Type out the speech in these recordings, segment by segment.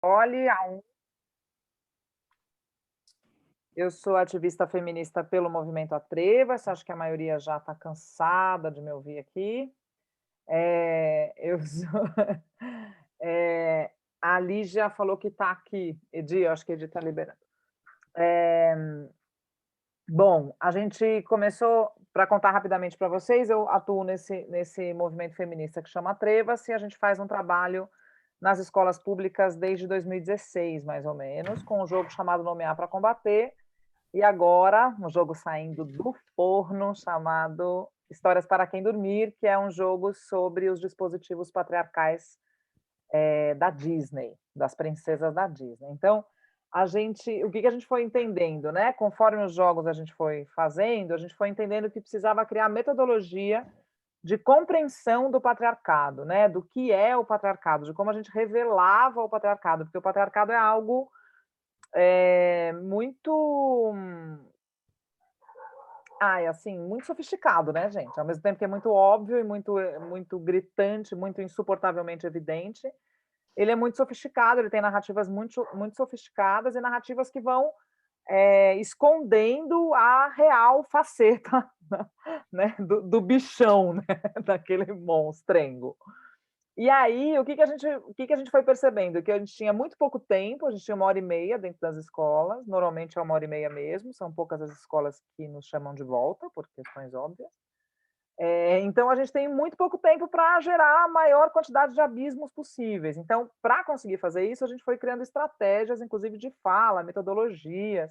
Olhe a Eu sou ativista feminista pelo movimento Atreva-se, acho que a maioria já está cansada de me ouvir aqui. Eu sou eh, a Lígia falou que está aqui. Edi, eu acho que a Edi está liberando. Bom, a gente começou para contar rapidamente para vocês, eu atuo nesse movimento feminista que chama Atreva-se, e a gente faz um trabalho nas escolas públicas desde 2016, mais ou menos, com um jogo chamado Nomear para Combater. E agora, um jogo saindo do forno chamado Histórias para Quem Dormir, que é um jogo sobre os dispositivos patriarcais, da Disney, das princesas da Disney. Então, o que a gente foi entendendo, né, conforme os jogos a gente foi fazendo, a gente foi entendendo que precisava criar metodologia de compreensão do patriarcado, né, do que é o patriarcado, de como a gente revelava o patriarcado, porque o patriarcado é algo, muito assim, muito sofisticado, né, gente? Ao mesmo tempo que é muito óbvio e muito gritante, muito insuportavelmente evidente, ele é muito sofisticado, ele tem narrativas muito sofisticadas e narrativas que vão, escondendo a real faceta, né, do bichão, né, daquele monstrengo. E aí, o que que a gente foi percebendo? Que a gente tinha muito pouco tempo, a gente tinha 1h30 dentro das escolas, normalmente é 1h30 mesmo, são poucas as escolas que nos chamam de volta, por questões óbvias. Então a gente tem muito pouco tempo para gerar a maior quantidade de abismos possíveis. Então, para conseguir fazer isso, a gente foi criando estratégias, inclusive de fala, metodologias,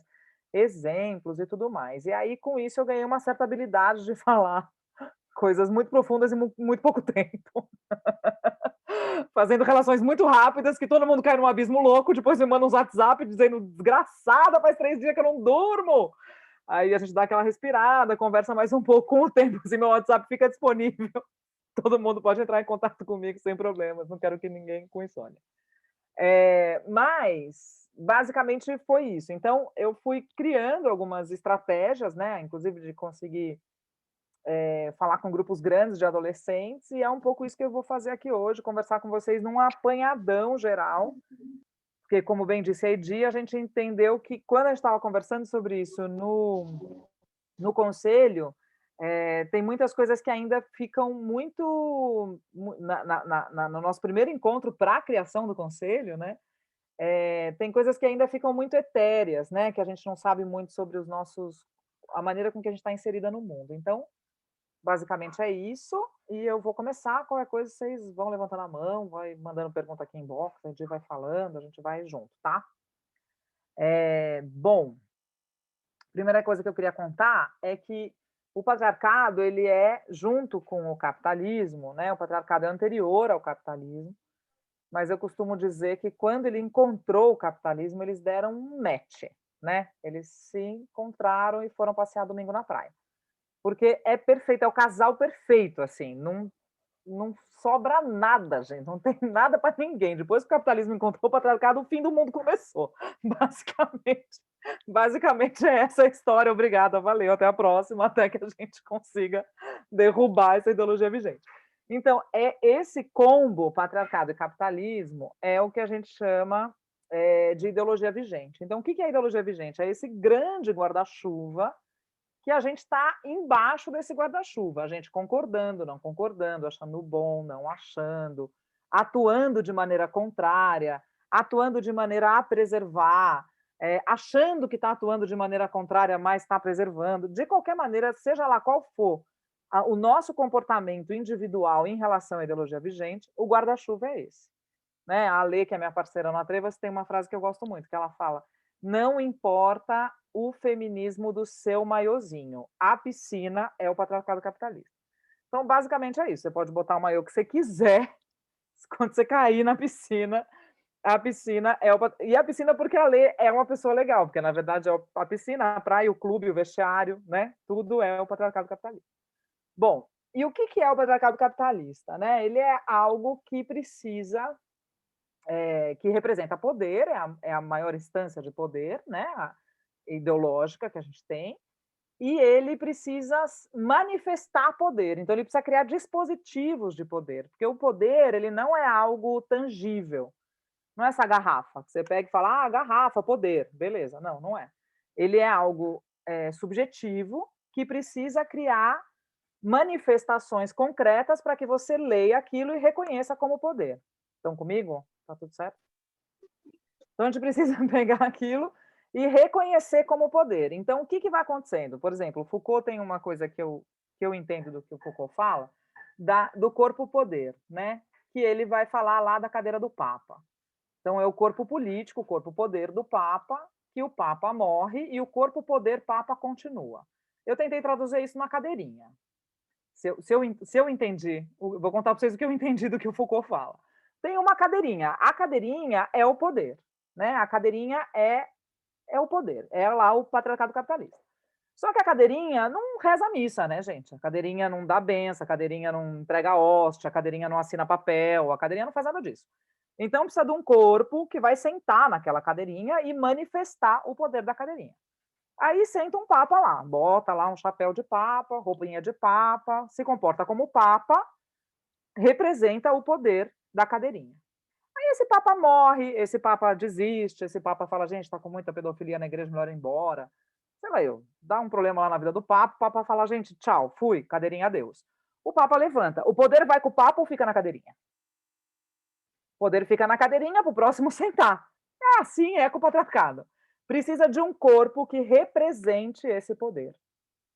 exemplos e tudo mais. E aí, com isso, eu ganhei uma certa habilidade de falar coisas muito profundas em muito pouco tempo. Fazendo relações muito rápidas, que todo mundo cai num abismo louco, depois me manda uns WhatsApp dizendo: "Desgraçada, faz 3 dias que eu não durmo". Aí a gente dá aquela respirada, conversa mais um pouco com o tempo, assim, meu WhatsApp fica disponível, todo mundo pode entrar em contato comigo sem problemas, não quero que ninguém com insônia. Mas, basicamente foi isso. Então eu fui criando algumas estratégias, né, inclusive de conseguir, falar com grupos grandes de adolescentes, e é um pouco isso que eu vou fazer aqui hoje, conversar com vocês num apanhadão geral, porque, como bem disse a Edi, a gente entendeu que quando a gente estava conversando sobre isso no conselho, tem muitas coisas que ainda ficam muito no nosso primeiro encontro para a criação do conselho, né, tem coisas que ainda ficam muito etéreas, né, que a gente não sabe muito sobre a maneira com que a gente está inserida no mundo. Então, basicamente é isso, e eu vou começar, qualquer coisa vocês vão levantando a mão, vai mandando pergunta aqui em inbox, a gente vai falando, a gente vai junto, tá? Bom, primeira coisa que eu queria contar é que o patriarcado, ele é, junto com o capitalismo, né, o patriarcado é anterior ao capitalismo, mas eu costumo dizer que quando ele encontrou o capitalismo, eles deram um match, né? Eles se encontraram e foram passear domingo na praia. Porque é perfeito, é o casal perfeito, assim, não sobra nada, gente, não tem nada para ninguém. Depois que o capitalismo encontrou o patriarcado, o fim do mundo começou. Basicamente, basicamente é essa a história. Obrigada, valeu, até a próxima, até que a gente consiga derrubar essa ideologia vigente. Então, esse combo patriarcado e capitalismo é o que a gente chama de ideologia vigente. Então, o que é ideologia vigente? É esse grande guarda-chuva que a gente está embaixo desse guarda-chuva, a gente concordando, não concordando, achando bom, não achando, atuando de maneira contrária, atuando de maneira a preservar, achando que está atuando de maneira contrária, mas está preservando. De qualquer maneira, seja lá qual for o nosso comportamento individual em relação à ideologia vigente, o guarda-chuva é esse. Né? A Lê, que é minha parceira no Atreva-se, tem uma frase que eu gosto muito, que ela fala: não importa o feminismo do seu maiozinho, a piscina é o patriarcado capitalista. Então, basicamente é isso, você pode botar o maiô que você quiser, quando você cair na piscina, a piscina é o... E a piscina porque a Lê é uma pessoa legal, porque na verdade é a piscina, a praia, o clube, o vestiário, né? Tudo é o patriarcado capitalista. Bom, e o que é o patriarcado capitalista? Né? Ele é algo que precisa que representa poder, é a maior instância de poder, né, ideológica que a gente tem, e ele precisa manifestar poder, então ele precisa criar dispositivos de poder, porque o poder ele não é algo tangível. Não é essa garrafa, que você pega e fala: "Ah, garrafa, poder", beleza. Não, não é. Ele é algo, subjetivo, que precisa criar manifestações concretas para que você leia aquilo e reconheça como poder. Estão comigo? Tá tudo certo? Então a gente precisa pegar aquilo e reconhecer como poder. Então o que que vai acontecendo? Por exemplo, o Foucault tem uma coisa que eu entendo do que o Foucault fala, do corpo-poder, né, que ele vai falar lá da cadeira do papa. Então é o corpo político, o corpo-poder do papa, que o papa morre e o corpo-poder papa continua. Eu tentei traduzir isso na cadeirinha. Se eu entendi, vou contar para vocês o que eu entendi do que o Foucault fala. Tem uma cadeirinha, a cadeirinha é o poder, né? A cadeirinha é o poder, é lá o patriarcado capitalista. Só que a cadeirinha não reza a missa, né, gente? A cadeirinha não dá benção, a cadeirinha não entrega hóstia, a cadeirinha não assina papel, a cadeirinha não faz nada disso. Então precisa de um corpo que vai sentar naquela cadeirinha e manifestar o poder da cadeirinha. Aí senta um papa lá, bota lá um chapéu de papa, roupinha de papa, se comporta como papa, representa o poder da cadeirinha. Aí esse papa morre, esse papa desiste, esse papa fala, gente, está com muita pedofilia na igreja, melhor ir embora. Sei lá eu, dá um problema lá na vida do papa, o papa fala, gente, tchau, fui, cadeirinha, adeus. O papa levanta. O poder vai com o papa ou fica na cadeirinha? O poder fica na cadeirinha para o próximo sentar. É assim, é com o patriarcado. Precisa de um corpo que represente esse poder.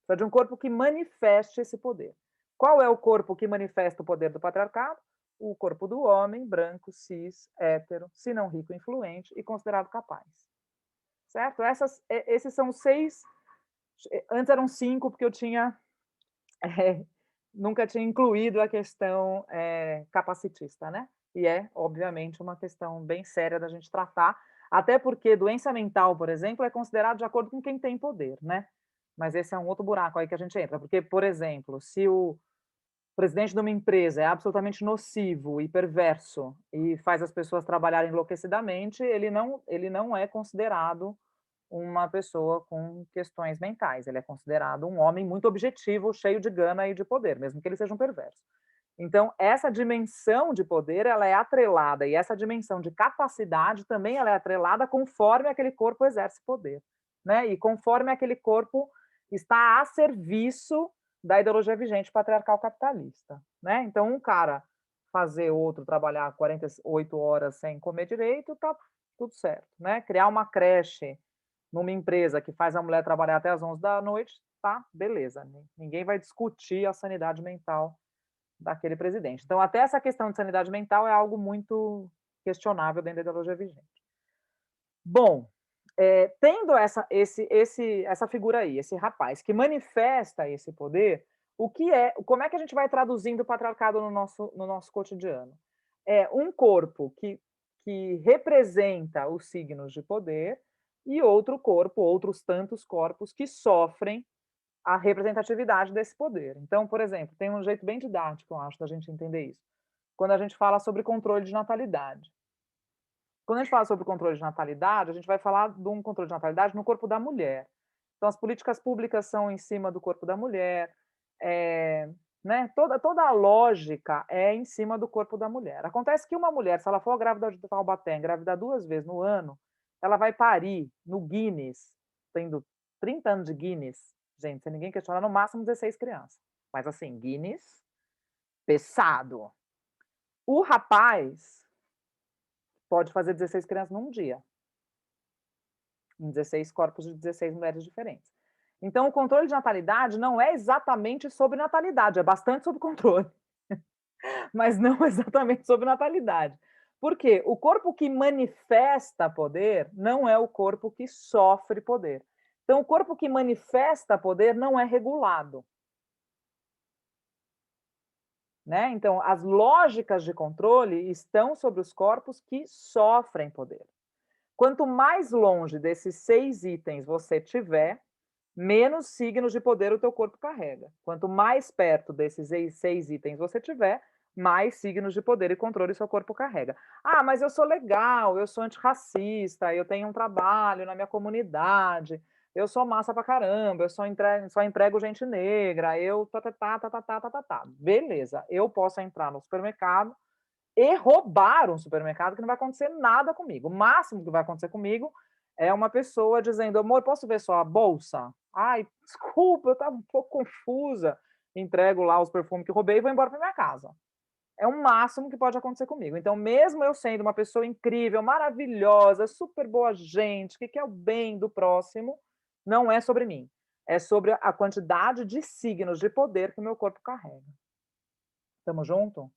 Precisa de um corpo que manifeste esse poder. Qual é o corpo que manifesta o poder do patriarcado? O corpo do homem, branco, cis, hétero, se não rico, influente e considerado capaz. Certo? Esses são os 6. Antes eram 5, porque eu tinha. Nunca tinha incluído a questão capacitista, né? E é, obviamente, uma questão bem séria da gente tratar, até porque doença mental, por exemplo, é considerado de acordo com quem tem poder, né? Mas esse é um outro buraco aí que a gente entra, porque, por exemplo, se o presidente de uma empresa é absolutamente nocivo e perverso e faz as pessoas trabalharem enlouquecidamente, ele não é considerado uma pessoa com questões mentais, ele é considerado um homem muito objetivo, cheio de gana e de poder, mesmo que ele seja um perverso. Então, essa dimensão de poder, ela é atrelada, e essa dimensão de capacidade também ela é atrelada conforme aquele corpo exerce poder, né? E conforme aquele corpo está a serviço da ideologia vigente patriarcal capitalista, né? Então, um cara fazer outro trabalhar 48 horas sem comer direito, tá tudo certo, né? Criar uma creche numa empresa que faz a mulher trabalhar até as 11 da noite, tá, beleza. Ninguém vai discutir a sanidade mental daquele presidente. Então, até essa questão de sanidade mental é algo muito questionável dentro da ideologia vigente. Bom, tendo essa figura aí, esse rapaz que manifesta esse poder, como é que a gente vai traduzindo o patriarcado no nosso cotidiano? É um corpo que representa os signos de poder e outro corpo, outros tantos corpos que sofrem a representatividade desse poder. Então, por exemplo, tem um jeito bem didático, eu acho, da gente entender isso. Quando a gente fala sobre controle de natalidade. Quando a gente fala sobre controle de natalidade, a gente vai falar de um controle de natalidade no corpo da mulher. Então, as políticas públicas são em cima do corpo da mulher, né? Toda a lógica é em cima do corpo da mulher. Acontece que uma mulher, se ela for grávida de Taubaté, engravidar 2 vezes no ano, ela vai parir no Guinness, tendo 30 anos de Guinness, gente, sem ninguém questionar, no máximo 16 crianças. Mas assim, Guinness, pesado. O rapaz pode fazer 16 crianças num dia, em 16 corpos de 16 mulheres diferentes. Então, o controle de natalidade não é exatamente sobre natalidade, é bastante sobre controle, mas não exatamente sobre natalidade. Por quê? O corpo que manifesta poder não é o corpo que sofre poder. Então, o corpo que manifesta poder não é regulado. Né? Então, as lógicas de controle estão sobre os corpos que sofrem poder. Quanto mais longe desses 6 itens você tiver, menos signos de poder o teu corpo carrega. Quanto mais perto desses 6 itens você tiver, mais signos de poder e controle o seu corpo carrega. Ah, mas eu sou legal, eu sou antirracista, eu tenho um trabalho na minha comunidade, eu sou massa pra caramba, eu só emprego gente negra, eu tá. Beleza, eu posso entrar no supermercado e roubar um supermercado, que não vai acontecer nada comigo. O máximo que vai acontecer comigo é uma pessoa dizendo: amor, posso ver sua bolsa? Ai, desculpa, eu estava um pouco confusa. Entrego lá os perfumes que roubei e vou embora para minha casa. É o máximo que pode acontecer comigo. Então, mesmo eu sendo uma pessoa incrível, maravilhosa, super boa gente, que quer o bem do próximo, não é sobre mim. É sobre a quantidade de signos de poder que o meu corpo carrega. Tamo junto?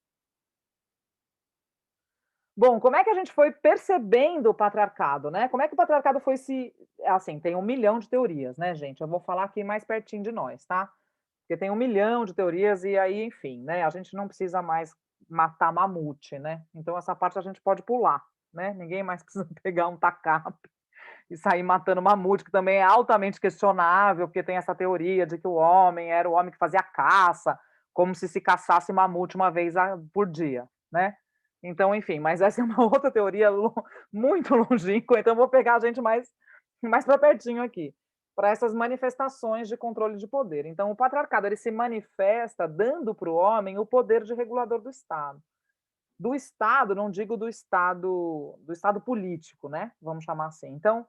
Bom, como é que a gente foi percebendo o patriarcado, né? Como é que o patriarcado foi se... Assim, tem 1 milhão de teorias, né, gente? Eu vou falar aqui mais pertinho de nós, tá? Porque tem 1 milhão de teorias e aí, enfim, né? A gente não precisa mais matar mamute, né? Então essa parte a gente pode pular, né? Ninguém mais precisa pegar um tacape e sair matando mamute, que também é altamente questionável, porque tem essa teoria de que o homem era o homem que fazia caça, como se caçasse mamute uma vez por dia, né? Então, enfim, mas essa é uma outra teoria muito longínqua, então eu vou pegar a gente mais para pertinho aqui, para essas manifestações de controle de poder. Então, o patriarcado ele se manifesta dando para o homem o poder de regulador do Estado. Do Estado, não digo do Estado político, né? Vamos chamar assim. Então,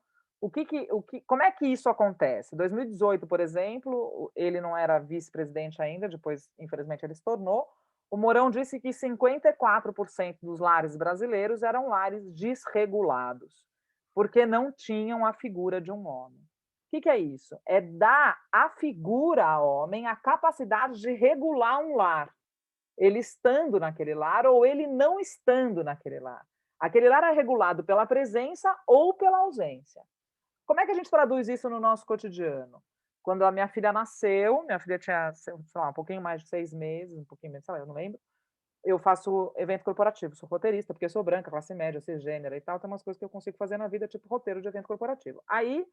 como é que isso acontece? 2018, por exemplo, ele não era vice-presidente ainda, depois, infelizmente, ele se tornou. O Mourão disse que 54% dos lares brasileiros eram lares desregulados, porque não tinham a figura de um homem. O que é isso? É dar à figura ao homem a capacidade de regular um lar, ele estando naquele lar ou ele não estando naquele lar. Aquele lar é regulado pela presença ou pela ausência. Como é que a gente traduz isso no nosso cotidiano? Quando a minha filha nasceu, minha filha tinha, sei lá, um pouquinho mais de 6 meses, um pouquinho menos, sei lá, eu não lembro. Eu faço evento corporativo, sou roteirista, porque eu sou branca, classe média, cisgênera e tal, tem umas coisas que eu consigo fazer na vida, tipo roteiro de evento corporativo. Aí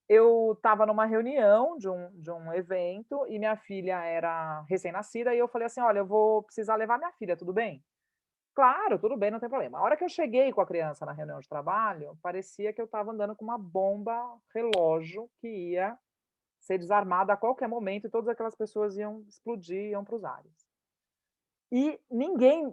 eu estava numa reunião de um evento e minha filha era recém-nascida e eu falei assim: olha, eu vou precisar levar minha filha, tudo bem? Claro, tudo bem, não tem problema. A hora que eu cheguei com a criança na reunião de trabalho, parecia que eu estava andando com uma bomba relógio que ia ser desarmada a qualquer momento e todas aquelas pessoas iam explodir, iam para os ares. E ninguém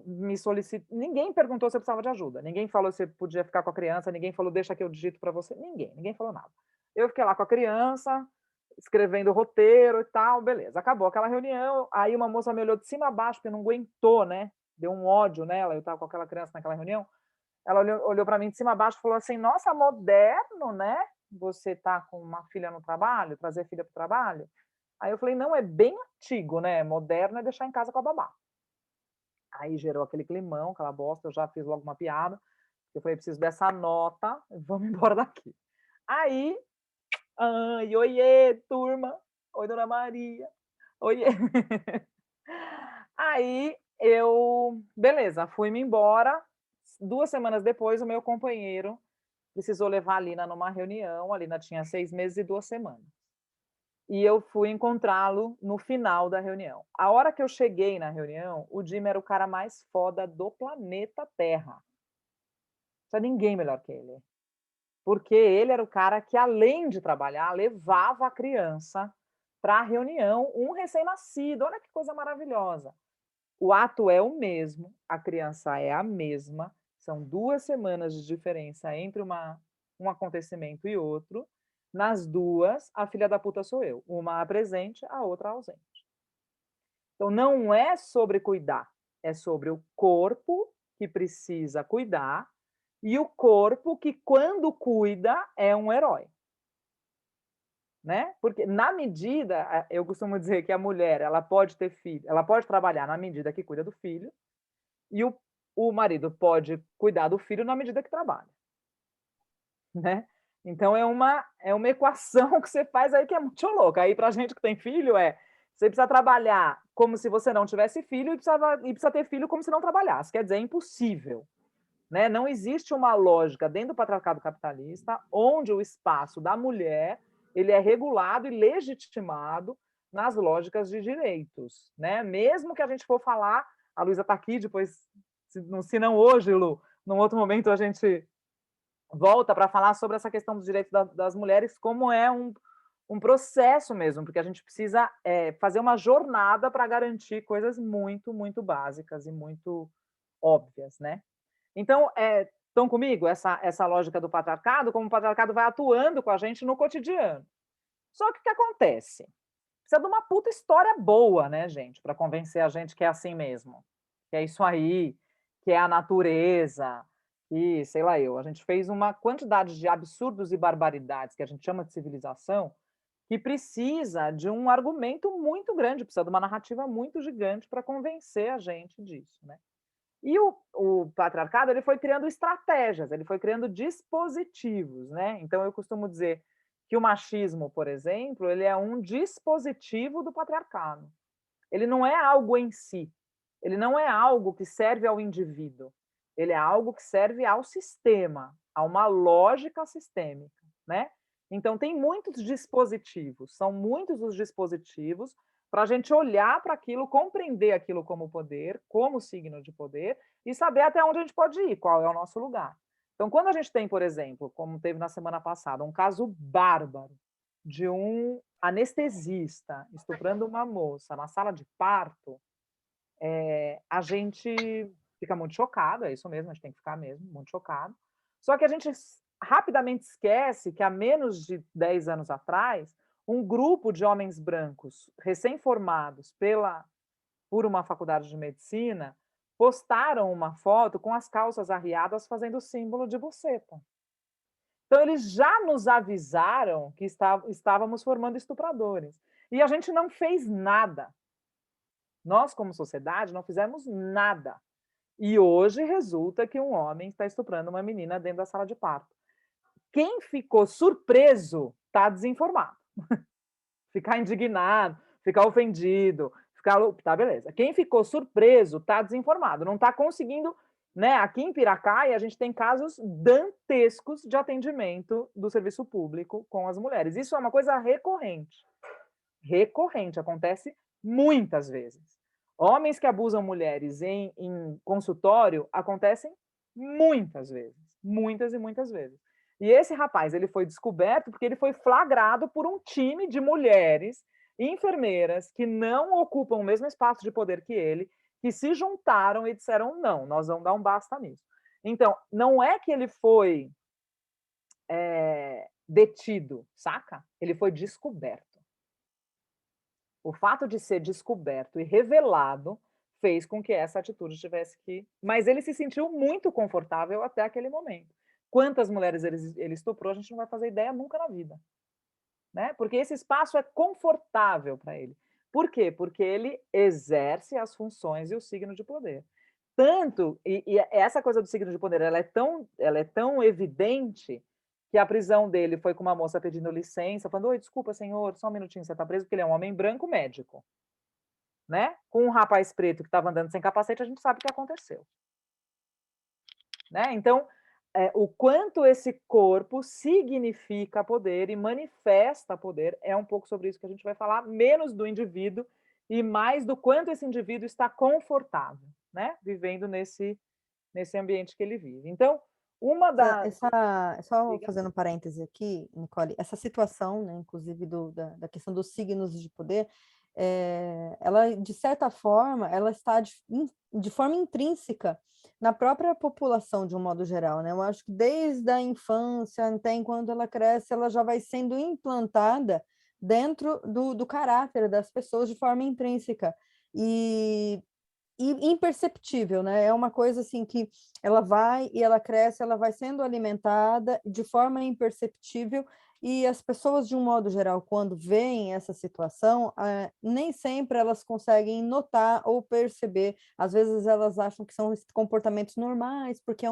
perguntou se eu precisava de ajuda, ninguém falou se podia ficar com a criança, ninguém falou deixa que eu digito para você, ninguém falou nada. Eu fiquei lá com a criança, escrevendo o roteiro e tal, beleza. Acabou aquela reunião, aí uma moça me olhou de cima a baixo, porque não aguentou, né? Deu um ódio nela, eu estava com aquela criança naquela reunião. Ela olhou para mim de cima a baixo e falou assim: nossa, moderno, né? Você tá com uma filha no trabalho, trazer filha para o trabalho? Aí eu falei: não, é bem antigo, né? Moderno é deixar em casa com a babá. Aí gerou aquele climão, aquela bosta, eu já fiz logo uma piada. Eu falei: preciso dessa nota, vamos embora daqui. Aí, ai, oiê, turma. Oi, dona Maria. Oiê. Aí beleza, fui-me embora. 2 semanas depois, o meu companheiro precisou levar a Lina numa reunião. A Lina tinha 6 meses e 2 semanas. E eu fui encontrá-lo no final da reunião. A hora que eu cheguei na reunião, o Jimmy era o cara mais foda do planeta Terra. Não tinha ninguém melhor que ele. Porque ele era o cara que, além de trabalhar, levava a criança para a reunião, um recém-nascido. Olha que coisa maravilhosa. O ato é o mesmo, a criança é a mesma, são 2 semanas de diferença entre um acontecimento e outro. Nas duas, a filha da puta sou eu, uma presente, a outra ausente. Então, não é sobre cuidar, é sobre o corpo que precisa cuidar e o corpo que, quando cuida, é um herói. Né? Porque na medida, eu costumo dizer que a mulher, ela pode ter filho, ela pode trabalhar na medida que cuida do filho, e o marido pode cuidar do filho na medida que trabalha. Né? Então é uma equação que você faz aí que é muito louca. Aí pra gente que tem filho você precisa trabalhar como se você não tivesse filho e precisa ter filho como se não trabalhasse. Quer dizer, é impossível. Né? Não existe uma lógica dentro do patriarcado capitalista onde o espaço da mulher ele é regulado e legitimado nas lógicas de direitos. Né? Mesmo que a gente for falar, a Luísa está aqui, depois, se não hoje, Lu, num outro momento a gente volta para falar sobre essa questão dos direitos das mulheres, como é um processo mesmo, porque a gente precisa fazer uma jornada para garantir coisas muito, muito básicas e muito óbvias, né? Então, estão comigo essa lógica do patriarcado, como o patriarcado vai atuando com a gente no cotidiano. Só que o que acontece? Precisa de uma puta história boa, né, gente, para convencer a gente que é assim mesmo, que é isso aí, que é a natureza, e sei lá eu. A gente fez uma quantidade de absurdos e barbaridades que a gente chama de civilização, que precisa de um argumento muito grande, precisa de uma narrativa muito gigante para convencer a gente disso, né? E o patriarcado ele foi criando estratégias, ele foi criando dispositivos, né? Então eu costumo dizer que o machismo, por exemplo, ele é um dispositivo do patriarcado. Ele não é algo em si, ele não é algo que serve ao indivíduo, ele é algo que serve ao sistema, a uma lógica sistêmica, né? Então tem muitos dispositivos, são muitos os dispositivos para a gente olhar para aquilo, compreender aquilo como poder, como signo de poder, e saber até onde a gente pode ir, qual é o nosso lugar. Então, quando a gente tem, por exemplo, como teve na semana passada, um caso bárbaro de um anestesista estuprando uma moça na sala de parto, a gente fica muito chocado, é isso mesmo, a gente tem que ficar mesmo, muito chocado. Só que a gente rapidamente esquece que há menos de 10 anos atrás, um grupo de homens brancos recém-formados por uma faculdade de medicina postaram uma foto com as calças arriadas fazendo símbolo de buceta. Então, eles já nos avisaram que estávamos formando estupradores. E a gente não fez nada. Nós, como sociedade, não fizemos nada. E hoje resulta que um homem está estuprando uma menina dentro da sala de parto. Quem ficou surpreso está desinformado. Ficar indignado, ficar ofendido, tá, beleza. Quem ficou surpreso está desinformado, não está conseguindo, né? Aqui em Piracaia, a gente tem casos dantescos de atendimento do serviço público com as mulheres. Isso é uma coisa recorrente. Recorrente, acontece muitas vezes. Homens que abusam mulheres em consultório acontecem muitas vezes. Muitas e muitas vezes. E esse rapaz, ele foi descoberto porque ele foi flagrado por um time de mulheres enfermeiras que não ocupam o mesmo espaço de poder que ele, que se juntaram e disseram, não, nós vamos dar um basta nisso. Então, não é que ele foi detido, saca? Ele foi descoberto. O fato de ser descoberto e revelado fez com que essa atitude tivesse que... Mas ele se sentiu muito confortável até aquele momento. Quantas mulheres ele estuprou, a gente não vai fazer ideia nunca na vida. Né? Porque esse espaço é confortável para ele. Por quê? Porque ele exerce as funções e o signo de poder. Tanto, e essa coisa do signo de poder, ela é tão evidente que a prisão dele foi com uma moça pedindo licença, falando, oi, desculpa, senhor, só um minutinho, você está preso, porque ele é um homem branco médico. Né? Com um rapaz preto que estava andando sem capacete, a gente sabe o que aconteceu. Né? Então, o quanto esse corpo significa poder e manifesta poder, é um pouco sobre isso que a gente vai falar, menos do indivíduo e mais do quanto esse indivíduo está confortável, né? Vivendo nesse ambiente que ele vive. Então, uma das... Só fazendo um parêntese aqui, Nicole, essa situação, né, inclusive da questão dos signos de poder, ela, de certa forma, ela está de forma intrínseca na própria população, de um modo geral, né? Eu acho que desde a infância, até enquanto ela cresce, ela já vai sendo implantada dentro do caráter das pessoas de forma intrínseca. E imperceptível, né? É uma coisa assim que ela vai e ela cresce, ela vai sendo alimentada de forma imperceptível, e as pessoas, de um modo geral, quando veem essa situação, nem sempre elas conseguem notar ou perceber. Às vezes elas acham que são comportamentos normais, porque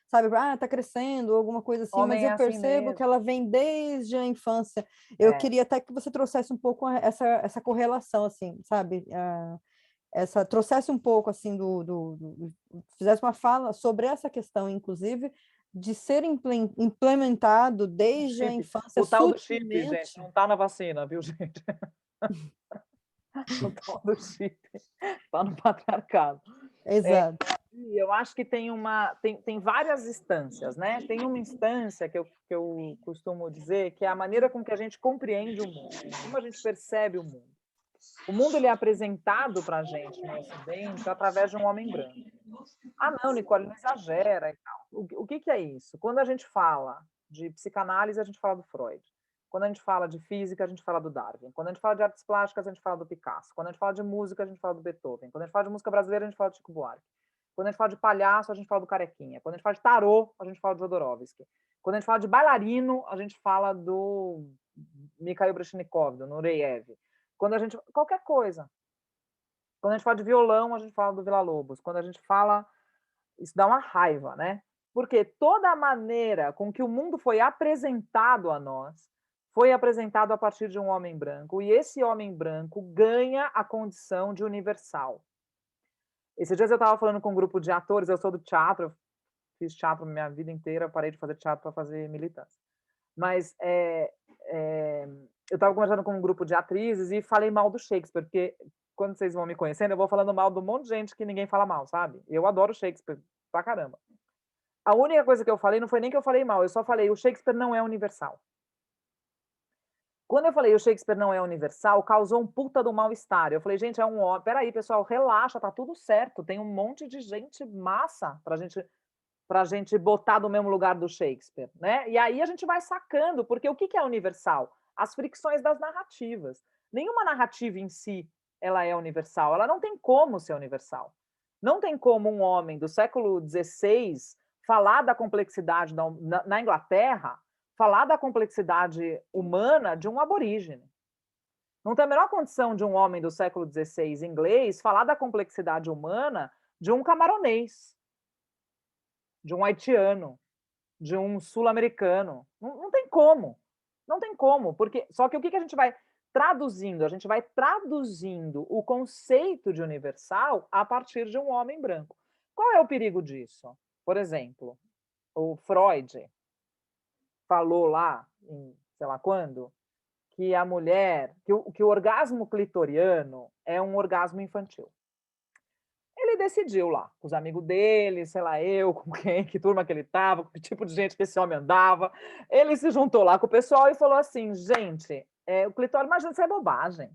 sabe, tá crescendo, ou alguma coisa assim, Homem mas é eu assim percebo que mesmo. ela vem desde a infância. Eu queria até que você trouxesse um pouco essa correlação, assim, sabe? Trouxesse um pouco, assim, fizesse uma fala sobre essa questão, inclusive, de ser implementado desde a infância, O tal do chip, gente, sutilmente. não está na vacina, viu, gente? O tal do chip está no patriarcado. Exato. E eu acho que tem várias instâncias, né? Tem uma instância que eu costumo dizer que é a maneira com que a gente compreende o mundo, como a gente percebe o mundo. O mundo ele é apresentado para a gente no Ocidente através de um homem branco. Ah, não, Nicole, não exagera e tal. O que é isso? Quando a gente fala de psicanálise, a gente fala do Freud. Quando a gente fala de física, a gente fala do Darwin. Quando a gente fala de artes plásticas, a gente fala do Picasso. Quando a gente fala de música, a gente fala do Beethoven. Quando a gente fala de música brasileira, a gente fala do Chico Buarque. Quando a gente fala de palhaço, a gente fala do Carequinha. Quando a gente fala de tarô, a gente fala do Jodorowsky. Quando a gente fala de bailarino, a gente fala do Mikhail Brezhnev, do Nureyev. Quando a gente... Qualquer coisa. Quando a gente fala de violão, a gente fala do Villa-Lobos. Quando a gente fala... Isso dá uma raiva, né? Porque toda a maneira com que o mundo foi apresentado a nós foi apresentado a partir de um homem branco, e esse homem branco ganha a condição de universal. Esses dias eu estava falando com um grupo de atores, eu sou do teatro, fiz teatro minha vida inteira, parei de fazer teatro para fazer militância. Mas eu estava conversando com um grupo de atrizes e falei mal do Shakespeare, porque quando vocês vão me conhecendo, eu vou falando mal de um monte de gente que ninguém fala mal, sabe? Eu adoro Shakespeare pra caramba. A única coisa que eu falei não foi nem que eu falei mal, eu só falei o Shakespeare não é universal. Quando eu falei o Shakespeare não é universal, causou um puta do mal-estar. Eu falei, gente, é um homem. Peraí, pessoal, relaxa, tá tudo certo. Tem um monte de gente massa pra gente botar no mesmo lugar do Shakespeare, né? E aí a gente vai sacando, porque o que é universal? As fricções das narrativas. Nenhuma narrativa em si ela é universal, ela não tem como ser universal. Não tem como um homem do século XVI falar da complexidade na Inglaterra, falar da complexidade humana de um aborígene. Não tem a menor condição de um homem do século XVI inglês falar da complexidade humana de um camaronês, de um haitiano, de um sul-americano. Não tem como. Não tem como. Porque... Só que o que a gente vai traduzindo? A gente vai traduzindo o conceito de universal a partir de um homem branco. Qual é o perigo disso? Por exemplo, o Freud falou lá, em sei lá quando, que a mulher, que o orgasmo clitoriano é um orgasmo infantil. Ele decidiu lá, com os amigos dele, sei lá eu, com quem, que turma que ele estava, com que tipo de gente que esse homem andava. Ele se juntou lá com o pessoal e falou assim, gente, o clitóris, imagina, isso é bobagem.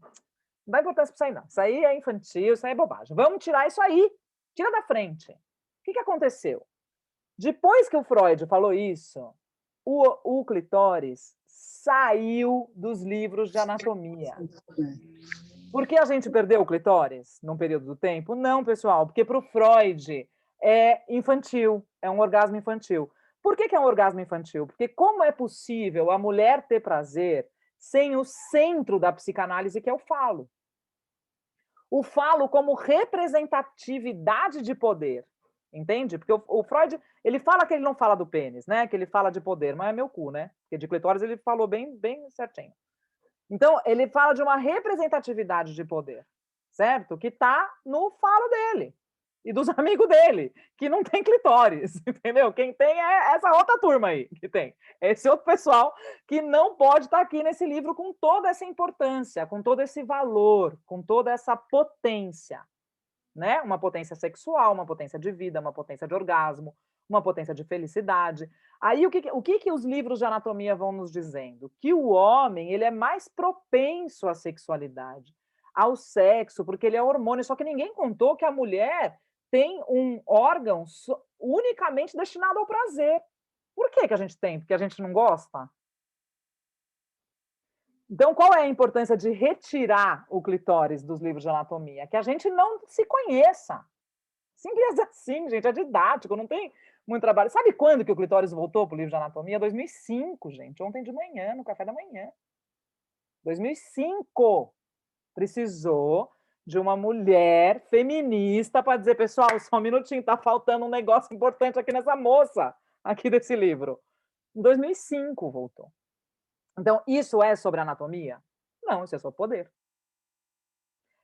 Não dá importância para isso aí, não. Isso aí é infantil, isso aí é bobagem. Vamos tirar isso aí, tira da frente. O que aconteceu? Depois que o Freud falou isso, o clitóris saiu dos livros de anatomia. Por que a gente perdeu o clitóris num período do tempo? Não, pessoal, porque para o Freud é infantil, é um orgasmo infantil. Por que é um orgasmo infantil? Porque como é possível a mulher ter prazer sem o centro da psicanálise, que é o falo? O falo como representatividade de poder, entende? Porque o Freud, ele fala que ele não fala do pênis, né? Que ele fala de poder, mas é meu cu, né? Porque de clitóris ele falou bem certinho. Então, ele fala de uma representatividade de poder, certo? Que está no falo dele e dos amigos dele, que não tem clitóris, entendeu? Quem tem é essa outra turma aí que tem. Esse outro pessoal que não pode estar aqui nesse livro com toda essa importância, com todo esse valor, com toda essa potência, né? Uma potência sexual, uma potência de vida, uma potência de orgasmo, uma potência de felicidade. Aí o que os livros de anatomia vão nos dizendo? Que o homem ele é mais propenso à sexualidade, ao sexo, porque ele é hormônio, só que ninguém contou que a mulher tem um órgão unicamente destinado ao prazer. Por que a gente tem? Porque a gente não gosta? Então, qual é a importância de retirar o clitóris dos livros de anatomia? Que a gente não se conheça. Simples assim, gente, é didático, não tem muito trabalho. Sabe quando que o clitóris voltou para o livro de anatomia? 2005, gente, ontem de manhã, no café da manhã. 2005. Precisou de uma mulher feminista para dizer, pessoal, só um minutinho, tá faltando um negócio importante aqui nessa moça, aqui desse livro. Em 2005 voltou. Então, isso é sobre anatomia? Não, isso é sobre poder.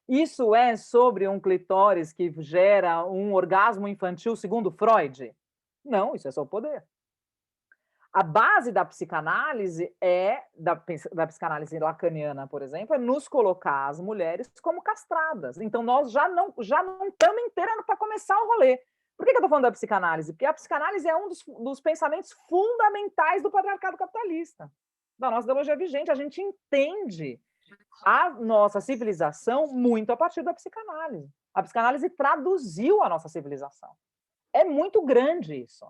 Isso é sobre um clitóris que gera um orgasmo infantil segundo Freud? Não, isso é sobre poder. A base da psicanálise da psicanálise lacaniana, por exemplo, é nos colocar as mulheres como castradas. Então, nós já não estamos inteirando para começar o rolê. Por que eu estou falando da psicanálise? Porque a psicanálise é um dos pensamentos fundamentais do patriarcado capitalista, da nossa ideologia vigente. A gente entende a nossa civilização muito a partir da psicanálise. A psicanálise traduziu a nossa civilização. É muito grande isso.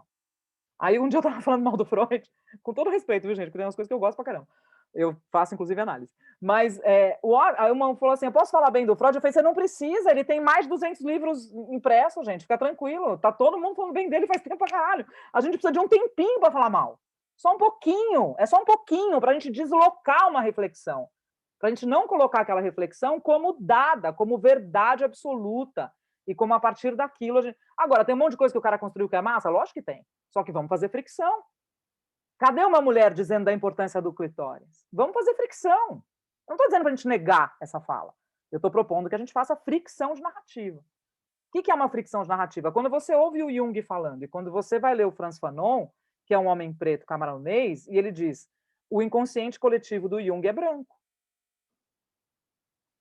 Aí um dia eu estava falando mal do Freud, com todo respeito, viu, gente? Porque tem umas coisas que eu gosto pra caramba. Eu faço, inclusive, análise. Mas aí uma falou assim, eu posso falar bem do Freud? Eu falei, você não precisa, ele tem mais de 200 livros impressos, gente, fica tranquilo. Tá todo mundo falando bem dele faz tempo pra caralho. A gente precisa de um tempinho para falar mal. Só um pouquinho, é só um pouquinho para a gente deslocar uma reflexão. Para a gente não colocar aquela reflexão como dada, como verdade absoluta. E como a partir daquilo a gente... Agora, tem um monte de coisa que o cara construiu que é massa? Lógico que tem. Só que vamos fazer fricção. Cadê uma mulher dizendo da importância do clitóris? Vamos fazer fricção. Eu não estou dizendo para a gente negar essa fala. Eu estou propondo que a gente faça fricção de narrativa. O que é uma fricção de narrativa? Quando você ouve o Jung falando e quando você vai ler o Frantz Fanon, que é um homem preto camaronês, e ele diz o inconsciente coletivo do Jung é branco.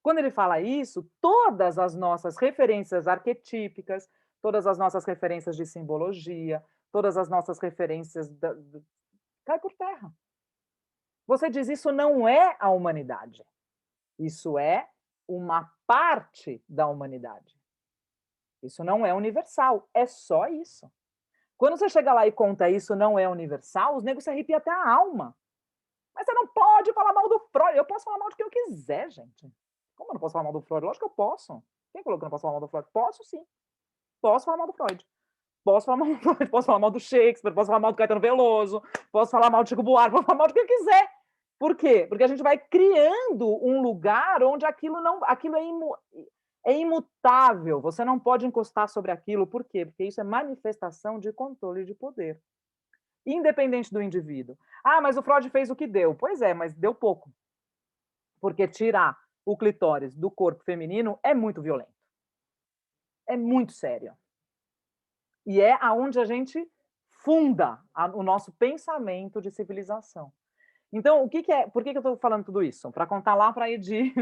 Quando ele fala isso, todas as nossas referências arquetípicas, todas as nossas referências de simbologia, todas as nossas referências cai por terra. Você diz, isso não é a humanidade. Isso é uma parte da humanidade. Isso não é universal, é só isso. Quando você chega lá e conta isso não é universal, os negros se arrepiam até a alma. Mas você não pode falar mal do Freud. Eu posso falar mal de quem eu quiser, gente. Como eu não posso falar mal do Freud? Lógico que eu posso. Quem falou que eu não posso falar mal do Freud? Posso sim. Posso falar mal do Freud. Posso falar mal do Freud, posso falar mal do Shakespeare, posso falar mal do Caetano Veloso, posso falar mal do Chico Buarque, posso falar mal de quem eu quiser. Por quê? Porque a gente vai criando um lugar onde aquilo é imutável. Você não pode encostar sobre aquilo. Por quê? Porque isso é manifestação de controle de poder. Independente do indivíduo. Ah, mas o Freud fez o que deu. Pois é, mas deu pouco. Porque tirar o clitóris do corpo feminino é muito violento. É muito sério. E é aonde a gente funda o nosso pensamento de civilização. Então, por que eu estou falando tudo isso? Para contar lá para a Edi,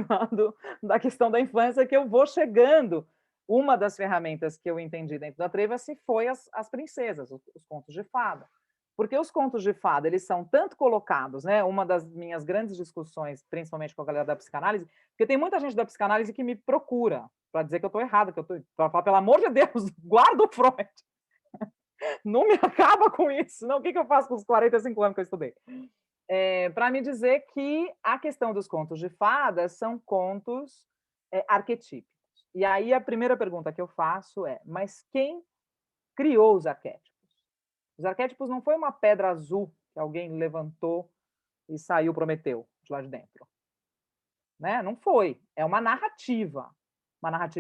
da questão da infância, que eu vou chegando. Uma das ferramentas que eu entendi dentro da Treva-se foi as princesas, os contos de fada. Porque os contos de fada, eles são tanto colocados, né? Uma das minhas grandes discussões, principalmente com a galera da psicanálise, porque tem muita gente da psicanálise que me procura para dizer que eu estou errada, para falar, pelo amor de Deus, guarda o Freud. Não me acaba com isso, não. O que eu faço com os 45 anos que eu estudei? Para me dizer que a questão dos contos de fadas são contos arquetípicos. E aí a primeira pergunta que eu faço é, mas quem criou os arquétipos? Os arquétipos não foi uma pedra azul que alguém levantou e saiu, prometeu, de lá de dentro. Né? Não foi. É uma narrativa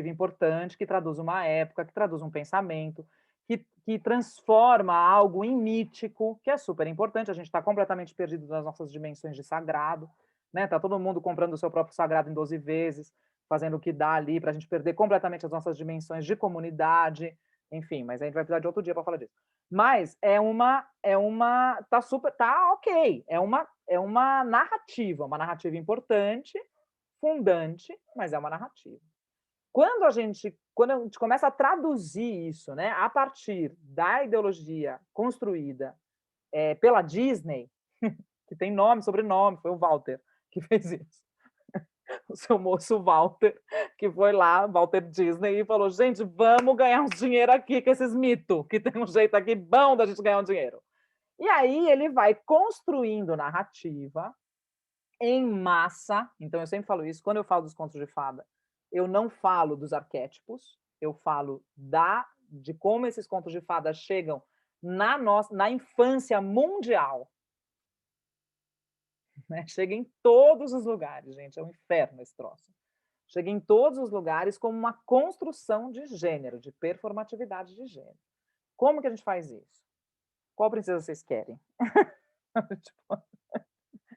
importante que traduz uma época, que traduz um pensamento, que transforma algo em mítico, que é super importante. A gente está completamente perdido nas nossas dimensões de sagrado. Né? Tá todo mundo comprando o seu próprio sagrado em 12 vezes, fazendo o que dá ali para a gente perder completamente as nossas dimensões de comunidade. Enfim, mas a gente vai precisar de outro dia para falar disso. Mas tá ok. É uma narrativa importante, fundante, mas é uma narrativa. Quando a gente começa a traduzir isso, né, a partir da ideologia construída pela Disney, que tem nome, sobrenome, foi o Walter que fez isso. O seu moço Walter, que foi lá, Walter Disney, e falou, gente, vamos ganhar um dinheiro aqui com esses mitos, que tem um jeito aqui bom da gente ganhar um dinheiro. E aí ele vai construindo narrativa em massa. Então, eu sempre falo isso, quando eu falo dos contos de fada, eu não falo dos arquétipos, eu falo de como esses contos de fada chegam na infância mundial. Né? Chega em todos os lugares, gente, é um inferno esse troço. Chega em todos os lugares como uma construção de gênero, de performatividade de gênero. Como que a gente faz isso? Qual princesa vocês querem? Tipo,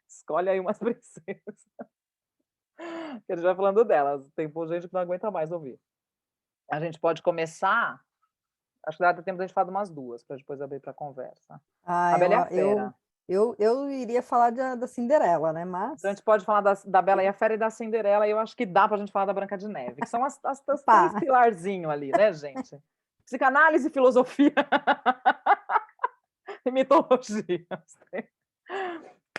escolhe aí umas princesas. Que a gente vai falando delas. Tem gente que não aguenta mais ouvir. A gente pode começar. Acho que dá tempo da gente falar de umas duas, para depois abrir para conversa. A Bela e a Fera. Eu iria falar da Cinderela, né? Mas... Então a gente pode falar da Bela e a Fera e da Cinderela, e eu acho que dá para a gente falar da Branca de Neve, que são as três pilarzinhos ali, né, gente? Psicanálise, filosofia e mitologia.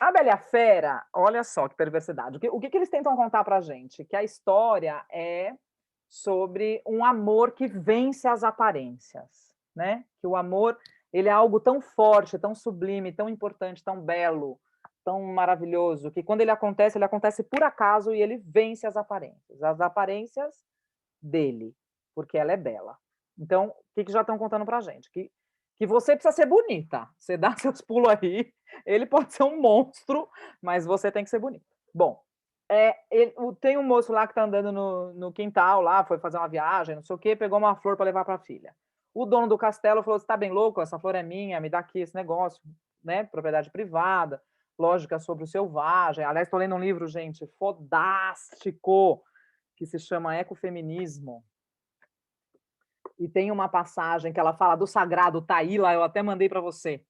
A Bela e a Fera, olha só que perversidade. O que eles tentam contar pra gente? Que a história é sobre um amor que vence as aparências, né? Que o amor, ele é algo tão forte, tão sublime, tão importante, tão belo, tão maravilhoso, que quando ele acontece por acaso e ele vence as aparências dele, porque ela é bela. Então, o que já estão contando pra gente? Que você precisa ser bonita. Você dá seus pulos aí, ele pode ser um monstro, mas você tem que ser bonita. Bom, tem um moço lá que está andando no quintal, lá, foi fazer uma viagem, não sei o quê, pegou uma flor para levar para a filha. O dono do castelo falou: você está bem louco? Essa flor é minha, me dá aqui esse negócio, né? Propriedade privada, lógica sobre o selvagem. Aliás, estou lendo um livro, gente, fodástico, que se chama Ecofeminismo. E tem uma passagem que ela fala do sagrado Taíla, eu até mandei para você.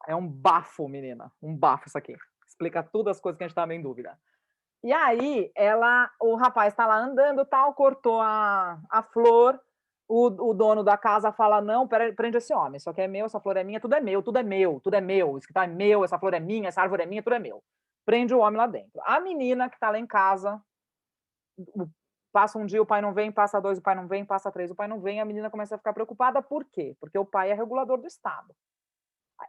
É um bafo, menina, um bafo isso aqui. Explica todas as coisas que a gente estava em dúvida. E aí, o rapaz está lá andando, tal, cortou a flor, o dono da casa fala: não, prende esse homem, isso aqui é meu, essa flor é minha, tudo é meu, tudo é meu, tudo é meu, isso que tá é meu, essa flor é minha, essa árvore é minha, tudo é meu. Prende o homem lá dentro. A menina que está lá em casa, passa um dia, o pai não vem, passa dois, o pai não vem, passa três, o pai não vem, a menina começa a ficar preocupada, por quê? Porque o pai é regulador do Estado.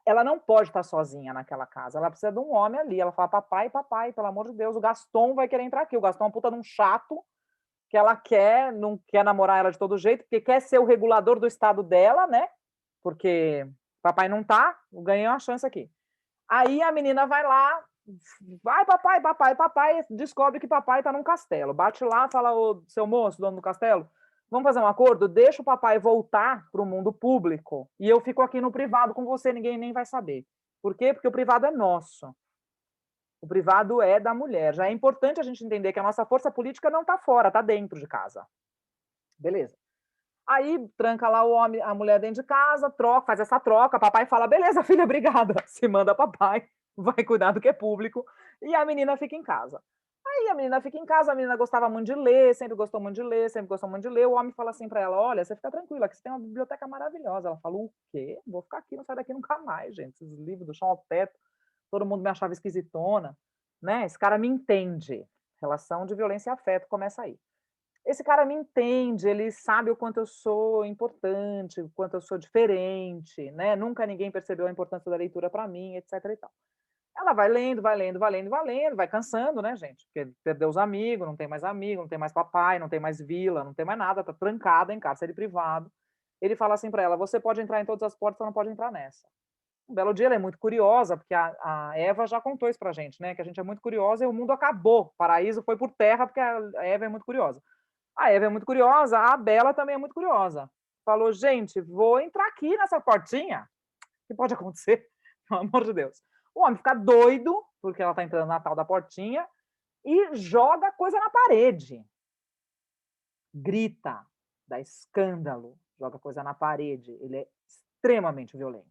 Ela não pode estar sozinha naquela casa, ela precisa de um homem ali. Ela fala: papai, papai, pelo amor de Deus, o Gaston vai querer entrar aqui. O Gaston é uma puta de um chato, que ela não quer namorar ela de todo jeito, porque quer ser o regulador do estado dela, né? Porque papai não tá, eu ganhei uma chance aqui. Aí a menina vai lá, vai, papai, papai, papai, descobre que papai tá num castelo. Bate lá, fala: ô, seu moço, dono do castelo, vamos fazer um acordo? Deixa o papai voltar para o mundo público e eu fico aqui no privado com você, ninguém nem vai saber. Por quê? Porque o privado é nosso. O privado é da mulher. Já é importante a gente entender que a nossa força política não está fora, está dentro de casa. Beleza. Aí tranca lá o homem, a mulher dentro de casa, troca, faz essa troca, papai fala: beleza, filha, obrigada. Se manda papai, vai cuidar do que é público, e a menina fica em casa. Aí a menina fica em casa, a menina gostava muito de ler, sempre gostou muito de ler, sempre gostou muito de ler. O homem fala assim para ela: olha, você fica tranquila, aqui você tem uma biblioteca maravilhosa. Ela fala: o quê? Vou ficar aqui, não saio daqui nunca mais, gente. Esses livros do chão ao teto, todo mundo me achava esquisitona, né? Esse cara me entende. Relação de violência e afeto começa aí. Esse cara me entende, ele sabe o quanto eu sou importante, o quanto eu sou diferente, né? Nunca ninguém percebeu a importância da leitura para mim, etc e tal. Ela vai lendo, vai lendo, vai lendo, vai lendo, vai cansando, né, gente? Porque perdeu os amigos, não tem mais amigo, não tem mais papai, não tem mais vila, não tem mais nada, tá trancada em cárcere privado. Ele fala assim para ela: você pode entrar em todas as portas, você não pode entrar nessa. Um belo dia ela é muito curiosa, porque a Eva já contou isso pra gente, né? Que a gente é muito curiosa e o mundo acabou. O paraíso foi por terra, porque a Eva é muito curiosa. A Eva é muito curiosa, a Bela também é muito curiosa. Falou: gente, vou entrar aqui nessa portinha. O que pode acontecer? Pelo amor de Deus. O homem fica doido, porque ela está entrando na tal da portinha, e joga coisa na parede. Grita, dá escândalo, joga coisa na parede. Ele é extremamente violento.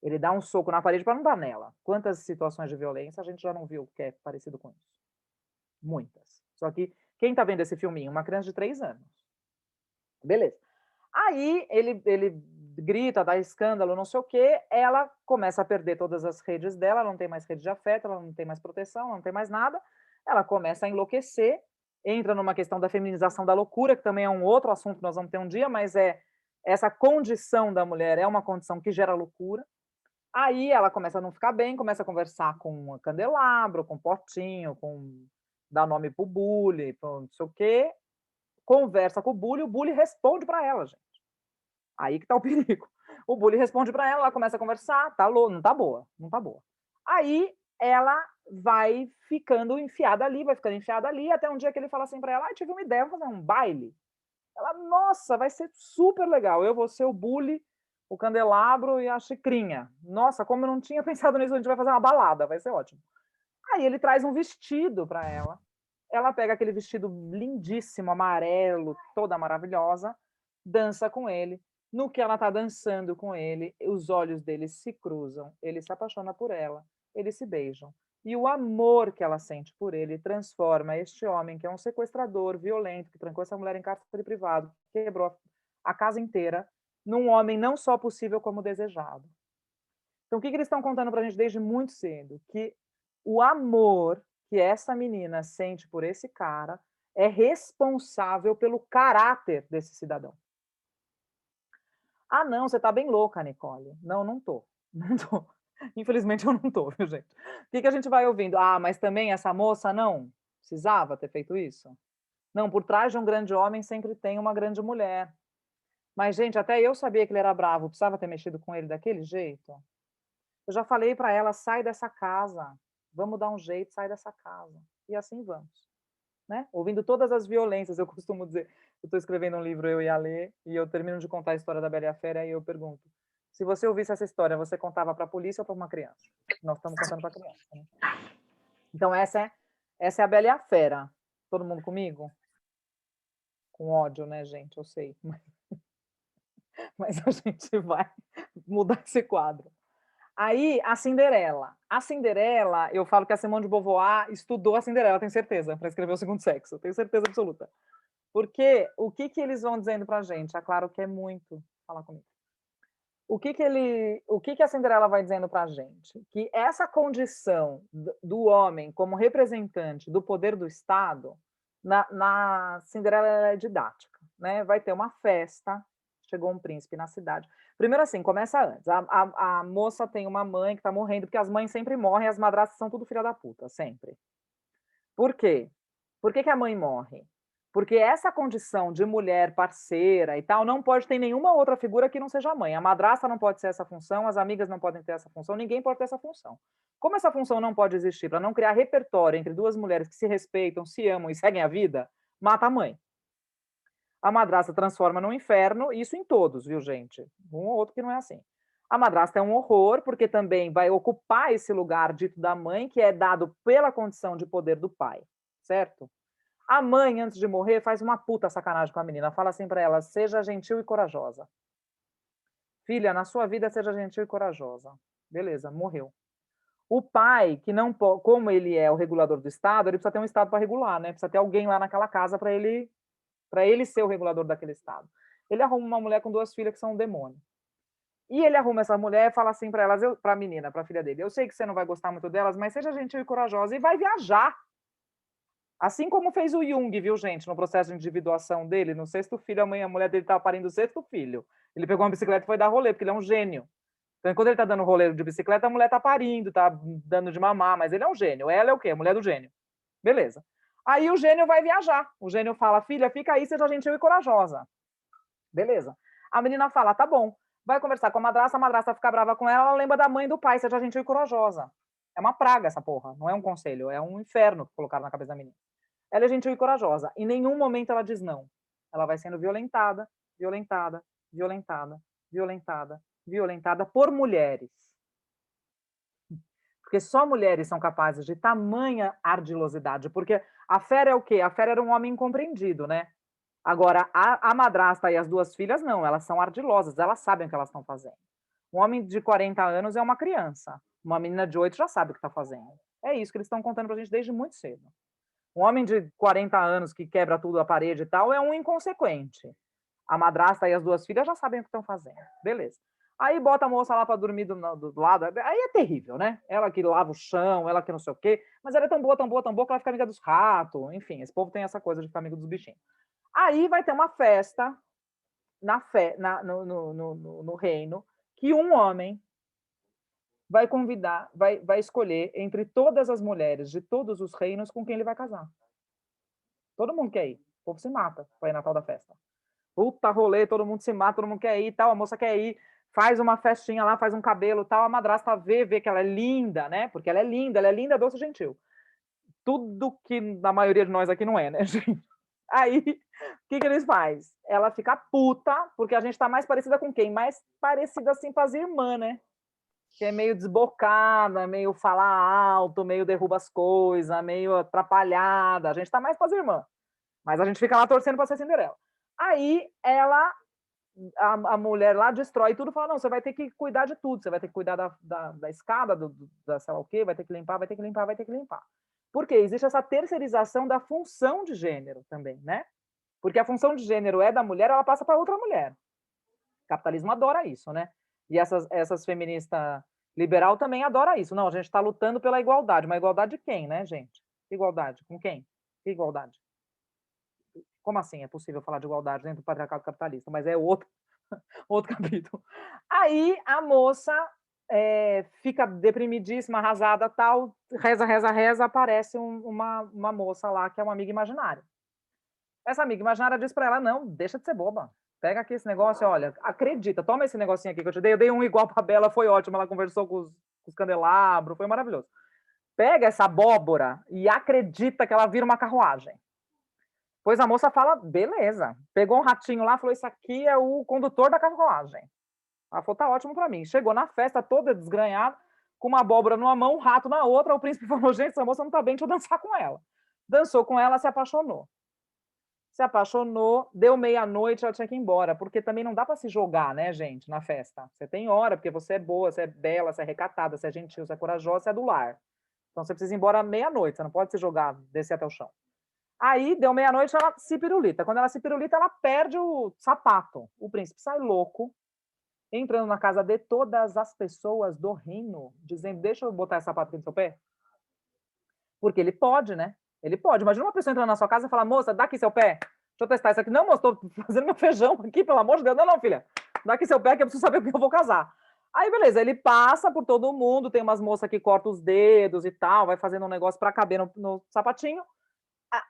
Ele dá um soco na parede para não dar nela. Quantas situações de violência a gente já não viu que é parecido com isso? Muitas. Só que quem está vendo esse filminho? Uma criança de 3 anos. Beleza. Aí ele grita, dá escândalo, não sei o quê, ela começa a perder todas as redes dela, ela não tem mais rede de afeto, ela não tem mais proteção, ela não tem mais nada, ela começa a enlouquecer, entra numa questão da feminização da loucura, que também é um outro assunto que nós vamos ter um dia, mas essa condição da mulher é uma condição que gera loucura. Aí ela começa a não ficar bem, começa a conversar com o candelabro, com o potinho, com dar nome pro bully, pro não sei o quê, conversa com o bully responde para ela, gente. Aí que tá o perigo. O bully responde para ela, ela começa a conversar, tá louco, não tá boa, não tá boa. Aí ela vai ficando enfiada ali, vai ficando enfiada ali, até um dia que ele fala assim para ela: tive uma ideia, vou fazer um baile. Ela: nossa, vai ser super legal, eu vou ser o bully, o candelabro e a xicrinha. Nossa, como eu não tinha pensado nisso, a gente vai fazer uma balada, vai ser ótimo. Aí ele traz um vestido para ela pega aquele vestido lindíssimo, amarelo, toda maravilhosa, dança com ele. No que ela está dançando com ele, os olhos dele se cruzam, ele se apaixona por ela, eles se beijam. E o amor que ela sente por ele transforma este homem, que é um sequestrador violento, que trancou essa mulher em cárcere privado, quebrou a casa inteira, num homem não só possível como desejado. Então, o que eles estão contando para a gente desde muito cedo? Que o amor que essa menina sente por esse cara é responsável pelo caráter desse cidadão. Ah, não, você tá bem louca, Nicole. Não, não tô. Não tô. Infelizmente eu não tô, viu, gente? O que que a gente vai ouvindo? Ah, mas também essa moça não precisava ter feito isso? Não, por trás de um grande homem sempre tem uma grande mulher. Mas, gente, até eu sabia que ele era bravo, precisava ter mexido com ele daquele jeito. Eu já falei para ela, sai dessa casa, vamos dar um jeito, sai dessa casa. E assim vamos, né? Ouvindo todas as violências, eu costumo dizer, eu estou escrevendo um livro, eu e a Lê, e eu termino de contar a história da Bela e a Fera, e eu pergunto, se você ouvisse essa história, você contava para a polícia ou para uma criança? Nós estamos contando para a criança, né? Então essa é a Bela e a Fera. Todo mundo comigo? Com ódio, né, gente? Eu sei. Mas a gente vai mudar esse quadro. Aí, a Cinderela. A Cinderela, eu falo que a Simone de Beauvoir estudou a Cinderela, tenho certeza, para escrever O Segundo Sexo, tenho certeza absoluta. Porque o que que eles vão dizendo pra gente? É claro que é muito. Fala comigo. O que que a Cinderela vai dizendo pra gente? Que essa condição do homem como representante do poder do Estado, na Cinderela ela é didática, né? Vai ter uma festa, chegou um príncipe na cidade. Primeiro assim, começa antes. A moça tem uma mãe que está morrendo, porque as mães sempre morrem, as madrastas são tudo filha da puta, sempre. Por quê? Por que que a mãe morre? Porque essa condição de mulher parceira e tal não pode ter nenhuma outra figura que não seja a mãe. A madrasta não pode ser essa função, as amigas não podem ter essa função, ninguém pode ter essa função. Como essa função não pode existir para não criar repertório entre duas mulheres que se respeitam, se amam e seguem a vida, mata a mãe. A madrasta transforma no inferno, isso em todos, viu, gente? Um ou outro que não é assim. A madrasta é um horror, porque também vai ocupar esse lugar dito da mãe, que é dado pela condição de poder do pai, certo? A mãe, antes de morrer, faz uma puta sacanagem com a menina. Fala assim para ela: seja gentil e corajosa. Filha, na sua vida, seja gentil e corajosa. Beleza, morreu. O pai, que não pode, como ele é o regulador do Estado, ele precisa ter um Estado para regular, né? Precisa ter alguém lá naquela casa para ele ser o regulador daquele Estado. Ele arruma uma mulher com duas filhas que são um demônio. E ele arruma essa mulher e fala assim para elas, para a menina, para a filha dele: eu sei que você não vai gostar muito delas, mas seja gentil e corajosa e vai viajar. Assim como fez o Jung, viu, gente, no processo de individuação dele, no sexto filho, a mulher dele estava parindo o sexto filho. Ele pegou uma bicicleta e foi dar rolê, porque ele é um gênio. Então, quando ele está dando rolê de bicicleta, a mulher está parindo, está dando de mamar, mas ele é um gênio. Ela é o quê? A mulher do gênio. Beleza. Aí o gênio vai viajar. O gênio fala: filha, fica aí, seja gentil e corajosa. Beleza. A menina fala: tá bom. Vai conversar com a madrasta fica brava com ela lembra da mãe e do pai, seja gentil e corajosa. É uma praga essa porra, não é um conselho, é um inferno que colocaram na cabeça da menina. Ela é gentil e corajosa. Em nenhum momento ela diz não. Ela vai sendo violentada, violentada, violentada, violentada, violentada por mulheres. Porque só mulheres são capazes de tamanha ardilosidade. Porque a fera é o quê? A fera era um homem incompreendido, né? Agora, a madrasta e as duas filhas, não. Elas são ardilosas, elas sabem o que elas estão fazendo. Um homem de 40 anos é uma criança. Uma menina de 8 já sabe o que está fazendo. É isso que eles estão contando para a gente desde muito cedo. Um homem de 40 anos que quebra tudo a parede e tal é um inconsequente. A madrasta e as duas filhas já sabem o que estão fazendo. Beleza. Aí bota a moça lá para dormir do lado. Aí é terrível, né? Ela que lava o chão, ela que não sei o quê. Mas ela é tão boa, tão boa, tão boa que ela fica amiga dos ratos. Enfim, esse povo tem essa coisa de ficar amigo dos bichinhos. Aí vai ter uma festa no reino que um homem vai convidar, vai escolher entre todas as mulheres de todos os reinos com quem ele vai casar. Todo mundo quer ir. O povo se mata para ir na tal da festa. Puta rolê, todo mundo se mata, todo mundo quer ir tal, a moça quer ir, faz uma festinha lá, faz um cabelo tal, a madrasta vê que ela é linda, né? Porque ela é linda, doce e gentil. Tudo que na maioria de nós aqui não é, né, gente? Aí, o que eles fazem? Ela fica puta, porque a gente tá mais parecida com quem? Mais parecida assim com as irmãs, né? Que é meio desbocada, meio fala alto, meio derruba as coisas, meio atrapalhada. A gente tá mais com as irmãs. Mas a gente fica lá torcendo para ser Cinderela. Aí a mulher lá destrói tudo, fala: não, você vai ter que cuidar de tudo, você vai ter que cuidar da escada, da sei lá o quê, vai ter que limpar, vai ter que limpar, vai ter que limpar. Por quê? Existe essa terceirização da função de gênero também, né? Porque a função de gênero é da mulher, ela passa para outra mulher. O capitalismo adora isso, né? E essas feministas Liberal também adora isso. Não, a gente está lutando pela igualdade. Mas igualdade de quem, né, gente? Igualdade. Com quem? Que igualdade? Como assim é possível falar de igualdade dentro do patriarcado capitalista? Mas é outro, outro capítulo. Aí a moça fica deprimidíssima, arrasada, tal, reza, reza, reza, aparece uma moça lá que é uma amiga imaginária. Essa amiga imaginária diz para ela, não, deixa de ser boba. Pega aqui esse negócio, olha, acredita, toma esse negocinho aqui que eu te dei. Eu dei um igual para a Bela, foi ótimo. Ela conversou com os candelabros, foi maravilhoso. Pega essa abóbora e acredita que ela vira uma carruagem. Pois a moça fala, beleza. Pegou um ratinho lá, falou, isso aqui é o condutor da carruagem. Ela falou, tá ótimo para mim. Chegou na festa toda desgranhada, com uma abóbora numa mão, um rato na outra. O príncipe falou, gente, essa moça não tá bem, deixa eu dançar com ela. Dançou com ela, se apaixonou. Se apaixonou, deu meia-noite, ela tinha que ir embora, porque também não dá para se jogar, né, gente, na festa. Você tem hora, porque você é boa, você é bela, você é recatada, você é gentil, você é corajosa, você é do lar. Então você precisa ir embora meia-noite, você não pode se jogar, descer até o chão. Aí, deu meia-noite, ela se pirulita. Quando ela se pirulita, ela perde o sapato. O príncipe sai louco, entrando na casa de todas as pessoas do reino, dizendo, deixa eu botar esse sapato aqui no seu pé. Porque ele pode, né? Ele pode. Imagina uma pessoa entrando na sua casa e falar, moça, dá aqui seu pé. Deixa eu testar isso aqui. Não, moça, estou fazendo meu feijão aqui, pelo amor de Deus. Não, não, filha. Dá aqui seu pé que eu preciso saber com quem eu vou casar. Aí, beleza, ele passa por todo mundo, tem umas moças que cortam os dedos e tal, vai fazendo um negócio para caber no sapatinho.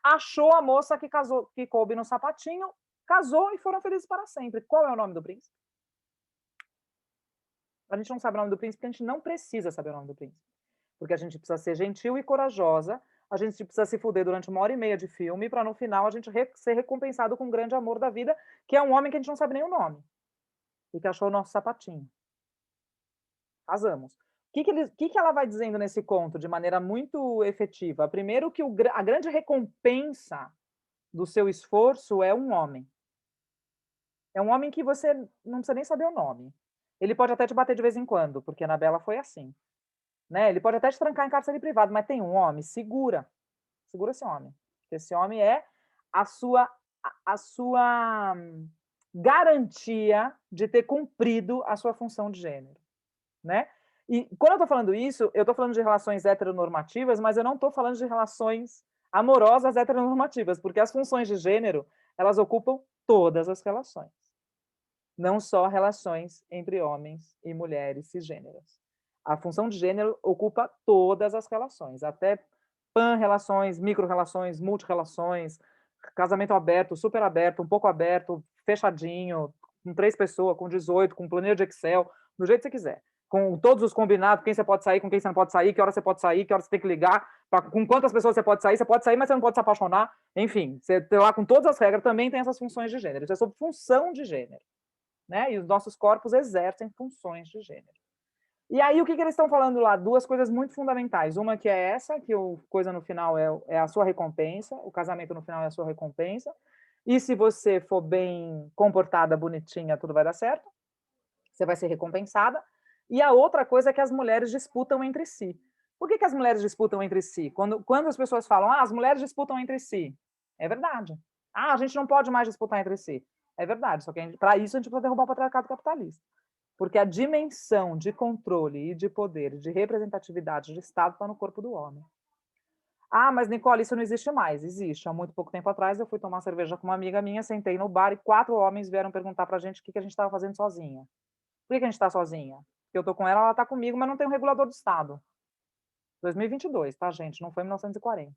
Achou a moça que casou, que coube no sapatinho, casou e foram felizes para sempre. Qual é o nome do príncipe? A gente não sabe o nome do príncipe porque a gente não precisa saber o nome do príncipe. Porque a gente precisa ser gentil e corajosa, a gente precisa se fuder durante 1h30 de filme para no final a gente ser recompensado com um grande amor da vida, que é um homem que a gente não sabe nem o nome. E que achou o nosso sapatinho. Casamos. Que ela vai dizendo nesse conto de maneira muito efetiva? Primeiro que a grande recompensa do seu esforço é um homem. É um homem que você não precisa nem saber o nome. Ele pode até te bater de vez em quando, porque na Bela foi assim. Né? Ele pode até te trancar em cárcere privado, mas tem um homem, segura. Segura esse homem. Porque esse homem é a sua garantia de ter cumprido a sua função de gênero. Né? E quando eu estou falando isso, eu estou falando de relações heteronormativas, mas eu não estou falando de relações amorosas heteronormativas, porque as funções de gênero, elas ocupam todas as relações. Não só relações entre homens e mulheres cisgêneras. A função de gênero ocupa todas as relações, até pan-relações, micro-relações, multi-relações, casamento aberto, super aberto, um pouco aberto, fechadinho, com 3 pessoas, com 18, com planilha de Excel, do jeito que você quiser. Com todos os combinados, quem você pode sair, com quem você não pode sair, que hora você pode sair, que hora você tem que ligar, com quantas pessoas você pode sair, mas você não pode se apaixonar. Enfim, você tem lá com todas as regras, também tem essas funções de gênero. Isso é sobre função de gênero. Né? E os nossos corpos exercem funções de gênero. E aí, o que eles estão falando lá? 2 coisas muito fundamentais. Uma que é essa, que o coisa no final é a sua recompensa, o casamento no final é a sua recompensa. E se você for bem comportada, bonitinha, tudo vai dar certo. Você vai ser recompensada. E a outra coisa é que as mulheres disputam entre si. Por que as mulheres disputam entre si? Quando as pessoas falam, as mulheres disputam entre si. É verdade. A gente não pode mais disputar entre si. É verdade, só que para isso a gente precisa derrubar o patriarcado capitalista. Porque a dimensão de controle e de poder, de representatividade de Estado está no corpo do homem. Mas Nicole, isso não existe mais. Existe. Há muito pouco tempo atrás eu fui tomar cerveja com uma amiga minha, sentei no bar e 4 homens vieram perguntar para a gente o que a gente estava fazendo sozinha. Por que a gente está sozinha? Porque eu estou com ela está comigo, mas não tem um regulador do Estado. 2022, tá, gente? Não foi em 1940.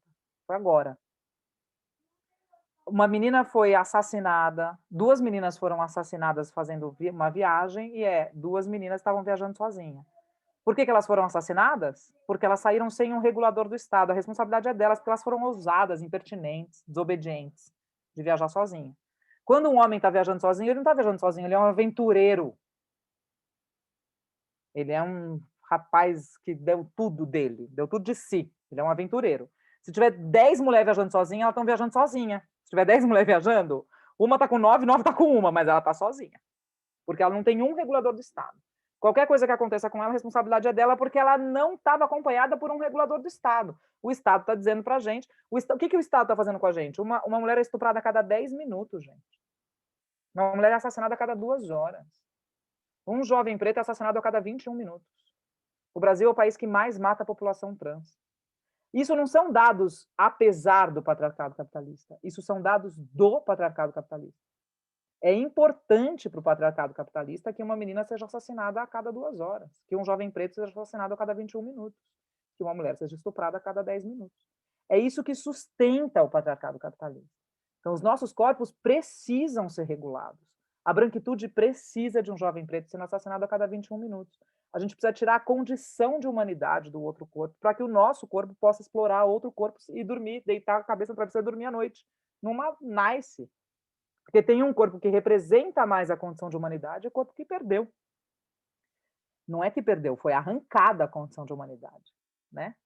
Foi agora. Uma menina foi assassinada, 2 meninas foram assassinadas fazendo uma viagem, e 2 meninas estavam viajando sozinhas. Por que elas foram assassinadas? Porque elas saíram sem um regulador do Estado. A responsabilidade é delas, porque elas foram ousadas, impertinentes, desobedientes, de viajar sozinha. Quando um homem está viajando sozinho, ele não está viajando sozinho, ele é um aventureiro. Ele é um rapaz que deu tudo dele, deu tudo de si. Ele é um aventureiro. Se tiver 10 mulheres viajando sozinha, elas estão viajando sozinha. Se tiver 10 mulheres viajando, uma está com 9, 9 está com uma, mas ela está sozinha. Porque ela não tem um regulador do Estado. Qualquer coisa que aconteça com ela, a responsabilidade é dela, porque ela não estava acompanhada por um regulador do Estado. O Estado está dizendo para a gente... O que o Estado está fazendo com a gente? Uma mulher é estuprada a cada 10 minutos, gente. Uma mulher é assassinada a cada 2 horas. Um jovem preto é assassinado a cada 21 minutos. O Brasil é o país que mais mata a população trans. Isso não são dados apesar do patriarcado capitalista, isso são dados do patriarcado capitalista. É importante para o patriarcado capitalista que uma menina seja assassinada a cada 2 horas, que um jovem preto seja assassinado a cada 21 minutos, que uma mulher seja estuprada a cada 10 minutos. É isso que sustenta o patriarcado capitalista. Então, os nossos corpos precisam ser regulados. A branquitude precisa de um jovem preto sendo assassinado a cada 21 minutos. A gente precisa tirar a condição de humanidade do outro corpo para que o nosso corpo possa explorar outro corpo e dormir, deitar a cabeça no travesseiro e dormir à noite. Numa nice. Porque tem um corpo que representa mais a condição de humanidade e o corpo que perdeu. Não é que perdeu, foi arrancada a condição de humanidade, né?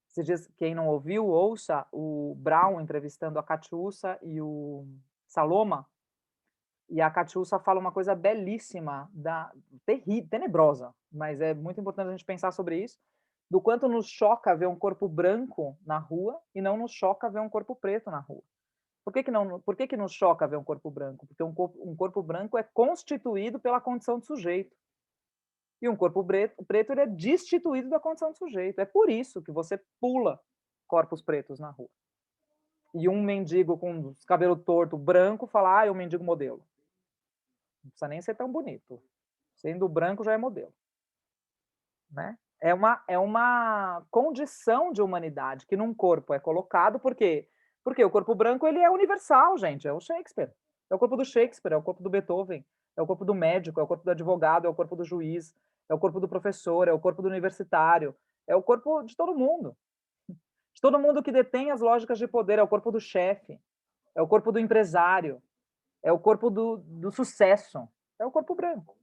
Esses dias, quem não ouviu, ouça o Brown entrevistando a Catiúcia e o Saloma, e a Catiúcia fala uma coisa belíssima, tenebrosa, mas é muito importante a gente pensar sobre isso, do quanto nos choca ver um corpo branco na rua e não nos choca ver um corpo preto na rua. Por que nos choca ver um corpo branco? Porque um corpo branco é constituído pela condição de sujeito. E um corpo preto ele é destituído da condição de sujeito. É por isso que você pula corpos pretos na rua. E um mendigo com cabelo torto, branco, fala, é um mendigo modelo. Não precisa nem ser tão bonito. Sendo branco já é modelo. Né? É uma condição de humanidade que num corpo é colocado, por quê? Porque o corpo branco ele é universal, gente, é o Shakespeare. É o corpo do Shakespeare, é o corpo do Beethoven, é o corpo do médico, é o corpo do advogado, é o corpo do juiz, é o corpo do professor, é o corpo do universitário, é o corpo de todo mundo. De todo mundo que detém as lógicas de poder, é o corpo do chefe, é o corpo do empresário, é o corpo do sucesso, é o corpo branco.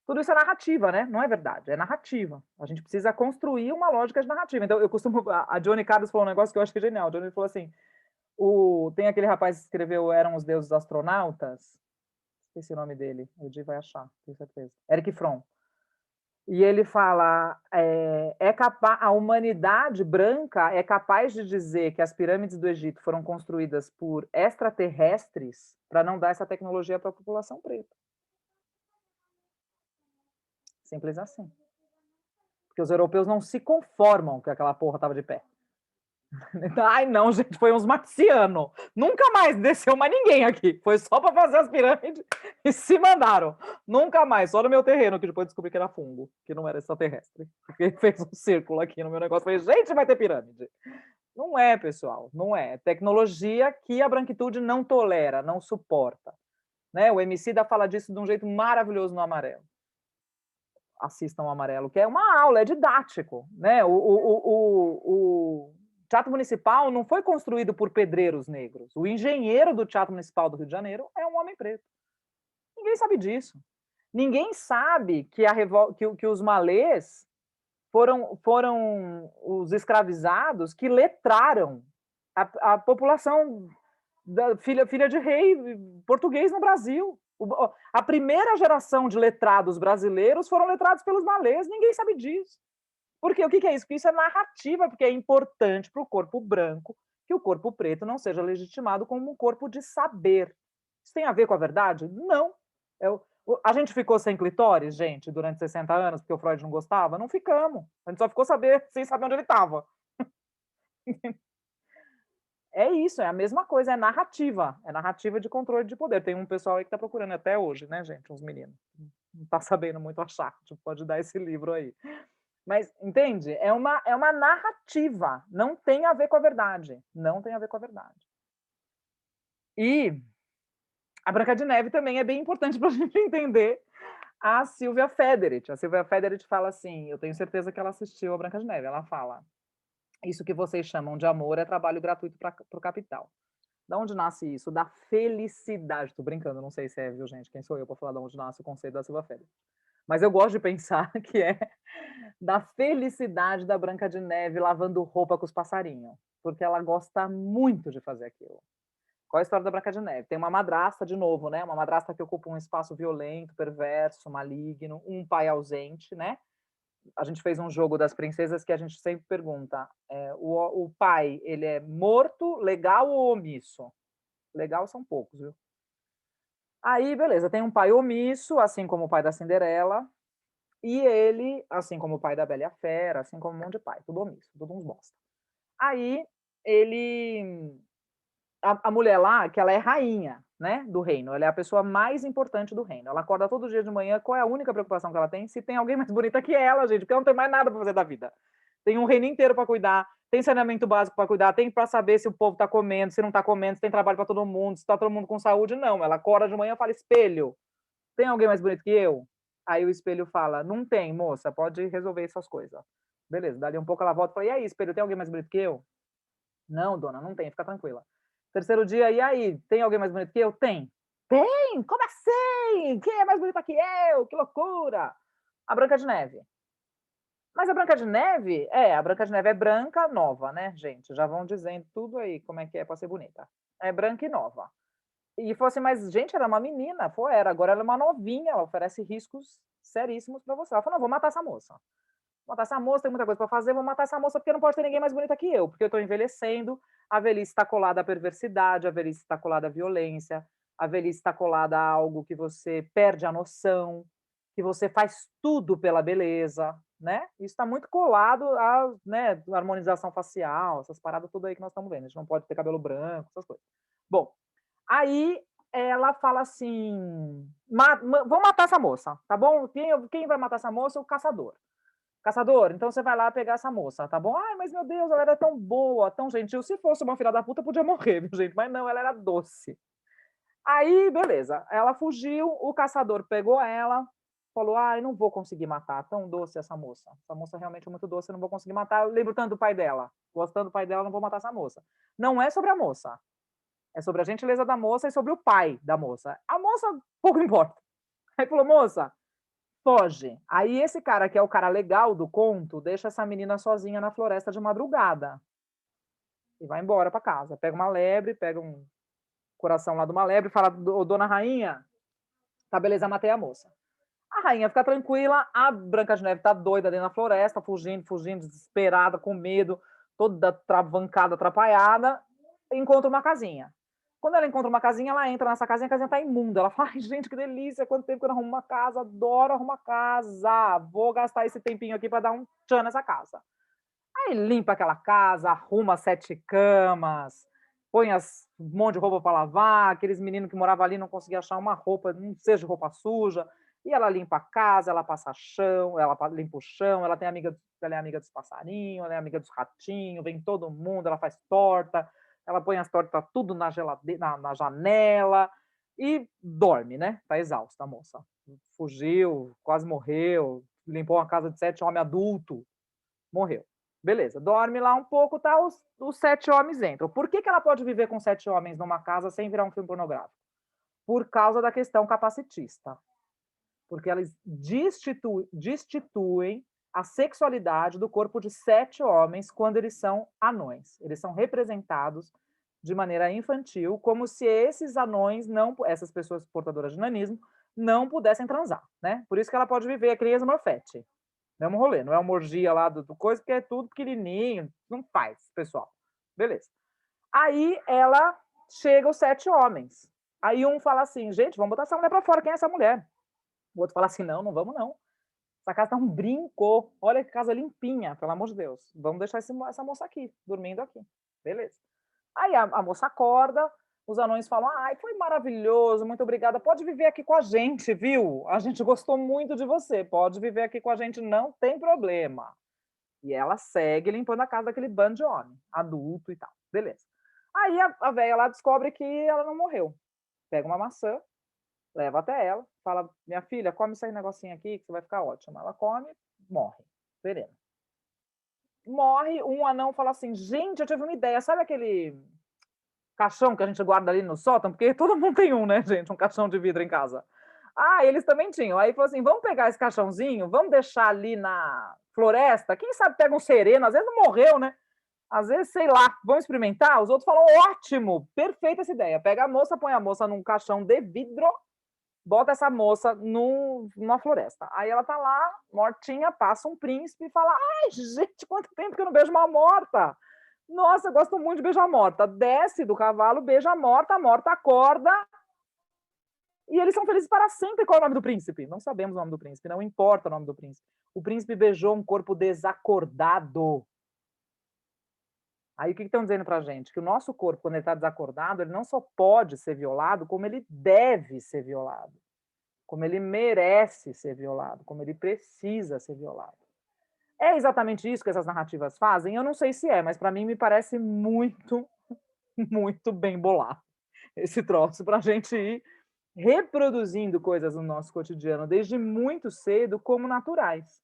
Tudo isso é narrativa, né? Não é verdade, é narrativa. A gente precisa construir uma lógica de narrativa. Então, eu costumo... A Johnny Carlos falou um negócio que eu acho que é genial. A Johnny falou assim, tem aquele rapaz que escreveu Eram os Deuses Astronautas, esqueci o nome dele, o Di vai achar, tenho certeza. Eric Fromm. E ele fala, a humanidade branca é capaz de dizer que as pirâmides do Egito foram construídas por extraterrestres para não dar essa tecnologia para a população preta. Simples assim. Porque os europeus não se conformam que aquela porra estava de pé. Ai, não, gente, foi uns marcianos. Nunca mais desceu mais ninguém aqui. Foi só para fazer as pirâmides e se mandaram. Nunca mais, só no meu terreno, que depois descobri que era fungo, que não era extraterrestre. Porque fez um círculo aqui no meu negócio. Falei, gente, vai ter pirâmide. Não é, pessoal, não é. Tecnologia que a branquitude não tolera, não suporta. Né? O Emicida fala disso de um jeito maravilhoso no Amarelo. Assistam o Amarelo, que é uma aula, é didático. Né? O Teatro Municipal não foi construído por pedreiros negros. O engenheiro do Teatro Municipal do Rio de Janeiro é um homem preto. Ninguém sabe disso. Ninguém sabe que os malês foram os escravizados que letraram a população filha de rei português no Brasil. A primeira geração de letrados brasileiros foram letrados pelos malês. Ninguém sabe disso. Porque o que é isso? Porque isso é narrativa, porque é importante para o corpo branco que o corpo preto não seja legitimado como um corpo de saber. Isso tem a ver com a verdade? Não. A gente ficou sem clitóris, gente, durante 60 anos, porque o Freud não gostava? Não ficamos. A gente só ficou sem saber onde ele estava. É isso, é a mesma coisa, é narrativa de controle de poder. Tem um pessoal aí que está procurando até hoje, né, gente, uns meninos. Não está sabendo muito achar, tipo, pode dar esse livro aí. Mas, entende? É uma narrativa, não tem a ver com a verdade. Não tem a ver com a verdade. E a Branca de Neve também é bem importante para a gente entender a Silvia Federici. A Silvia Federici fala assim, eu tenho certeza que ela assistiu a Branca de Neve, ela fala, isso que vocês chamam de amor é trabalho gratuito para o capital. Da onde nasce isso? Da felicidade. Estou brincando, não sei se é, viu, gente? Quem sou eu para falar de onde nasce o conceito da Silvia Federici? Mas eu gosto de pensar que é da felicidade da Branca de Neve lavando roupa com os passarinhos, porque ela gosta muito de fazer aquilo. Qual a história da Branca de Neve? Tem uma madrasta, de novo, né? Uma madrasta que ocupa um espaço violento, perverso, maligno, um pai ausente, né? A gente fez um jogo das princesas que a gente sempre pergunta, o pai, ele é morto, legal ou omisso? Legal são poucos, viu? Aí, beleza, tem um pai omisso, assim como o pai da Cinderela, e ele, assim como o pai da Bela e a Fera, assim como um monte de pai, tudo omisso, tudo uns bosta. Aí, ele a mulher lá, que ela é rainha, né, do reino, ela é a pessoa mais importante do reino. Ela acorda todo dia de manhã, qual é a única preocupação que ela tem? Se tem alguém mais bonita que ela, gente, porque ela não tem mais nada para fazer da vida. Tem um reino inteiro para cuidar, tem saneamento básico para cuidar, tem para saber se o povo está comendo, se não está comendo, se tem trabalho para todo mundo, se está todo mundo com saúde, não. Ela acorda de manhã e fala: espelho, tem alguém mais bonito que eu? Aí o espelho fala: não tem, moça, pode resolver essas coisas. Beleza, dali um pouco ela volta e fala: e aí, espelho, tem alguém mais bonito que eu? Não, dona, não tem, fica tranquila. Terceiro dia, e aí, tem alguém mais bonito que eu? Tem. Tem? Como assim? Quem é mais bonita que eu? Que loucura! A Branca de Neve. Mas a Branca de Neve, a Branca de Neve é branca, nova, né, gente? Já vão dizendo tudo aí como é que é para ser bonita. É branca e nova. E falou assim, mas gente, era uma menina, era, agora ela é uma novinha, ela oferece riscos seríssimos para você. Ela falou, não, vou matar essa moça. Vou matar essa moça, tem muita coisa para fazer, vou matar essa moça porque não pode ter ninguém mais bonita que eu, porque eu estou envelhecendo, a velhice está colada à perversidade, a velhice está colada à violência, a velhice está colada a algo que você perde a noção, que você faz tudo pela beleza, né? Isso está muito colado à, né, harmonização facial, essas paradas tudo aí que nós estamos vendo. A gente não pode ter cabelo branco, essas coisas. Bom, aí ela fala assim: vou matar essa moça, tá bom? Quem vai matar essa moça? O caçador. Caçador, então você vai lá pegar essa moça, tá bom? Ai, mas meu Deus, ela era tão boa, tão gentil. Se fosse uma filha da puta, podia morrer, viu, gente? Mas não, ela era doce. Aí, beleza. Ela fugiu, o caçador pegou ela, falou: ai, não vou conseguir matar, tão doce essa moça. Essa moça realmente é muito doce, eu não vou conseguir matar. Eu lembro tanto do pai dela. Gostando do pai dela, não vou matar essa moça. Não é sobre a moça. É sobre a gentileza da moça e sobre o pai da moça. A moça, pouco importa. Aí falou: moça, foge. Aí esse cara, que é o cara legal do conto, deixa essa menina sozinha na floresta de madrugada. E vai embora para casa. Pega uma lebre, pega um coração lá de uma lebre e fala: dona rainha, tá beleza, matei a moça. A rainha fica tranquila, a Branca de Neve tá doida dentro da floresta, fugindo, desesperada, com medo, toda travancada, atrapalhada, encontra uma casinha. Quando ela encontra uma casinha, ela entra nessa casinha, a casinha tá imunda. Ela fala: ai, gente, que delícia, quanto tempo que eu não arrumo uma casa, adoro arrumar casa, vou gastar esse tempinho aqui para dar um tchan nessa casa. Aí limpa aquela casa, arruma 7 camas, põe um monte de roupa para lavar, aqueles meninos que moravam ali não conseguiam achar uma roupa, não seja roupa suja, e ela limpa a casa, ela passa chão, ela limpa o chão, ela é amiga dos passarinhos, ela é amiga dos ratinhos, vem todo mundo, ela faz torta, ela põe as tortas tudo na geladeira, na janela e dorme, né? Tá exausta a moça. Fugiu, quase morreu, limpou uma casa de 7 homens adultos, morreu. Beleza, dorme lá um pouco, tá? Os 7 homens entram. Por que ela pode viver com 7 homens numa casa sem virar um filme pornográfico? Por causa da questão capacitista. Porque elas destituem a sexualidade do corpo de 7 homens quando eles são anões. Eles são representados de maneira infantil, como se esses anões, essas pessoas portadoras de nanismo, não pudessem transar, né? Por isso que ela pode viver a criança morfete. Mesmo rolê, não é uma orgia lá do coisa, porque é tudo pequenininho, não faz, pessoal. Beleza. Aí ela chega os 7 homens. Aí um fala assim: gente, vamos botar essa mulher pra fora, quem é essa mulher? O outro fala assim: não, não vamos não. Essa casa tá um brinco. Olha que casa limpinha, pelo amor de Deus. Vamos deixar essa moça aqui, dormindo aqui. Beleza. Aí a moça acorda, os anões falam: ai, foi maravilhoso, muito obrigada. Pode viver aqui com a gente, viu? A gente gostou muito de você. Pode viver aqui com a gente, não tem problema. E ela segue limpando a casa daquele bando de homem, adulto e tal. Beleza. Aí a velha lá descobre que ela não morreu. Pega uma maçã, leva até ela, fala: minha filha, come esse negocinho aqui que você vai ficar ótima. Ela come, morre. Serena. Morre, um anão fala assim: gente, eu tive uma ideia, sabe aquele caixão que a gente guarda ali no sótão? Porque todo mundo tem um, né, gente? Um caixão de vidro em casa. Ah, eles também tinham. Aí falou assim: vamos pegar esse caixãozinho, vamos deixar ali na floresta. Quem sabe pega um sereno, às vezes não morreu, né? Às vezes, sei lá, vamos experimentar? Os outros falam: ótimo, perfeita essa ideia. Pega a moça, põe a moça num caixão de vidro, bota essa moça numa floresta. Aí ela tá lá, mortinha, passa um príncipe e fala: ai, gente, quanto tempo que eu não beijo uma morta. Nossa, eu gosto muito de beijar morta. Desce do cavalo, beija a morta acorda. E eles são felizes para sempre. Qual é o nome do príncipe? Não sabemos o nome do príncipe, não importa o nome do príncipe. O príncipe beijou um corpo desacordado. Aí o que estão dizendo para a gente? Que o nosso corpo, quando ele está desacordado, ele não só pode ser violado, como ele deve ser violado. Como ele merece ser violado, como ele precisa ser violado. É exatamente isso que essas narrativas fazem? Eu não sei se é, mas para mim me parece muito, muito bem bolado esse troço, para a gente ir reproduzindo coisas no nosso cotidiano desde muito cedo como naturais.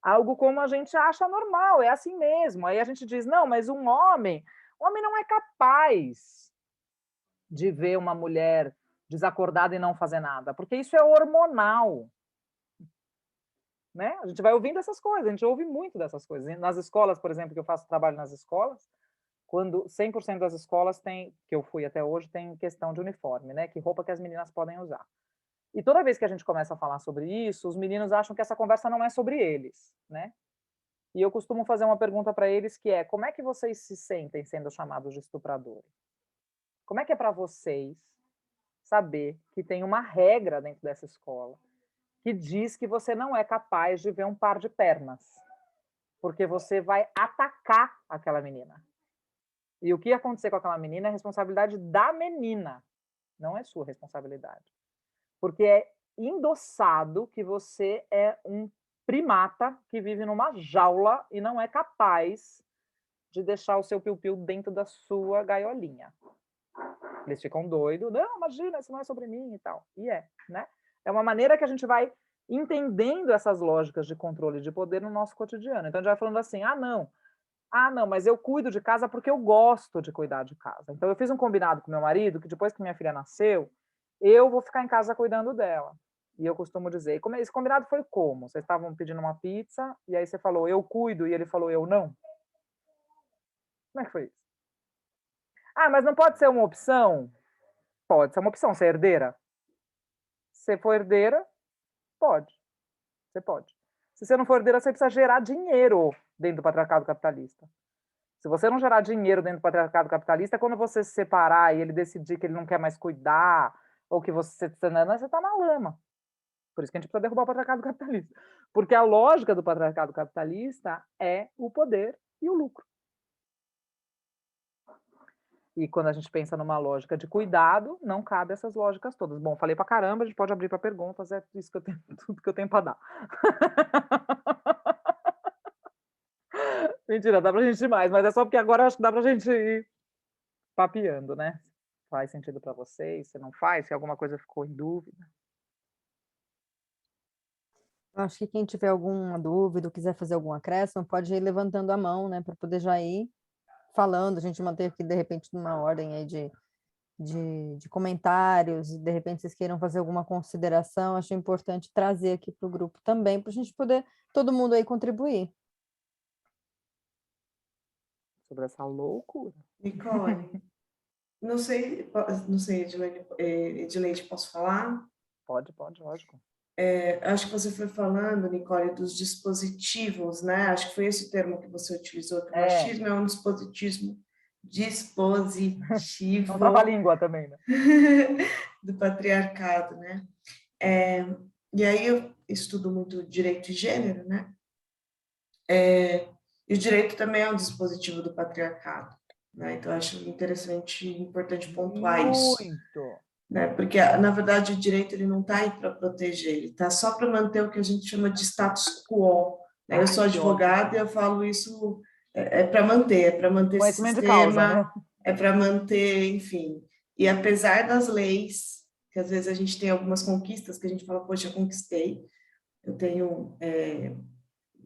Algo como a gente acha normal, é assim mesmo. Aí a gente diz, não, mas um homem não é capaz de ver uma mulher desacordada e não fazer nada, porque isso é hormonal. Né? A gente vai ouvindo essas coisas, a gente ouve muito dessas coisas. Nas escolas, por exemplo, que eu faço trabalho nas escolas, quando 100% das escolas tem, que eu fui até hoje, tem questão de uniforme, né? Que roupa que as meninas podem usar. E toda vez que a gente começa a falar sobre isso, os meninos acham que essa conversa não é sobre eles, né? E eu costumo fazer uma pergunta para eles que é: como é que vocês se sentem sendo chamados de estupradores? Como é que é para vocês saber que tem uma regra dentro dessa escola que diz que você não é capaz de ver um par de pernas, porque você vai atacar aquela menina? E o que acontecer com aquela menina é responsabilidade da menina, não é sua responsabilidade. Porque é endossado que você é um primata que vive numa jaula e não é capaz de deixar o seu piu-piu dentro da sua gaiolinha. Eles ficam doidos. Não, imagina, isso não é sobre mim e tal. E é, né? É uma maneira que a gente vai entendendo essas lógicas de controle de poder no nosso cotidiano. Então, a gente vai falando assim, ah, não, mas eu cuido de casa porque eu gosto de cuidar de casa. Então, eu fiz um combinado com meu marido que depois que minha filha nasceu, eu vou ficar em casa cuidando dela. E eu costumo dizer, esse combinado foi como? Vocês estavam pedindo uma pizza, e aí você falou, eu cuido, e ele falou, eu não? Como é que foi isso? Ah, mas não pode ser uma opção? Pode ser uma opção, você é herdeira? Se você for herdeira, pode. Você pode. Se você não for herdeira, você precisa gerar dinheiro dentro do patriarcado capitalista. Se você não gerar dinheiro dentro do patriarcado capitalista, quando você se separar e ele decidir que ele não quer mais cuidar, ou que você está na lama. Por isso que a gente precisa derrubar o patriarcado capitalista. Porque a lógica do patriarcado capitalista é o poder e o lucro. E quando a gente pensa numa lógica de cuidado, não cabe essas lógicas todas. Bom, falei pra caramba, a gente pode abrir para perguntas, é isso que eu tenho, tudo que eu tenho para dar. Mentira, dá pra gente ir mais, mas é só porque agora acho que dá pra gente ir papeando, né? Faz sentido para vocês? Se não faz? Se alguma coisa ficou em dúvida? Acho que quem tiver alguma dúvida ou quiser fazer algum acréscimo, pode ir levantando a mão, né, para poder já ir falando, a gente manter aqui, de repente, numa ordem aí de comentários, e de repente vocês queiram fazer alguma consideração, acho importante trazer aqui para o grupo também, para a gente poder, todo mundo aí contribuir. Sobre essa loucura. Nicole, não sei, Edileide, posso falar? Pode, lógico. Acho que você foi falando, Nicole, dos dispositivos, né? Acho que foi esse o termo que você utilizou, que o machismo é um dispositivo Não trava-língua também, né? do patriarcado, né? E aí eu estudo muito direito e gênero, né? E o direito também é um dispositivo do patriarcado, né? Então, acho interessante e importante pontuar isso. Muito! Né? Porque, na verdade, o direito ele não está aí para proteger, ele está só para manter o que a gente chama de status quo. Né? Eu sou advogada e eu falo isso, para manter esse sistema, de causa, né? É para manter, enfim. E apesar das leis, que às vezes a gente tem algumas conquistas que a gente fala, poxa, eu conquistei, eu tenho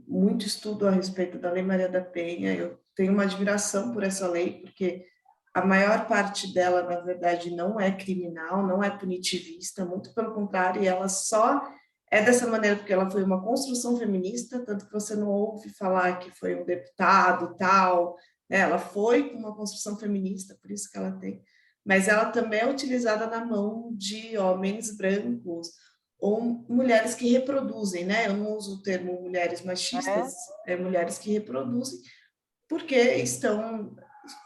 muito estudo a respeito da Lei Maria da Penha, eu tenho uma admiração por essa lei, porque a maior parte dela, na verdade, não é criminal, não é punitivista, muito pelo contrário, e ela só é dessa maneira porque ela foi uma construção feminista, tanto que você não ouve falar que foi um deputado, tal, né? Ela foi uma construção feminista, por isso que ela tem, mas ela também é utilizada na mão de homens brancos, ou mulheres que reproduzem, né? Eu não uso o termo mulheres machistas, mulheres que reproduzem, porque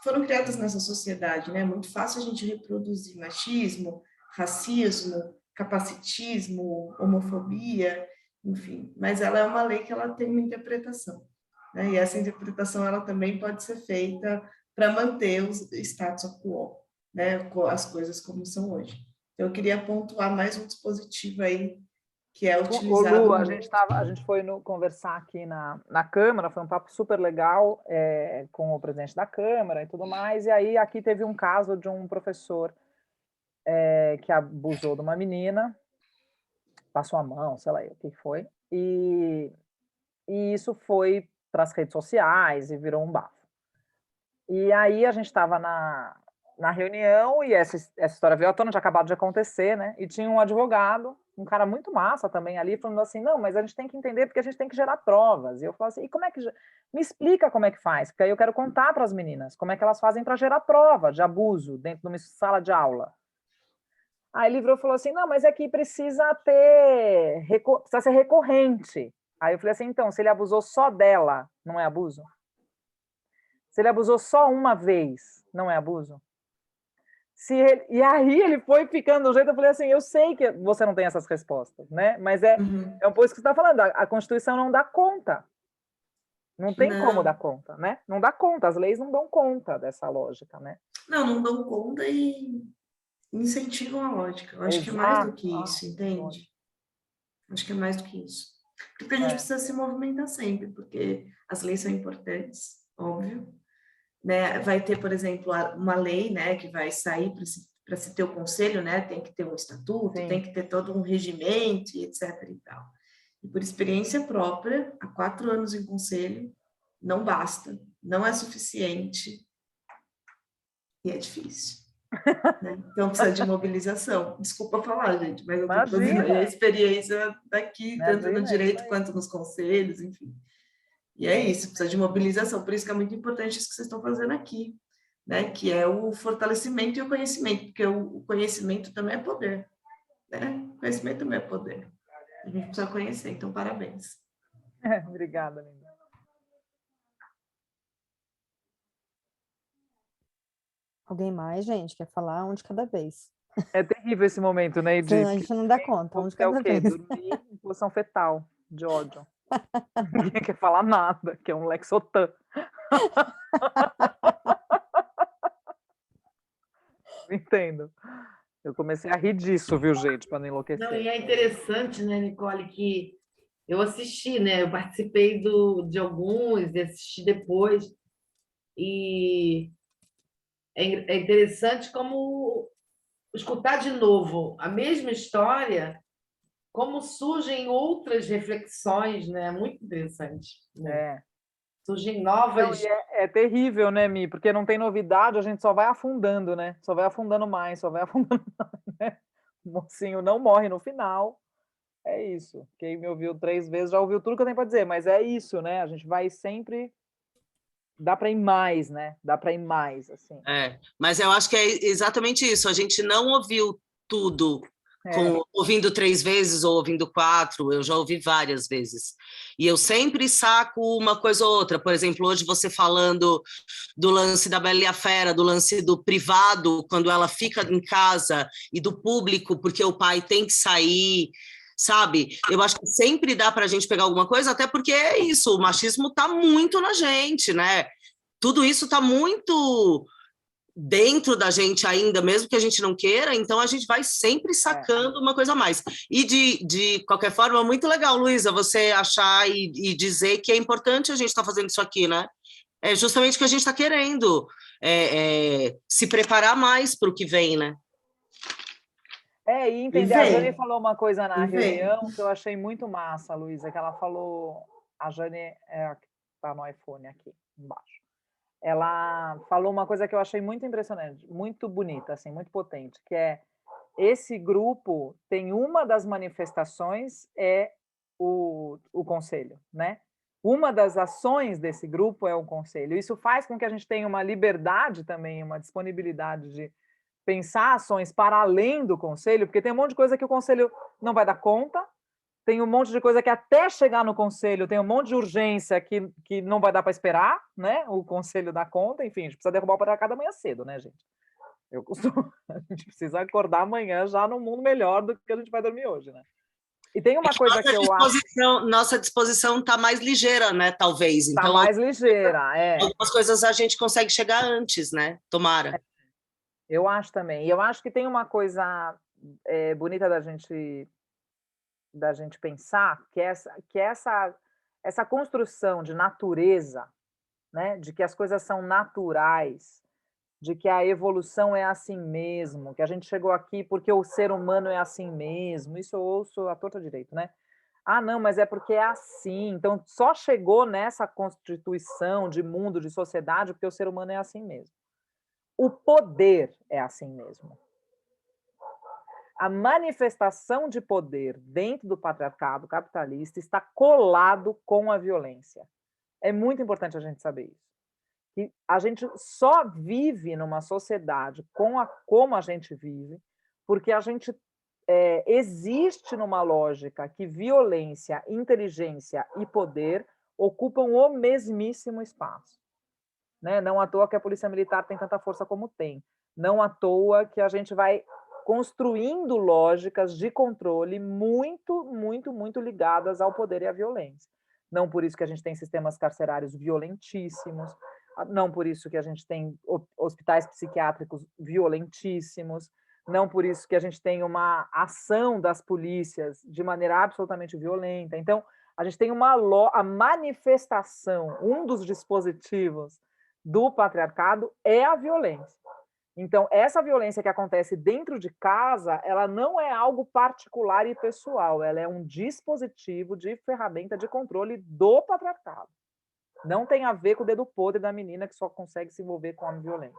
foram criadas nessa sociedade, né? É muito fácil a gente reproduzir machismo, racismo, capacitismo, homofobia, enfim. Mas ela é uma lei que ela tem uma interpretação, né? E essa interpretação ela também pode ser feita para manter o status quo, né? As coisas como são hoje. Então, eu queria pontuar mais um dispositivo aí que é Ô, utilizado Lu, muito. a gente foi conversar aqui na Câmara, foi um papo super legal com o presidente da Câmara e tudo mais, e aí aqui teve um caso de um professor que abusou de uma menina, passou a mão, sei lá o que foi, e isso foi para as redes sociais e virou um bafo. E aí a gente estava na reunião e essa história veio à tona, tinha acabado de acontecer, né? E tinha um advogado, um cara muito massa também ali, falando assim, não, mas a gente tem que entender porque a gente tem que gerar provas. E eu falo assim, e como é que... Me explica como é que faz, porque aí eu quero contar para as meninas como é que elas fazem para gerar prova de abuso dentro de uma sala de aula. Aí ele virou e falou assim, não, mas é que precisa precisa ser recorrente. Aí eu falei assim, então, se ele abusou só dela, não é abuso? Se ele abusou só uma vez, não é abuso? E aí ele foi ficando do jeito, eu falei assim, eu sei que você não tem essas respostas, né? Mas é um pouco isso que você está falando, a Constituição não dá conta. Não tem como dar conta, né? Não dá conta, as leis não dão conta dessa lógica, né? Não dão conta e incentivam a lógica. Eu acho que é mais do que isso, entende? Acho que é mais do que isso. Porque a gente precisa se movimentar sempre, porque as leis são importantes, óbvio. Né? Vai ter, por exemplo, uma lei, né, que vai sair para se ter o conselho, né? Tem que ter um estatuto, Sim. Tem que ter todo um regimento, e etc. e tal. E por experiência própria, há 4 anos em conselho, não basta, não é suficiente e é difícil. Né? Então precisa de mobilização. Desculpa falar, gente, mas eu estou trazendo aí a experiência daqui, tanto no direito quanto nos conselhos, enfim. E é isso, precisa de mobilização. Por isso que é muito importante isso que vocês estão fazendo aqui, né? Que é o fortalecimento e o conhecimento, porque o conhecimento também é poder. Né? O conhecimento também é poder. A gente precisa conhecer, então parabéns. Obrigada, linda. Alguém mais, gente? Quer falar um de cada vez? É terrível esse momento, né, Edith? A gente não dá conta, um de cada vez. Dormir em posição fetal, de ódio. Ninguém quer falar nada, que é um Lexotan. Entendo. Eu comecei a rir disso, viu, gente, para não enlouquecer. Não, e é interessante, né, Nicole, que eu assisti, né? Eu participei de alguns, assisti depois, e é interessante como escutar de novo a mesma história, como surgem outras reflexões, né? Muito interessante. Né? Surgem novas... Não, é terrível, né, Mi? Porque não tem novidade, a gente só vai afundando, né? Só vai afundando mais, só vai afundando mais, né? O mocinho não morre no final. É isso. Quem me ouviu 3 vezes já ouviu tudo que eu tenho para dizer, mas é isso, né? A gente vai sempre... Dá para ir mais, né? Dá para ir mais, assim. Mas eu acho que é exatamente isso. A gente não ouviu tudo ouvindo 3 vezes ou ouvindo 4, eu já ouvi várias vezes. E eu sempre saco uma coisa ou outra. Por exemplo, hoje você falando do lance da Bela e a Fera, do lance do privado, quando ela fica em casa, e do público, porque o pai tem que sair, sabe? Eu acho que sempre dá para a gente pegar alguma coisa, até porque é isso, o machismo está muito na gente, né? Tudo isso está muito dentro da gente ainda, mesmo que a gente não queira, então a gente vai sempre sacando uma coisa a mais. E de qualquer forma, muito legal, Luísa, você achar e dizer que é importante a gente estar fazendo isso aqui, né? É justamente o que a gente está querendo, se preparar mais para o que vem, né? E entender. A Jane falou uma coisa na reunião que eu achei muito massa, Luísa, que ela falou, a Jane está no iPhone aqui embaixo. Ela falou uma coisa que eu achei muito impressionante, muito bonita, assim, muito potente, que é esse grupo tem uma das manifestações o conselho, né? Uma das ações desse grupo é o conselho. Isso faz com que a gente tenha uma liberdade também, uma disponibilidade de pensar ações para além do conselho, porque tem um monte de coisa que o conselho não vai dar conta, tem um monte de coisa que até chegar no conselho tem um monte de urgência que não vai dar para esperar, né? O conselho dá conta, enfim, a gente precisa derrubar o patriarcado amanhã cedo, né, gente? Eu costumo, a gente precisa acordar amanhã já num mundo melhor do que a gente vai dormir hoje, né? E tem uma coisa que eu acho Nossa disposição está mais ligeira, né? Talvez. que tá Então, mais ligeira, algumas coisas a gente consegue chegar antes, né? Tomara. Eu acho também. E eu acho que tem uma coisa bonita da gente pensar, que essa construção de natureza, né? De que as coisas são naturais, de que a evolução é assim mesmo, que a gente chegou aqui porque o ser humano é assim mesmo. Isso eu ouço à torta direito, né? Ah, não, mas é porque é assim. Então, só chegou nessa constituição de mundo, de sociedade, porque o ser humano é assim mesmo. O poder é assim mesmo. A manifestação de poder dentro do patriarcado capitalista está colado com a violência. É muito importante a gente saber isso. Que a gente só vive numa sociedade como a gente vive, porque a gente existe numa lógica que violência, inteligência e poder ocupam o mesmíssimo espaço. Né? Não à toa que a polícia militar tem tanta força como tem. Não à toa que a gente vai construindo lógicas de controle muito, muito, muito ligadas ao poder e à violência. Não por isso que a gente tem sistemas carcerários violentíssimos, não por isso que a gente tem hospitais psiquiátricos violentíssimos, não por isso que a gente tem uma ação das polícias de maneira absolutamente violenta. Então, a gente tem a manifestação, um dos dispositivos do patriarcado é a violência. Então, essa violência que acontece dentro de casa, ela não é algo particular e pessoal, ela é um dispositivo de ferramenta de controle do patriarcado. Não tem a ver com o dedo podre da menina que só consegue se envolver com homem violento.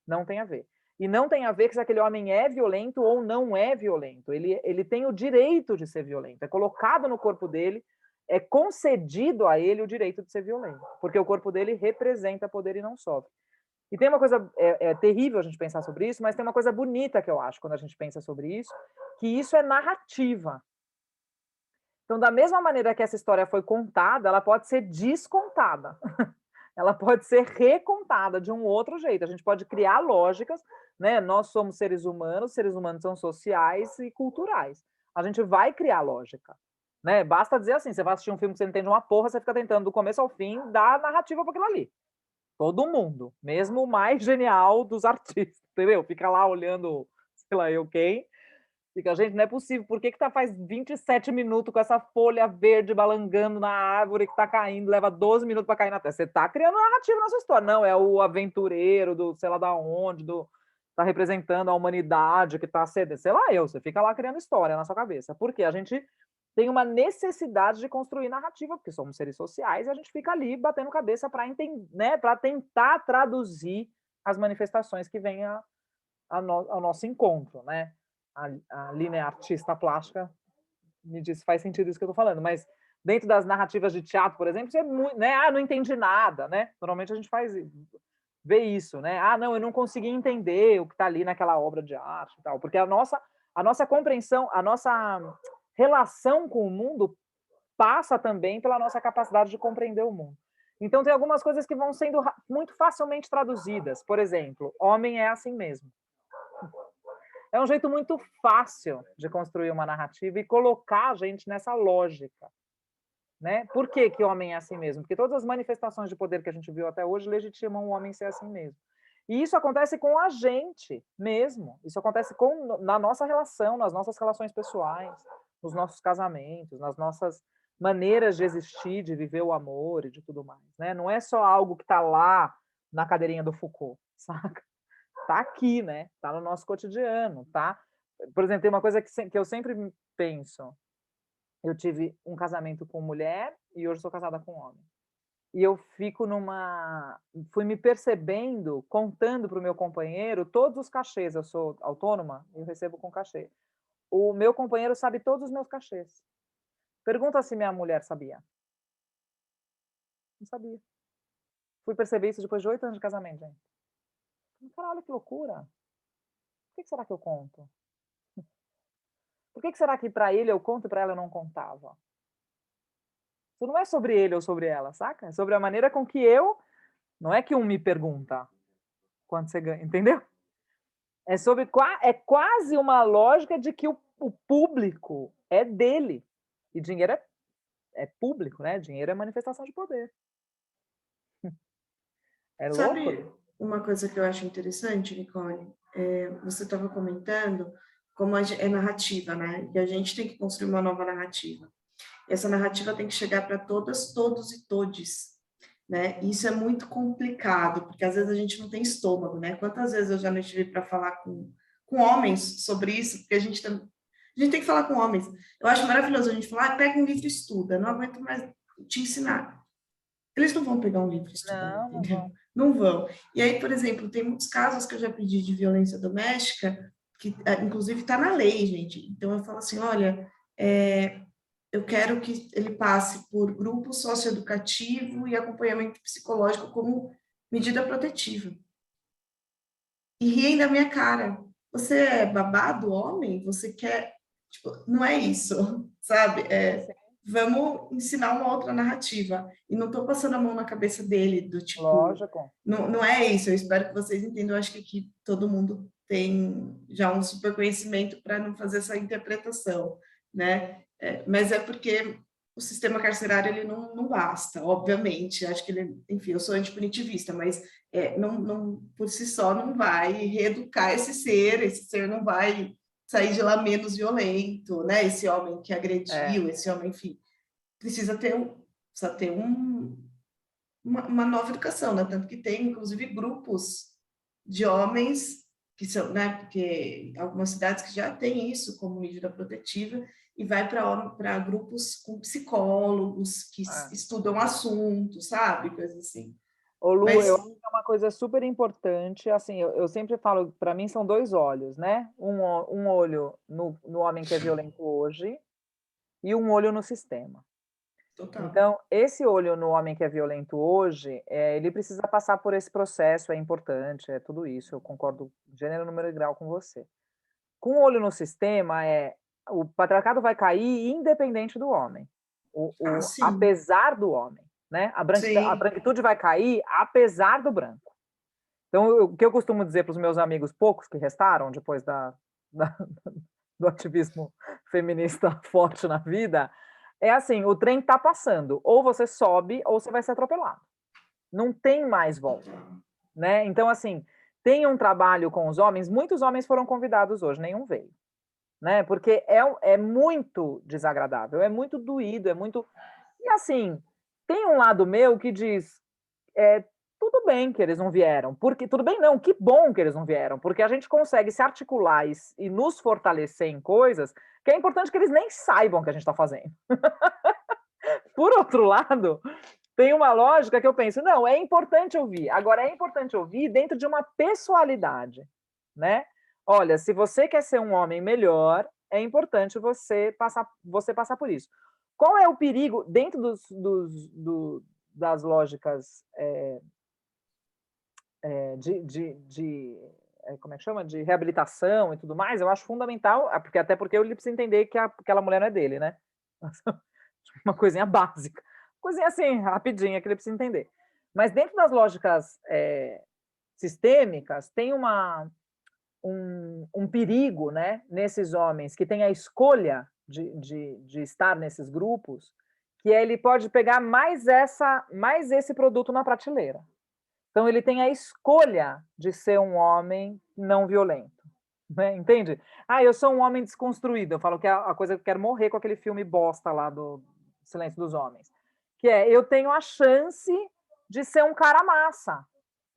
Não tem a ver. E não tem a ver se aquele homem é violento ou não é violento. Ele tem o direito de ser violento. É colocado no corpo dele, é concedido a ele o direito de ser violento. Porque o corpo dele representa poder e não sofre. E tem uma coisa, é terrível a gente pensar sobre isso, mas tem uma coisa bonita que eu acho quando a gente pensa sobre isso, que isso é narrativa. Então, da mesma maneira que essa história foi contada, ela pode ser descontada. Ela pode ser recontada de um outro jeito. A gente pode criar lógicas, né? Nós somos seres humanos são sociais e culturais. A gente vai criar lógica. Né? Basta dizer assim, você vai assistir um filme que você não entende uma porra, você fica tentando do começo ao fim dar narrativa para aquilo ali. Todo mundo, mesmo o mais genial dos artistas, entendeu? Fica lá olhando, sei lá eu quem, fica, gente, não é possível, por que faz 27 minutos com essa folha verde balangando na árvore que tá caindo, leva 12 minutos para cair na terra? Você tá criando narrativa na sua história, não, é o aventureiro do sei lá da onde, tá representando a humanidade que tá cedendo, sei lá você fica lá criando história na sua cabeça, porque a gente tem uma necessidade de construir narrativa, porque somos seres sociais e a gente fica ali batendo cabeça para entender, né, para tentar traduzir as manifestações que vêm ao nosso encontro, né? A Line é artista plástica, me diz se faz sentido isso que eu estou falando, mas dentro das narrativas de teatro, por exemplo, você é muito, né? Ah, não entendi nada, né? Normalmente a gente vê isso, né? Ah, não, eu não consegui entender o que está ali naquela obra de arte e tal, porque a nossa compreensão, a nossa relação com o mundo passa também pela nossa capacidade de compreender o mundo. Então, tem algumas coisas que vão sendo muito facilmente traduzidas. Por exemplo, homem é assim mesmo. É um jeito muito fácil de construir uma narrativa e colocar a gente nessa lógica. Né? Por que homem é assim mesmo? Porque todas as manifestações de poder que a gente viu até hoje legitimam o homem ser assim mesmo. E isso acontece com a gente mesmo. Isso acontece na nossa relação, nas nossas relações pessoais, nos nossos casamentos, nas nossas maneiras de existir, de viver o amor e de tudo mais. Né? Não é só algo que está lá na cadeirinha do Foucault, saca? Está aqui, né? Está no nosso cotidiano, tá? Por exemplo, tem uma coisa que eu sempre penso. Eu tive um casamento com mulher e hoje sou casada com homem. E eu fui me percebendo, contando para o meu companheiro todos os cachês. Eu sou autônoma, eu recebo com cachê. O meu companheiro sabe todos os meus cachês. Pergunta se minha mulher sabia. Não sabia. Fui perceber isso depois de 8 anos de casamento, gente. Caralho, que loucura. Por que será que eu conto? Por que será que para ele eu conto e para ela eu não contava? Isso não é sobre ele ou sobre ela, saca? É sobre a maneira com que eu... Não é que um me pergunta quanto você ganha, entendeu? É quase uma lógica de que o público é dele. E dinheiro é público, né? Dinheiro é manifestação de poder. É louco? Sabe uma coisa que eu acho interessante, Nicole? Você estava comentando como é narrativa, né? E a gente tem que construir uma nova narrativa. Essa narrativa tem que chegar para todas, todos e todes, né? E isso é muito complicado, porque às vezes a gente não tem estômago, né? Quantas vezes eu já não estive para falar com homens sobre isso, porque a gente tem que falar com homens. Eu acho maravilhoso a gente falar, pega um livro e estuda, não aguento mais te ensinar. Eles não vão pegar um livro e estudar, Não, não entendeu? vão. Não vão. E aí, por exemplo, tem muitos casos que eu já pedi de violência doméstica, que inclusive está na lei, gente. Então eu falo assim, olha, eu quero que ele passe por grupo socioeducativo e acompanhamento psicológico como medida protetiva. E riem da minha cara. Você é babado, homem? Você quer... Tipo, não é isso, sabe? Vamos ensinar uma outra narrativa. E não estou passando a mão na cabeça dele, do tipo... Lógico. Não é isso, eu espero que vocês entendam. Eu acho que aqui todo mundo tem já um super conhecimento para não fazer essa interpretação, né? Mas é porque o sistema carcerário ele não basta, obviamente. Acho que ele, enfim, eu sou antipunitivista, mas não por si só não vai reeducar esse ser não vai sair de lá menos violento, né? Esse homem que agrediu, esse homem, enfim, precisa ter uma nova educação, né? Tanto que tem, inclusive, grupos de homens que são, né? Porque algumas cidades que já têm isso como medida protetiva e vai para grupos com psicólogos que estudam assuntos, sabe? Coisas assim. Ô, Lu, eu acho que é uma coisa super importante, assim, eu sempre falo, para mim são dois olhos, né? Um olho no homem que é violento hoje e um olho no sistema. Total. Então, esse olho no homem que é violento hoje, ele precisa passar por esse processo, é importante, é tudo isso, eu concordo gênero, número e grau com você. Com o olho no sistema, o patriarcado vai cair independente do homem, apesar do homem, né? A branquitude vai cair apesar do branco. Então, o que eu costumo dizer para os meus amigos, poucos que restaram depois do ativismo feminista forte na vida, é assim, o trem está passando, ou você sobe ou você vai ser atropelado. Não tem mais volta, né? Então, assim, tem um trabalho com os homens, muitos homens foram convidados hoje, nenhum veio, né? Porque é muito desagradável, é muito doído, é muito... E assim, tem um lado meu que diz, tudo bem que eles não vieram, porque tudo bem não, que bom que eles não vieram, porque a gente consegue se articular e nos fortalecer em coisas que é importante que eles nem saibam que a gente está fazendo. Por outro lado, tem uma lógica que eu penso, não, é importante ouvir. Agora, é importante ouvir dentro de uma pessoalidade, né? Olha, se você quer ser um homem melhor, é importante você passar por isso. Qual é o perigo, dentro das lógicas como é que chama? De reabilitação e tudo mais, eu acho fundamental, até porque ele precisa entender que aquela mulher não é dele, né? Uma coisinha básica. Coisinha assim, rapidinha, que ele precisa entender. Mas dentro das lógicas sistêmicas, tem um perigo, né, nesses homens que têm a escolha de estar nesses grupos, que ele pode pegar mais esse produto na prateleira. Então, ele tem a escolha de ser um homem não violento. Né? Entende? Eu sou um homem desconstruído. Eu falo que é a coisa que eu quero morrer com aquele filme bosta lá do Silêncio dos Homens. Que eu tenho a chance de ser um cara massa.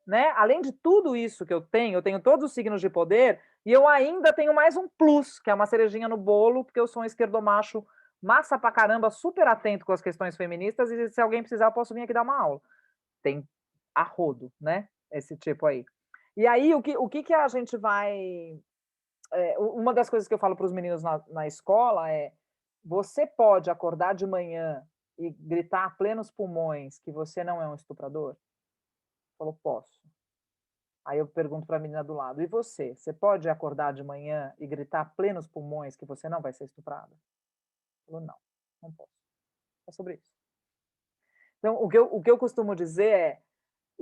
Né? Além de tudo isso que eu tenho todos os signos de poder e eu ainda tenho mais um plus, que é uma cerejinha no bolo, porque eu sou um esquerdomacho massa pra caramba, super atento com as questões feministas e se alguém precisar eu posso vir aqui dar uma aula. Tem a rodo, né? Esse tipo aí. E aí, o que a gente vai... uma das coisas que eu falo para os meninos na escola é: você pode acordar de manhã e gritar a plenos pulmões que você não é um estuprador? Falou, posso. Aí eu pergunto para a menina do lado, e você? Você pode acordar de manhã e gritar a plenos pulmões que você não vai ser estuprada? Falou, não posso. É sobre isso. Então, o que eu costumo dizer é: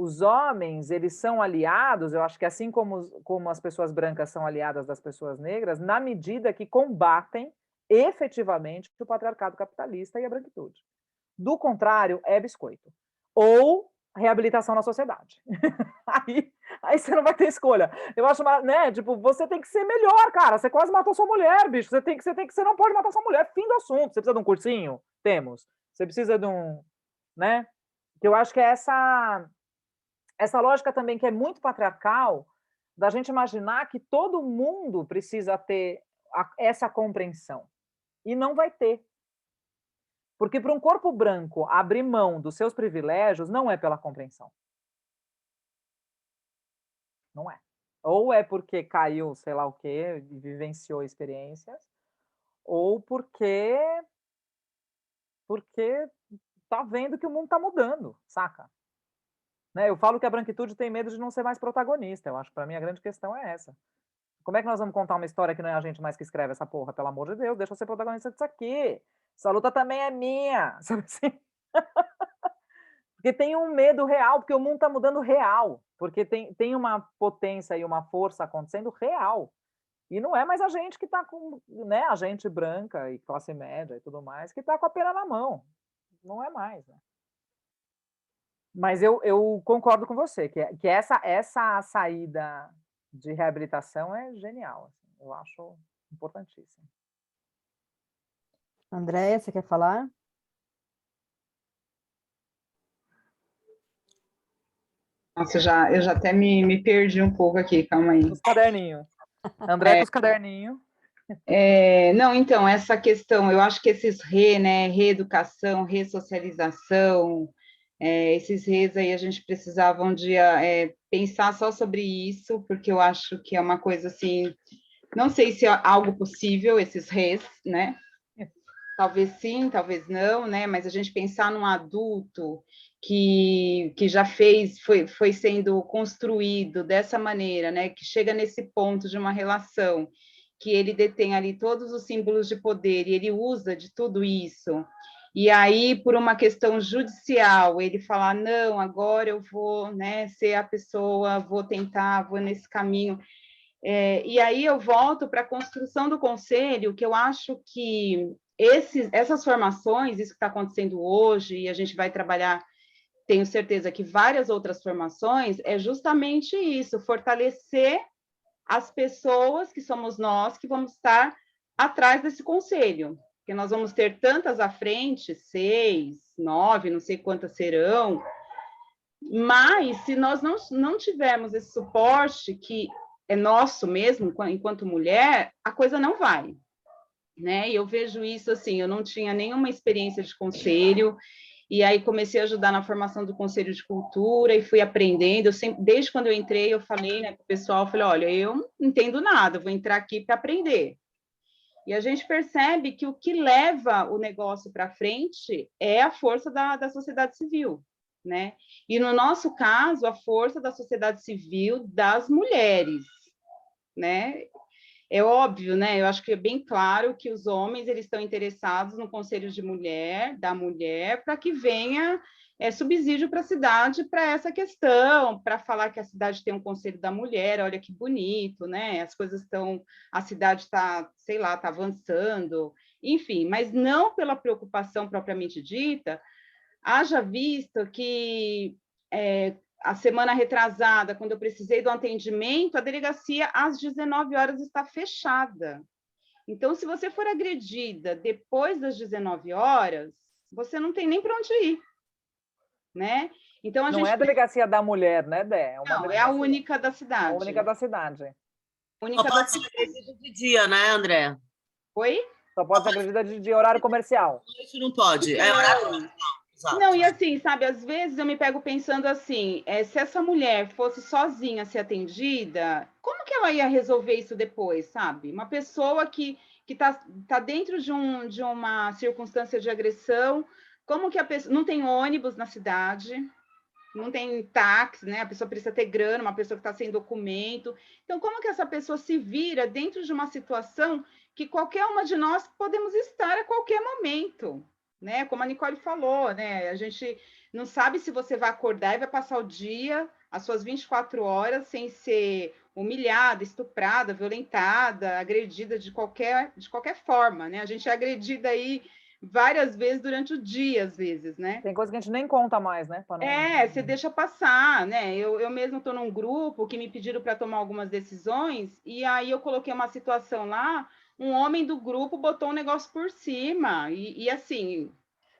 os homens, eles são aliados, eu acho que assim como as pessoas brancas são aliadas das pessoas negras, na medida que combatem efetivamente o patriarcado capitalista e a branquitude. Do contrário, é biscoito. Ou reabilitação na sociedade. aí você não vai ter escolha. Eu acho, né, tipo, você tem que ser melhor, cara. Você quase matou sua mulher, bicho. Você não pode matar sua mulher. Fim do assunto. Você precisa de um cursinho? Temos. Você precisa de um, né? Que eu acho que é essa lógica também que é muito patriarcal, da gente imaginar que todo mundo precisa ter essa compreensão. E não vai ter. Porque para um corpo branco abrir mão dos seus privilégios não é pela compreensão. Não é. Ou é porque caiu, sei lá o quê, e vivenciou experiências, ou porque tá vendo que o mundo tá mudando, saca? Né? Eu falo que a branquitude tem medo de não ser mais protagonista. Eu acho que para mim a grande questão é essa. Como é que nós vamos contar uma história que não é a gente mais que escreve essa porra? Pelo amor de Deus, deixa eu ser protagonista disso aqui. Essa luta também é minha, sabe assim? Porque tem um medo real, porque o mundo está mudando real, porque tem uma potência e uma força acontecendo real. E não é mais a gente que está com, né, a gente branca e classe média e tudo mais, que está com a pena na mão. Não é mais, né? Mas eu concordo com você, que essa saída de reabilitação é genial. Assim, eu acho importantíssimo. Andréia, você quer falar? Nossa, eu já até me perdi um pouco aqui, calma aí. Os caderninhos. André com os caderninhos. Não, então, essa questão, eu acho que esses né, reeducação, ressocialização, esses aí a gente precisavam de pensar só sobre isso, porque eu acho que é uma coisa assim, não sei se é algo possível, esses né? Talvez sim, talvez não, né? Mas a gente pensar num adulto que já foi sendo construído dessa maneira, né? Que chega nesse ponto de uma relação, que ele detém ali todos os símbolos de poder e ele usa de tudo isso. E aí, por uma questão judicial, ele falar, não, agora eu vou, né, ser a pessoa, vou tentar, vou nesse caminho. E aí eu volto para a construção do conselho, que eu acho que essas formações, isso que está acontecendo hoje, e a gente vai trabalhar, tenho certeza que várias outras formações, é justamente isso, fortalecer as pessoas que somos nós, que vamos estar atrás desse conselho, porque nós vamos ter tantas à frente, 6, 9, não sei quantas serão, mas se nós não tivermos esse suporte que é nosso mesmo, enquanto mulher, a coisa não vai, né? E eu vejo isso assim, eu não tinha nenhuma experiência de conselho, e aí comecei a ajudar na formação do Conselho de Cultura e fui aprendendo. Eu sempre, desde quando eu entrei, eu falei, né, para o pessoal, eu falei, olha, eu não entendo nada, vou entrar aqui para aprender. E a gente percebe que o que leva o negócio para frente é a força da sociedade civil, né? E no nosso caso, a força da sociedade civil das mulheres, né? É óbvio, né? Eu acho que é bem claro que os homens eles estão interessados no conselho de mulher, da mulher, para que venha subsídio para a cidade para essa questão, para falar que a cidade tem um conselho da mulher, olha que bonito, né? As coisas estão, a cidade está, sei lá, está avançando, enfim, mas não pela preocupação propriamente dita, haja visto que a semana retrasada, quando eu precisei do atendimento, a delegacia às 19 horas está fechada. Então, se você for agredida depois das 19 horas, você não tem nem para onde ir, né? Então, não é a delegacia da mulher, né, Dé? Não, é a única da cidade. A única da cidade. Só pode ser agredida de dia, né, André? Oi? Só pode ser agredida de horário comercial. Isso não pode. É horário comercial. Exato. Não, e assim, sabe, às vezes eu me pego pensando assim, se essa mulher fosse sozinha ser atendida, como que ela ia resolver isso depois, sabe? Uma pessoa que tá dentro de uma circunstância de agressão, como que a pessoa... Não tem ônibus na cidade, não tem táxi, né? A pessoa precisa ter grana, uma pessoa que está sem documento. Então, como que essa pessoa se vira dentro de uma situação que qualquer uma de nós podemos estar a qualquer momento? Né? Como a Nicole falou, né? A gente não sabe se você vai acordar e vai passar o dia, as suas 24 horas, sem ser humilhada, estuprada, violentada, agredida de qualquer forma, né? A gente é agredida aí várias vezes durante o dia, às vezes, né? Tem coisa que a gente nem conta mais, né? Você deixa passar, né? Eu mesmo estou num grupo que me pediram para tomar algumas decisões, e aí eu coloquei uma situação lá, um homem do grupo botou um negócio por cima, e assim,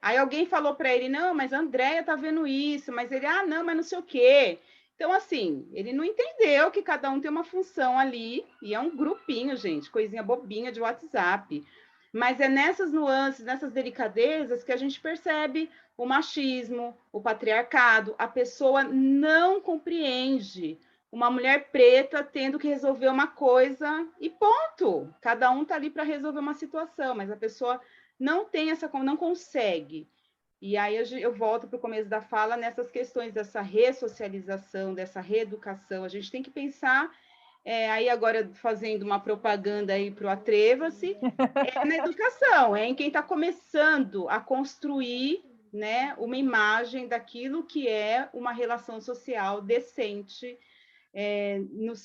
aí alguém falou para ele, não, mas a Andréia tá vendo isso, mas ele, não, mas não sei o quê. Então, assim, ele não entendeu que cada um tem uma função ali, e é um grupinho, gente, coisinha bobinha de WhatsApp. Mas é nessas nuances, nessas delicadezas que a gente percebe o machismo, o patriarcado. A pessoa não compreende uma mulher preta tendo que resolver uma coisa e ponto. Cada um está ali para resolver uma situação, mas a pessoa não tem essa, não consegue. E aí eu volto para o começo da fala nessas questões dessa ressocialização, dessa reeducação. A gente tem que pensar, aí agora fazendo uma propaganda aí para o Atreva-se, na educação, em quem está começando a construir, né, uma imagem daquilo que é uma relação social decente, nos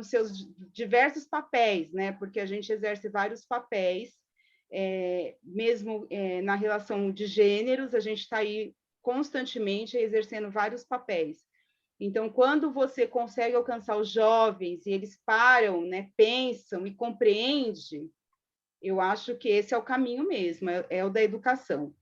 seus diversos papéis, né? Porque a gente exerce vários papéis, mesmo na relação de gêneros, a gente está aí constantemente exercendo vários papéis. Então, quando você consegue alcançar os jovens e eles param, né, pensam e compreendem, eu acho que esse é o caminho mesmo, é o da educação.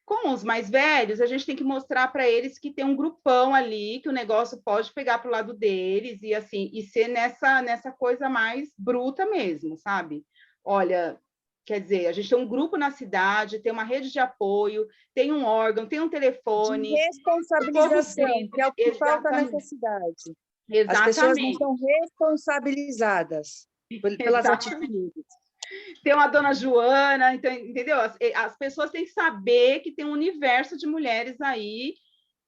Com os mais velhos, a gente tem que mostrar para eles que tem um grupão ali, que o negócio pode pegar para o lado deles e assim, e ser nessa coisa mais bruta mesmo, sabe? Olha, quer dizer, a gente tem um grupo na cidade, tem uma rede de apoio, tem um órgão, tem um telefone. De responsabilização, que é o que falta nessa cidade. Exatamente. As pessoas não são responsabilizadas pelas atitudes. Tem uma dona Joana, então, entendeu? As pessoas têm que saber que tem um universo de mulheres aí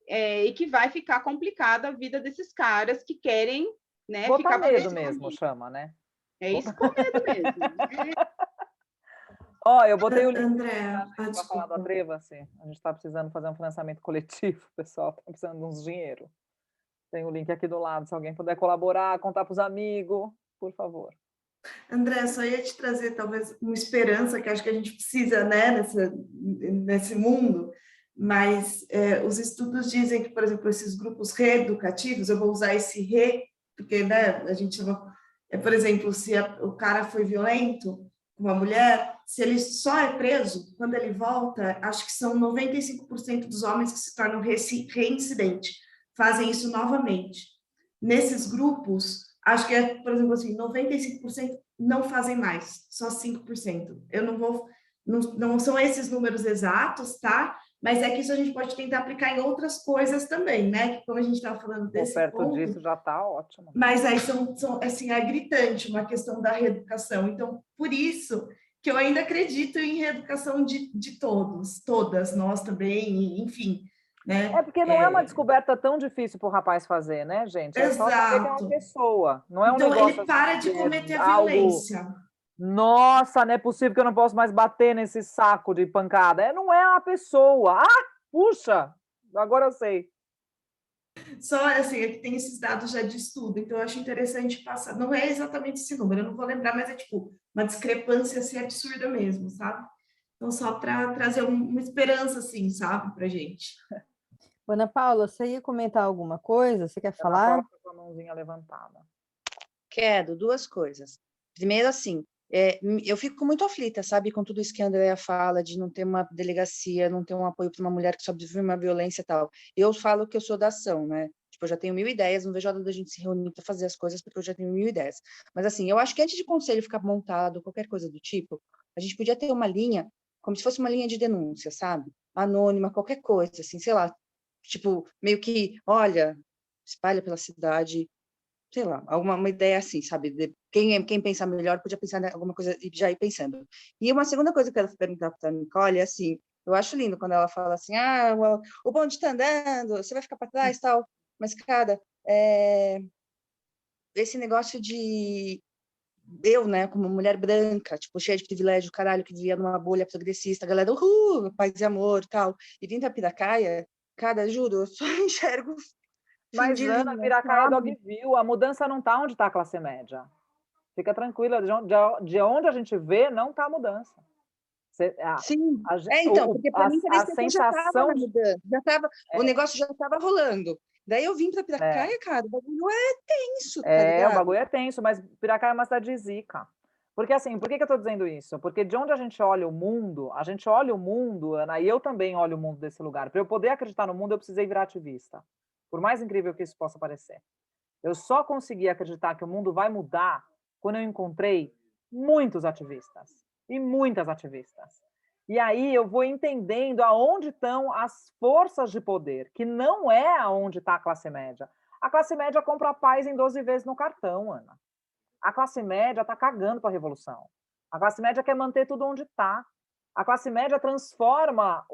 e que vai ficar complicada a vida desses caras que querem, né? Botar medo mesmo, chama, né? É isso, com medo mesmo. Eu botei o link André, para falar do Atreva-se. A gente está precisando fazer um financiamento coletivo, pessoal. Está precisando de uns dinheiro. Tem o link aqui do lado. Se alguém puder colaborar, contar para os amigos, por favor. André, só ia te trazer talvez uma esperança que acho que a gente precisa, né, nesse mundo, mas os estudos dizem que, por exemplo, esses grupos reeducativos, eu vou usar esse porque, né, a gente por exemplo, se o cara foi violento com uma mulher, se ele só é preso, quando ele volta, acho que são 95% dos homens que se tornam reincidente, fazem isso novamente. Nesses grupos, acho que por exemplo, assim, 95% não fazem mais, só 5%. Eu não são esses números exatos, tá? Mas é que isso a gente pode tentar aplicar em outras coisas também, né? Que como a gente estava falando desse perto disso já está ótimo. Mas aí assim, é gritante uma questão da reeducação. Então, por isso que eu ainda acredito em reeducação de todas, nós também, enfim. Né? Porque não é uma descoberta tão difícil para o rapaz fazer, né, gente? É só saber que é uma pessoa, não é um negócio. Então, ele para de cometer a violência. Nossa, não é possível que eu não posso mais bater nesse saco de pancada. Não é uma pessoa. Puxa, agora eu sei. Só assim, é que tem esses dados já de estudo, então eu acho interessante passar. Não é exatamente esse número, eu não vou lembrar, mas é tipo uma discrepância assim absurda mesmo, sabe? Então, só para trazer uma esperança, assim, sabe, para gente. Ana Paula, você ia comentar alguma coisa? Você quer falar? Ana Paula com a mãozinha levantada. Quero, duas coisas. Primeiro, assim, eu fico muito aflita, sabe, com tudo isso que a Andrea fala, de não ter uma delegacia, não ter um apoio para uma mulher que sobrevive uma violência e tal. Eu falo que eu sou da ação, né? Tipo, eu já tenho 1000 ideias, não vejo a hora da gente se reunir para fazer as coisas, porque eu já tenho 1000 ideias. Mas, assim, eu acho que antes de conselho ficar montado, qualquer coisa do tipo, a gente podia ter uma linha, como se fosse uma linha de denúncia, sabe? Anônima, qualquer coisa, assim, sei lá, tipo, meio que, olha, espalha pela cidade, sei lá, alguma ideia assim, sabe? Quem pensar melhor podia pensar em alguma coisa e já ir pensando. E uma segunda coisa que eu quero perguntar para a Nicole é assim, eu acho lindo quando ela fala assim, o bonde está andando, você vai ficar para trás, tal, mas, cara, esse negócio de eu, né, como mulher branca, tipo, cheia de privilégio, caralho, que vivia numa bolha progressista, a galera, paz e amor, tal, e vim pra Piracaia, Cara, juro, eu só enxergo fim Mas, de Ana, linha, Piracaia é sabe? Dogville, a mudança não está onde está a classe média. Fica tranquila, de onde a gente vê, não está a mudança. Sim. A, Então, porque para mim a parecia que eu já estava sensação na mudança, o negócio já estava rolando. Daí eu vim para é, Piracaia, cara, o bagulho é tenso, tá o ligado? bagulho é tenso, mas Piracaia é uma cidade de zica. Porque assim, por que eu estou dizendo isso? Porque de onde a gente olha o mundo, Ana, e eu também olho o mundo desse lugar. Para eu poder acreditar no mundo, eu precisei virar ativista. Por mais incrível que isso possa parecer. Eu só consegui acreditar que o mundo vai mudar quando eu encontrei muitos ativistas e muitas ativistas. E aí eu vou entendendo aonde estão as forças de poder, que não é aonde está a classe média. A classe média compra paz em 12 vezes no cartão, Ana. A classe média está cagando para a revolução. A classe média quer manter tudo onde está. A classe média transforma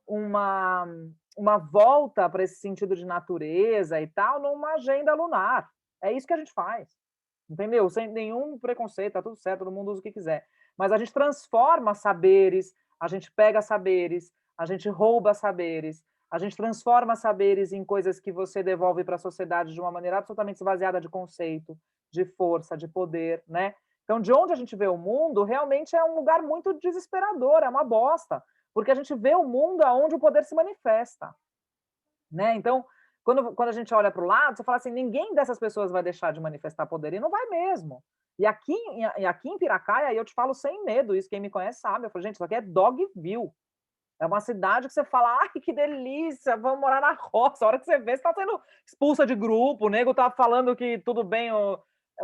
uma, uma volta para esse sentido de natureza e tal numa agenda lunar. É isso que a gente faz. Entendeu? Sem nenhum preconceito, tá tudo certo, todo mundo usa o que quiser. Mas a gente transforma saberes, a gente pega saberes, a gente rouba saberes, a gente transforma saberes em coisas que você devolve para a sociedade de uma maneira absolutamente esvaziada de conceito, de força, de poder, né? Então, de onde a gente vê o mundo, realmente é um lugar muito desesperador, é uma bosta, porque a gente vê o mundo aonde o poder se manifesta, né? Então, quando a gente olha para o lado, você fala assim, ninguém dessas pessoas vai deixar de manifestar poder, e não vai mesmo. E aqui em Piracaia, eu te falo sem medo, isso quem me conhece sabe, eu falo, gente, isso aqui é Dogville. É uma cidade que você fala, ai, que delícia, vamos morar na roça. A hora que você vê, você está sendo expulsa de grupo, o nego tá falando que tudo bem.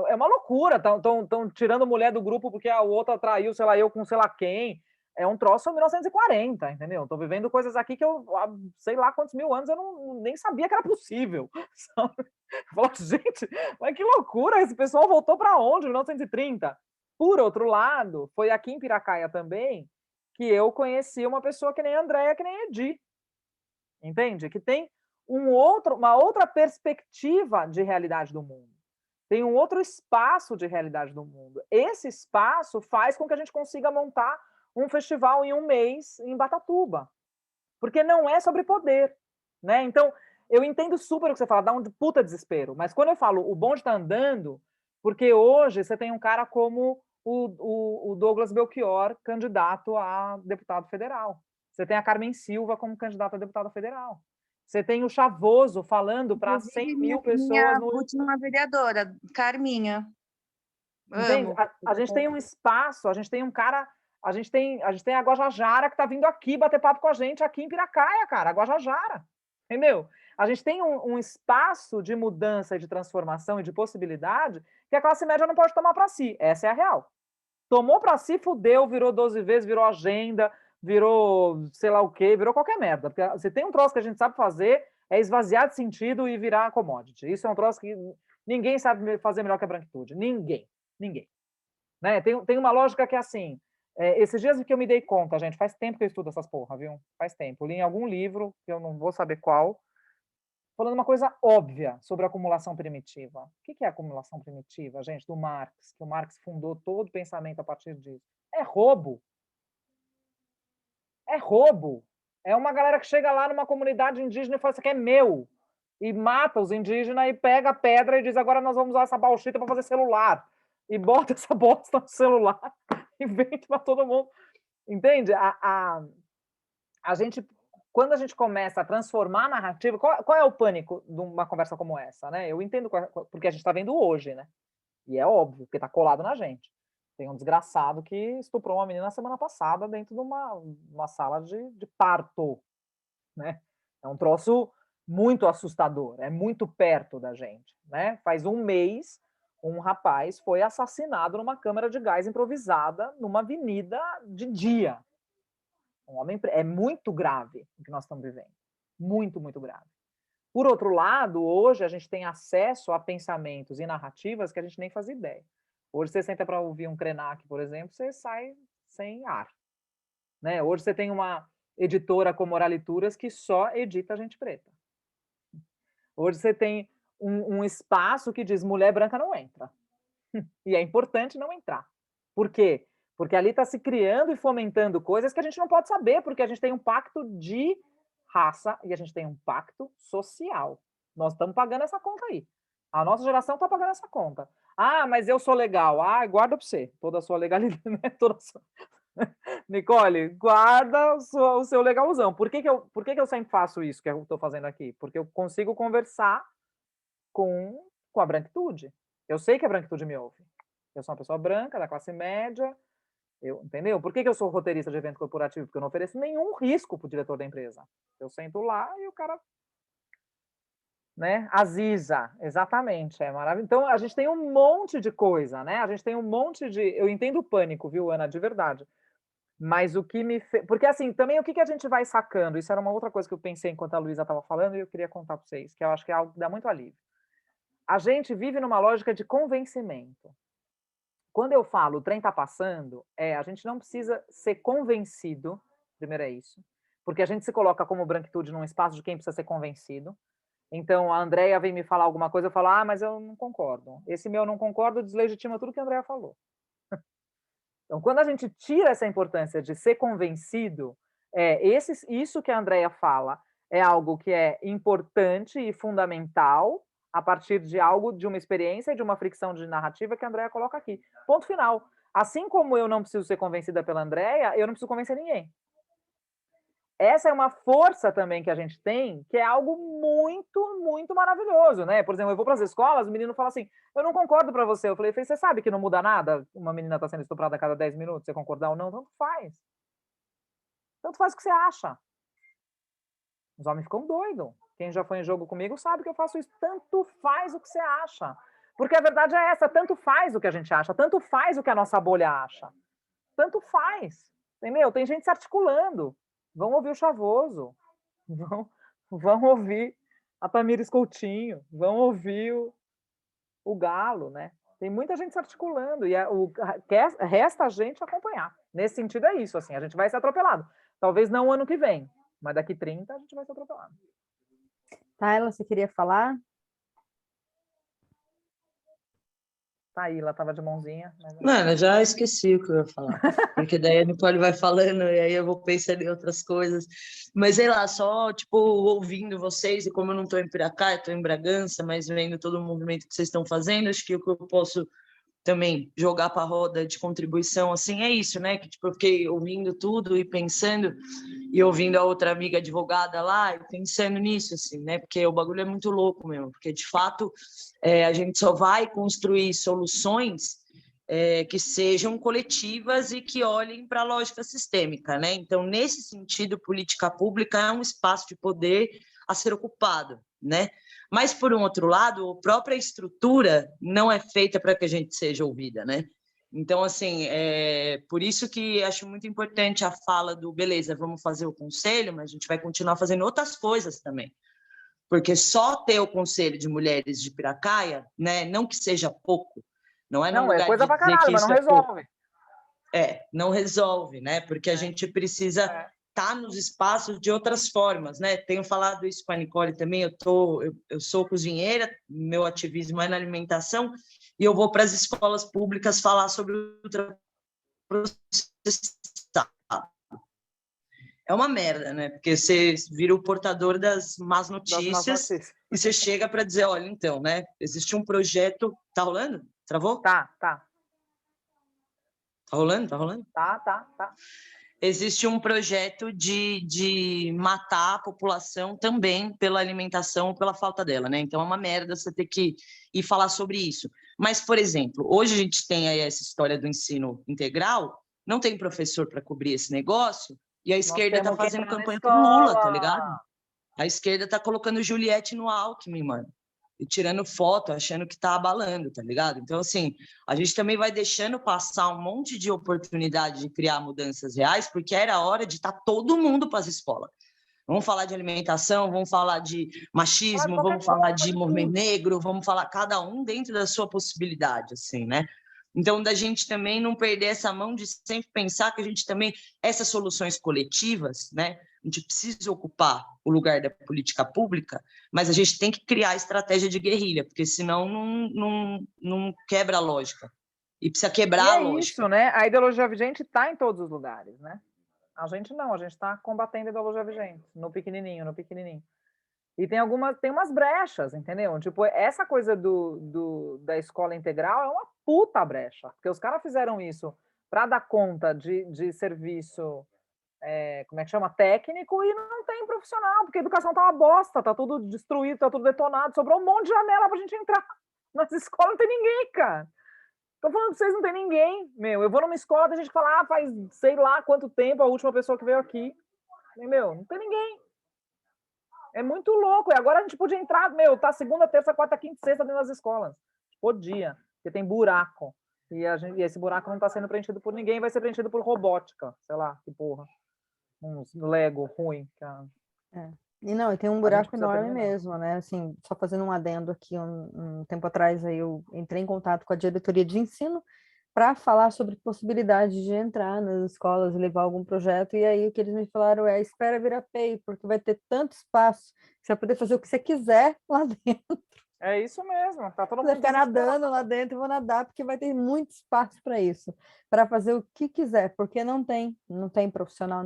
É uma loucura, estão tirando mulher do grupo porque a outra traiu, sei lá, eu com sei lá quem. É um troço 1940, entendeu? Estou vivendo coisas aqui que eu, há sei lá quantos mil anos, eu nem sabia que era possível. Sabe? Eu falo, gente, mas que loucura, esse pessoal voltou para onde, 1930? Por outro lado, foi aqui em Piracaia também que eu conheci uma pessoa que nem a Andréia, que nem a Edi, entende? Que tem uma outra perspectiva de realidade do mundo. Tem um outro espaço de realidade do mundo. Esse espaço faz com que a gente consiga montar um festival em um mês em Batuba, porque não é sobre poder, né? Então, eu entendo super o que você fala, dá um puta desespero, mas quando eu falo o bonde está andando, porque hoje você tem um cara como o Douglas Belchior, candidato a deputado federal. Você tem a Carmen Silva como candidata a deputada federal. Você tem o Chavoso falando para 100 Inclusive, mil pessoas minha no. última vereadora, Carminha. Entende? Amo. A gente tem um espaço, a gente tem um cara, a gente tem a Guajajara que está vindo aqui bater papo com a gente aqui em Piracaia, cara, a Guajajara. Entendeu? A gente tem um espaço de mudança, de transformação e de possibilidade que a classe média não pode tomar para si. Essa é a real. Tomou para si, fudeu, virou 12 vezes, virou agenda, virou sei lá o quê, virou qualquer merda. Porque você tem um troço que a gente sabe fazer, é esvaziar de sentido e virar commodity. Isso é um troço que ninguém sabe fazer melhor que a branquitude. Ninguém. Ninguém. Né? Tem uma lógica que é assim, esses dias que eu me dei conta, gente, faz tempo que eu estudo essas porra, viu? Faz tempo. Eu li em algum livro, que eu não vou saber qual, falando uma coisa óbvia sobre a acumulação primitiva. O que é a acumulação primitiva, gente, do Marx? Que o Marx fundou todo o pensamento a partir disso. É roubo. É roubo. É uma galera que chega lá numa comunidade indígena e fala, isso aqui é meu. E mata os indígenas e pega a pedra e diz, agora nós vamos usar essa bauxita para fazer celular. E bota essa bosta no celular e vende para todo mundo. Entende? A gente, quando a gente começa a transformar a narrativa, qual é o pânico de uma conversa como essa, né? Eu entendo porque a gente está vendo hoje, né? E é óbvio, porque está colado na gente. Tem um desgraçado que estuprou uma menina na semana passada dentro de uma sala de parto, né? É um troço muito assustador, é muito perto da gente, né? Faz um mês, um rapaz foi assassinado numa câmara de gás improvisada numa avenida de dia. É muito grave o que nós estamos vivendo. Muito, muito grave. Por outro lado, hoje a gente tem acesso a pensamentos e narrativas que a gente nem faz ideia. Hoje você senta para ouvir um Krenak, por exemplo, você sai sem ar. Né? Hoje você tem uma editora como Oralituras que só edita gente preta. Hoje você tem um espaço que diz mulher branca não entra. E é importante não entrar. Por quê? Porque ali está se criando e fomentando coisas que a gente não pode saber, porque a gente tem um pacto de raça e a gente tem um pacto social. Nós estamos pagando essa conta aí. A nossa geração está pagando essa conta. Ah, mas eu sou legal. Ah, guarda para você. Toda a sua legalidade, né? Nicole, guarda o seu legalzão. Por que que eu sempre faço isso que eu estou fazendo aqui? Porque eu consigo conversar com a branquitude. Eu sei que a branquitude me ouve. Eu sou uma pessoa branca, da classe média, entendeu? Por que eu sou roteirista de evento corporativo? Porque eu não ofereço nenhum risco para o diretor da empresa. Eu sento lá e o cara... Né? Aziza, exatamente, é maravilhoso. Então, a gente tem um monte de coisa, né? A gente tem um monte de... Eu entendo o pânico, viu, Ana, de verdade. Mas o que me fez... Porque, assim, também o que a gente vai sacando? Isso era uma outra coisa que eu pensei enquanto a Luísa estava falando e eu queria contar para vocês, que eu acho que é algo que dá muito alívio. A gente vive numa lógica de convencimento. Quando eu falo o trem está passando, a gente não precisa ser convencido, primeiro é isso, porque a gente se coloca como branquitude num espaço de quem precisa ser convencido. Então, a Andrea vem me falar alguma coisa, eu falo, mas eu não concordo. Esse meu não concordo deslegitima tudo que a Andrea falou. Então, quando a gente tira essa importância de ser convencido, isso que a Andrea fala é algo que é importante e fundamental a partir de algo, de uma experiência e de uma fricção de narrativa que a Andrea coloca aqui. Ponto final. Assim como eu não preciso ser convencida pela Andrea, eu não preciso convencer ninguém. Essa é uma força também que a gente tem, que é algo muito, muito maravilhoso, né? Por exemplo, eu vou para as escolas, o menino fala assim, eu não concordo para você. Eu falei, você sabe que não muda nada? Uma menina está sendo estuprada a cada 10 minutos, você concordar ou não? Tanto faz. Tanto faz o que você acha. Os homens ficam doidos. Quem já foi em jogo comigo sabe que eu faço isso. Tanto faz o que você acha. Porque a verdade é essa, tanto faz o que a gente acha, tanto faz o que a nossa bolha acha. Tanto faz. Entendeu? Tem gente se articulando. Vão ouvir o Chavoso, vão ouvir a Tamires Coutinho, vão ouvir o Galo, né? Tem muita gente se articulando e resta a gente acompanhar. Nesse sentido é isso, assim, a gente vai ser atropelado. Talvez não ano que vem, mas daqui 30 a gente vai ser atropelado. Taila, você queria falar? Tá aí, ela tava de mãozinha. Mano, eu já esqueci o que eu ia falar. Porque daí a Nicole vai falando e aí eu vou pensando em outras coisas. Mas sei lá, só tipo ouvindo vocês, e como eu não estou em Piracá, eu estou em Bragança, mas vendo todo o movimento que vocês estão fazendo, acho que o que eu posso também jogar para a roda de contribuição, assim, é isso, né? Que tipo, eu fiquei ouvindo tudo e pensando, e ouvindo a outra amiga advogada lá, e pensando nisso, assim, né? Porque o bagulho é muito louco mesmo, porque de fato a gente só vai construir soluções que sejam coletivas e que olhem para a lógica sistêmica, né? Então, nesse sentido, política pública é um espaço de poder a ser ocupado, né? Mas, por um outro lado, a própria estrutura não é feita para que a gente seja ouvida, né? Então, assim, por isso que acho muito importante a fala do, beleza, vamos fazer o conselho, mas a gente vai continuar fazendo outras coisas também. Porque só ter o Conselho de Mulheres de Piracaia, né, não que seja pouco, não é no lugar coisa de pra dizer caralho, que mas isso não resolve. Pouco. Não resolve, né? Porque a gente precisa estar nos espaços de outras formas, né? Tenho falado isso com a Nicole também, eu sou cozinheira, meu ativismo é na alimentação, e eu vou para as escolas públicas falar sobre ultraprocessado. É uma merda, né? Porque você vira o portador das más notícias e você chega para dizer, olha, então, né? Existe um projeto... Tá rolando? Travou? Tá. Tá rolando? Tá rolando? Tá. Existe um projeto de matar a população também pela alimentação ou pela falta dela, né? Então é uma merda você ter que ir falar sobre isso. Mas, por exemplo, hoje a gente tem aí essa história do ensino integral, não tem professor para cobrir esse negócio, e a esquerda está fazendo campanha pro Lula, tá ligado? A esquerda está colocando Juliette no Alckmin, mano. E tirando foto, achando que está abalando, tá ligado? Então, assim, a gente também vai deixando passar um monte de oportunidade de criar mudanças reais, porque era hora de estar todo mundo para as escolas. Vamos falar de alimentação, vamos falar de machismo, vamos falar de movimento negro, vamos falar cada um dentro da sua possibilidade, assim, né? Então, da gente também não perder essa mão de sempre pensar que a gente também, essas soluções coletivas, né? A gente precisa ocupar o lugar da política pública, mas a gente tem que criar estratégia de guerrilha, porque senão não quebra a lógica. E precisa quebrar a lógica. Isso, né? A ideologia vigente está em todos os lugares, né? A gente não, a gente está combatendo a ideologia vigente, no pequenininho, no pequenininho. E tem umas brechas, entendeu? Tipo, essa coisa da escola integral é uma puta brecha, porque os caras fizeram isso para dar conta de serviço, como é que chama? Técnico, e não tem profissional, porque a educação tá uma bosta, tá tudo destruído, tá tudo detonado, sobrou um monte de janela pra gente entrar. Nas escolas não tem ninguém, cara. Tô falando pra vocês, não tem ninguém, meu. Eu vou numa escola, tem gente que fala, faz sei lá quanto tempo a última pessoa que veio aqui. Meu, não tem ninguém. É muito louco. E agora a gente podia entrar, tá segunda, terça, quarta, quinta, sexta dentro das escolas. Podia, porque tem buraco. E esse buraco não está sendo preenchido por ninguém, vai ser preenchido por robótica. Sei lá, que porra. Uns Lego ruim. E não, e tem um buraco enorme mesmo, né? Assim, só fazendo um adendo aqui, um tempo atrás aí eu entrei em contato com a diretoria de ensino para falar sobre possibilidade de entrar nas escolas e levar algum projeto, e aí o que eles me falaram espera virar PEI, porque vai ter tanto espaço que você vai poder fazer o que você quiser lá dentro. É isso mesmo, tá todo mundo... Você vai ficar nadando lá dentro, eu vou nadar, porque vai ter muito espaço para isso, para fazer o que quiser, porque não tem profissional,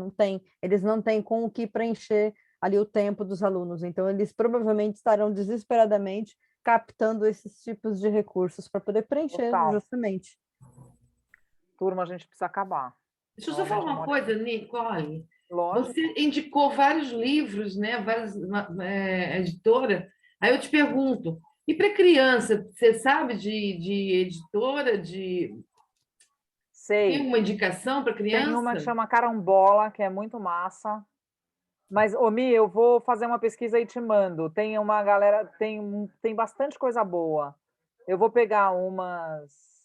eles não têm com o que preencher ali o tempo dos alunos, então eles provavelmente estarão desesperadamente captando esses tipos de recursos para poder preencher justamente. Turma, a gente precisa acabar. Deixa eu só falar uma coisa, Nicole. Lógico. Você indicou vários livros, né? Várias editoras. Aí eu te pergunto, e para criança, você sabe de editora, Sei. Tem uma indicação para criança? Tem uma que chama Carambola, que é muito massa. Mas, Mi, eu vou fazer uma pesquisa e te mando. Tem uma galera, tem bastante coisa boa. Eu vou pegar umas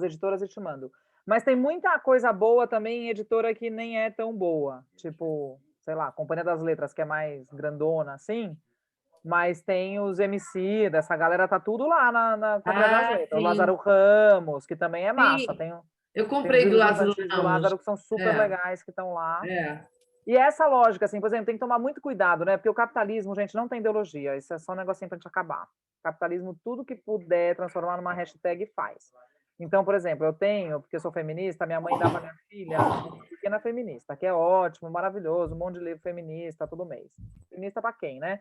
editoras e te mando. Mas tem muita coisa boa também em editora que nem é tão boa. Tipo, sei lá, Companhia das Letras, que é mais grandona, assim. Mas tem os MC, dessa galera tá tudo lá na Companhia das Letras. O Lázaro Ramos, que também é massa. Eu comprei do Lázaro Ramos. Do Lázaro, que são super legais, que estão lá. É. E essa lógica, assim, por exemplo, tem que tomar muito cuidado, né? Porque o capitalismo, gente, não tem ideologia. Isso é só um negocinho pra gente acabar. O capitalismo, tudo que puder transformar numa hashtag, faz. Então, por exemplo, porque eu sou feminista, minha mãe dá para minha filha uma pequena feminista, que é ótimo, maravilhoso, um monte de livro feminista todo mês. Feminista para quem, né?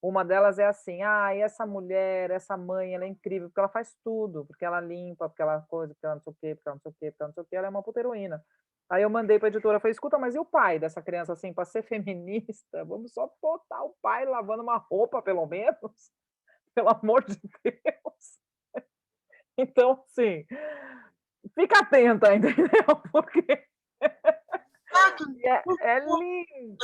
Uma delas é assim, e essa mulher, essa mãe, ela é incrível, porque ela faz tudo, porque ela limpa, porque ela coisa, porque ela não sei o quê, porque ela não sei o quê, porque ela não sei o quê, ela é uma puta heroína. Aí eu mandei para a editora, falei, escuta, mas e o pai dessa criança, assim, para ser feminista? Vamos só botar o pai lavando uma roupa, pelo menos? Pelo amor de Deus! Então, assim, fica atenta, entendeu? Porque é lindo.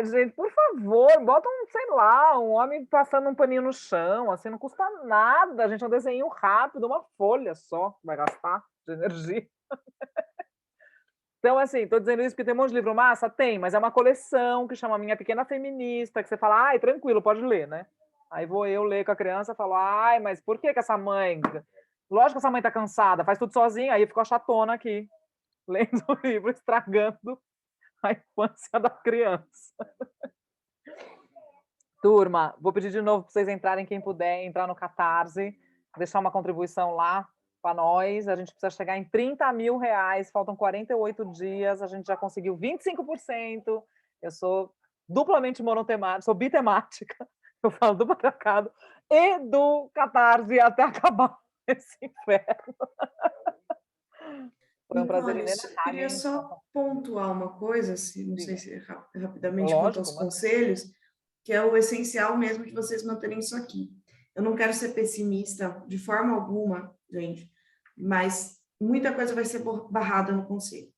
Gente, por favor, bota sei lá, um homem passando um paninho no chão, assim, não custa nada, gente, é um desenho rápido, uma folha só, vai gastar de energia. Então, assim, tô dizendo isso porque tem um monte de livro massa? Tem, mas é uma coleção que chama Minha Pequena Feminista, que você fala, tranquilo, pode ler, né? Aí vou eu ler com a criança e falo, mas por que essa mãe... Lógico que essa mãe tá cansada, faz tudo sozinha, aí ficou a chatona aqui, lendo o livro, estragando a infância da criança. Turma, vou pedir de novo para vocês entrarem, quem puder, entrar no Catarse, deixar uma contribuição lá para nós. A gente precisa chegar em 30 mil reais, faltam 48 dias, a gente já conseguiu 25%. Eu sou duplamente monotemática, sou bitemática, eu falo do patriarcado e do Catarse até acabar esse inferno. Foi um prazer inenarrável. Eu queria só pontuar uma coisa, não sei se rapidamente, Lógico, quanto aos conselhos, que é o essencial mesmo de vocês manterem isso aqui. Eu não quero ser pessimista de forma alguma, gente, mas muita coisa vai ser barrada no conselho,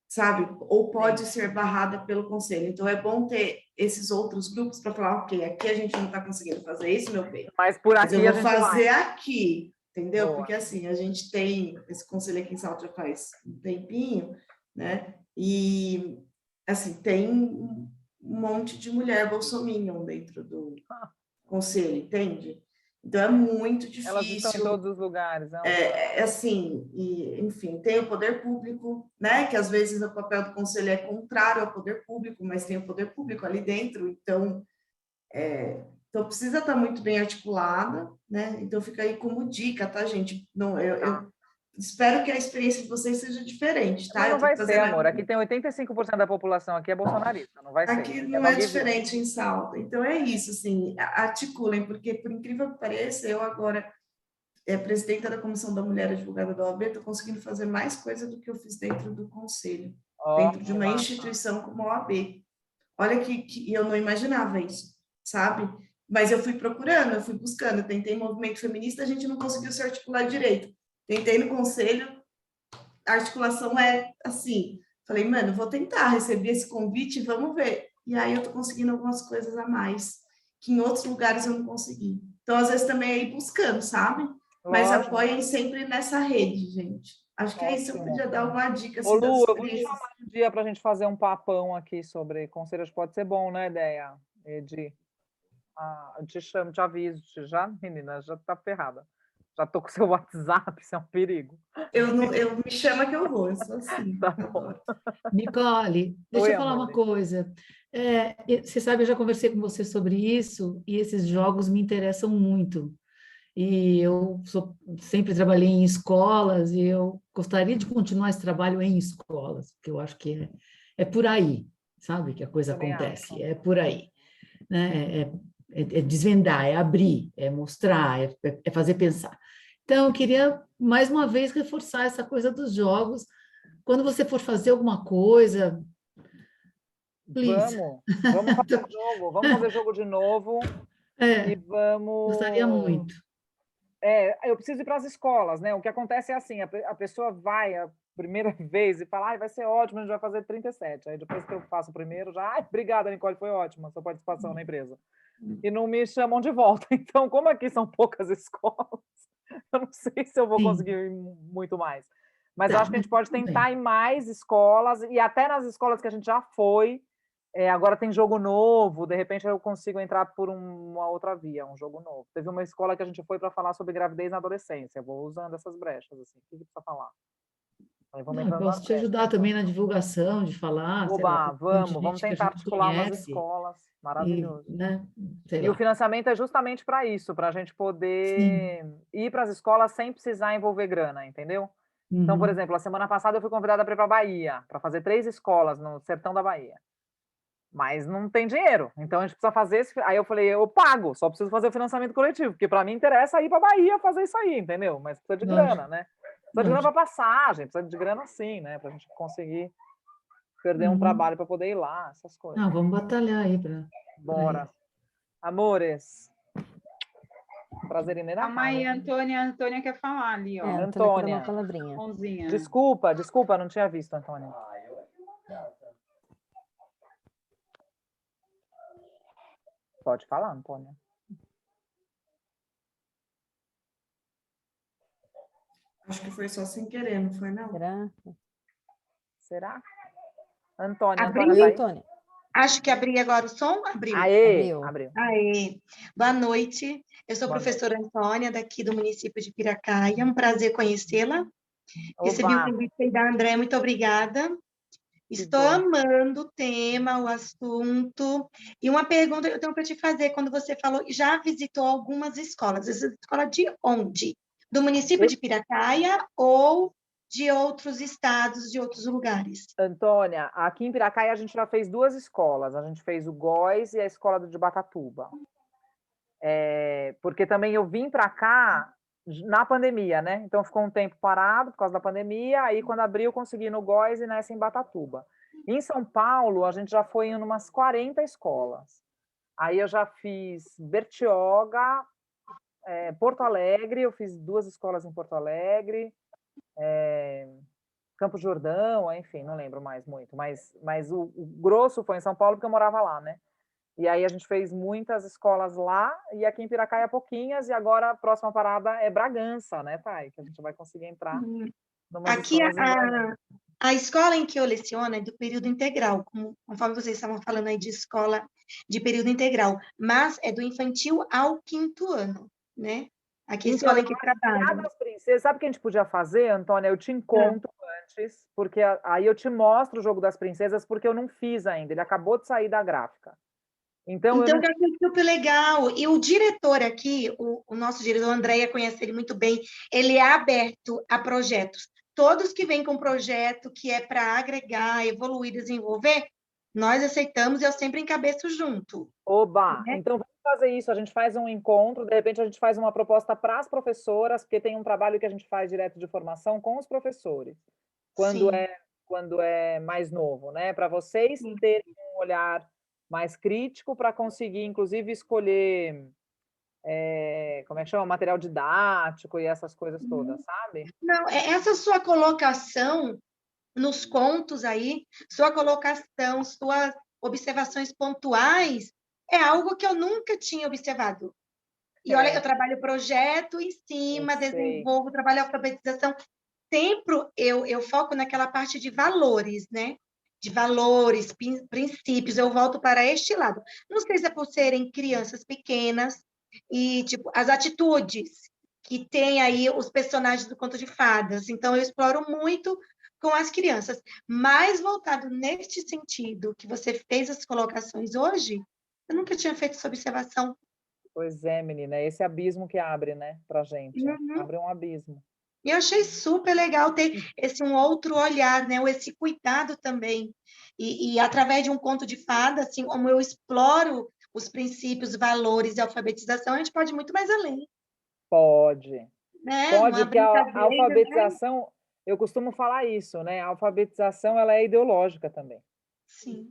sabe? Ou pode ser barrada pelo conselho. Então, é bom ter esses outros grupos para falar, ok, aqui a gente não está conseguindo fazer isso, meu bem. Mas por aqui eu vou fazer aqui, entendeu? Boa. Porque, assim, a gente tem esse conselho aqui em Salto já faz um tempinho, né? E, assim, tem um monte de mulher bolsominion dentro do conselho, entende? Então, é muito difícil. Elas estão em todos os lugares. Assim, enfim, tem o poder público, né? Que às vezes o papel do conselho é contrário ao poder público, mas tem o poder público ali dentro, então precisa estar muito bem articulada, né? Então fica aí como dica, tá, gente? Não, eu espero que a experiência de vocês seja diferente, tá? Mas não Eu tô vai ser, trazendo amor. Aqui tem 85% da população aqui é bolsonarista, não vai ser. aqui não logo é e viu. diferente em Salto. Então é isso, assim, articulem, porque por incrível que pareça, eu agora presidenta da Comissão da Mulher Advogada da OAB, estou conseguindo fazer mais coisa do que eu fiz dentro do conselho, dentro de uma instituição como a OAB. Olha que eu não imaginava isso, sabe? Mas eu fui procurando, eu fui buscando, eu tentei movimento feminista, a gente não conseguiu se articular direito. Tentei no conselho, a articulação é assim. Falei, mano, vou tentar, recebi esse convite, vamos ver. E aí eu tô conseguindo algumas coisas a mais, que em outros lugares eu não consegui. Então, às vezes, também é ir buscando, sabe? Mas Lógico. apoiem sempre nessa rede, gente. Acho que é isso, eu Ótimo. podia dar uma dica. Ô, Assim, das Lu, eu vou te experiências. chamar um dia para a gente fazer um papão aqui sobre conselhos. Pode ser bom, né, ideia? Edi? Eu te chamo, te aviso. Já, menina, já tá ferrada. Já tô com seu WhatsApp, isso é um perigo. Eu me chama que eu vou, eu sou assim. Tá eu bom. adoro. Nicole, deixa Oi, eu falar uma amore. coisa. Você sabe, eu já conversei com você sobre isso, e esses jogos me interessam muito. E eu sempre trabalhei em escolas, e eu gostaria de continuar esse trabalho em escolas, porque eu acho que é por aí, sabe, que a coisa Também acontece, acho. é por aí, né? É desvendar, é abrir, é mostrar, é fazer pensar. Então, eu queria, mais uma vez, reforçar essa coisa dos jogos. Quando você for fazer alguma coisa, please. Vamos fazer jogo, vamos fazer jogo de novo e vamos... Gostaria muito. Eu preciso ir para as escolas, né? O que acontece é assim, a pessoa vai a primeira vez e fala, vai ser ótimo, a gente vai fazer 37. Aí depois que eu faço o primeiro, já, obrigada, Nicole, foi ótima a sua participação na empresa. E não me chamam de volta. Então, como aqui são poucas escolas, eu não sei se eu vou conseguir ir muito mais. Mas eu acho que a gente pode tentar ir mais escolas, e até nas escolas que a gente já foi, agora tem jogo novo, de repente eu consigo entrar por uma outra via, um jogo novo. Teve uma escola que a gente foi para falar sobre gravidez na adolescência, eu vou usando essas brechas, assim, o que precisa falar? Aí vamos Eu posso te ajudar também na divulgação, de falar, sei lá, Oba, vamos tentar articular umas escolas, maravilhoso. Né? E o financiamento é justamente para isso, para a gente poder ir para as escolas sem precisar envolver grana, entendeu? Então, por exemplo, a semana passada eu fui convidada para ir para a Bahia, para fazer 3 escolas no sertão da Bahia. Mas não tem dinheiro, então a gente precisa fazer esse... Aí eu falei, eu pago, só preciso fazer o financiamento coletivo, porque para mim interessa ir para a Bahia fazer isso aí, entendeu? Mas precisa de grana, né? Precisa de grana para passagem, precisa de grana assim, né? Para a gente conseguir perder um trabalho para poder ir lá, essas coisas. Não, vamos batalhar aí para... Bora. Amores. Prazer em Calma aí, Antônia quer falar ali, ó. Antônia. Desculpa, não tinha visto, Antônia. Pode falar, Antônia. Acho que foi só sem querer, não foi, não? Será? Antônia, Antônia. Acho que abri agora o som. Abriu. Abriu. Aê. Boa noite. Eu sou a professora Antônia, daqui do município de Piracaia. É um prazer conhecê-la. Recebi o convite da André, muito obrigada. Estou amando o tema, o assunto. E uma pergunta que eu tenho para te fazer, quando você falou, já visitou algumas escolas. Essa escola de onde? Do município de Piracaia ou de outros estados, de outros lugares? Antônia, aqui em Piracaia a gente já fez 2 escolas. A gente fez o GOIS e a escola de Batatuba. Porque também eu vim para cá na pandemia, né? Então ficou um tempo parado por causa da pandemia, aí quando abriu eu consegui ir no GOIS e nessa em Batatuba. Em São Paulo, a gente já foi em umas 40 escolas. Aí eu já fiz Bertioga, Porto Alegre, eu fiz 2 escolas em Porto Alegre, Campo Jordão, enfim, não lembro mais muito, mas o grosso foi em São Paulo porque eu morava lá, né? E aí a gente fez muitas escolas lá, e aqui em Piracaia pouquinhas, e agora a próxima parada é Bragança, né, Thay? Que a gente vai conseguir entrar numa aqui a escola em que eu leciono é do período integral, conforme vocês estavam falando aí de escola de período integral, mas é do infantil ao 5º ano, né? Aqui a escola em que trabalho. Sabe o que a gente podia fazer, Antônia? Eu te encontro antes, porque aí eu te mostro o jogo das princesas, porque eu não fiz ainda, ele acabou de sair da gráfica. Então, Então, eu achei super legal. E o diretor aqui, o nosso diretor, Andréia, conhece ele muito bem, ele é aberto a projetos. Todos que vêm com projeto que é para agregar, evoluir, desenvolver, nós aceitamos e eu sempre encabeço junto. Oba! Né? Então vamos fazer isso. A gente faz um encontro, de repente a gente faz uma proposta para as professoras, porque tem um trabalho que a gente faz direto de formação com os professores, quando Sim. quando é mais novo, né? Para vocês Sim. terem um olhar mais crítico para conseguir, inclusive, escolher como é que chama? Material didático e essas coisas todas, sabe? Não, essa sua colocação nos contos aí, sua colocação, suas observações pontuais, é algo que eu nunca tinha observado. E olha, eu trabalho projeto em cima, desenvolvo, trabalho alfabetização. Sempre eu foco naquela parte de valores, né? De valores, princípios, eu volto para este lado. Não sei se é por serem crianças pequenas e, tipo, as atitudes que tem aí os personagens do Conto de Fadas. Então, eu exploro muito com as crianças. Mais voltado neste sentido que você fez as colocações hoje, eu nunca tinha feito essa observação. Pois é, menina, esse abismo que abre, né, pra gente. Uhum. Abre um abismo. E eu achei super legal ter esse um outro olhar, né? Esse cuidado também. E através de um conto de fada, assim como eu exploro os princípios, valores e alfabetização, a gente pode ir muito mais além. Pode. Né? Pode, Uma porque a brincadeira, né? alfabetização, eu costumo falar isso, né? A alfabetização, ela é ideológica também. Sim.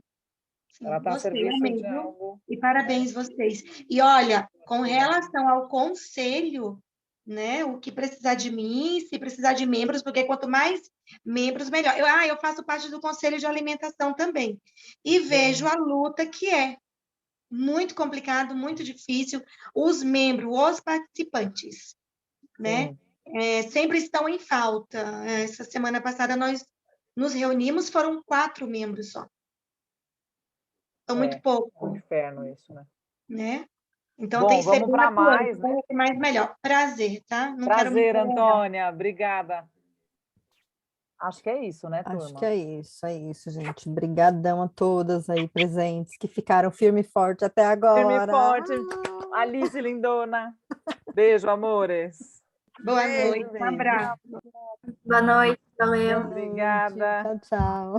Ela está a Gostei, serviço amei, de viu? algo. E parabéns vocês. E olha, com relação ao conselho, né? O que precisar de mim, se precisar de membros, porque quanto mais membros, melhor. Eu faço parte do conselho de alimentação também. E vejo a luta que é. Muito complicado, muito difícil. Os membros, os participantes, né? Sempre estão em falta. Essa semana passada nós nos reunimos, foram 4 membros só. Então, muito pouco. É um inferno isso, Né? Então, Bom, tem que ser vamos bem para atuante, mais, né? mais melhor. Prazer, tá? Não quero me Prazer, prolongar. Antônia. Obrigada. Acho que é isso, né, turma? Acho que é isso, gente. Obrigadão a todas aí presentes que ficaram firme e forte até agora. Firme e forte. Alice lindona. Beijo, amores. Boa noite, um abraço. Boa noite, valeu. Obrigada. Tchau, tchau.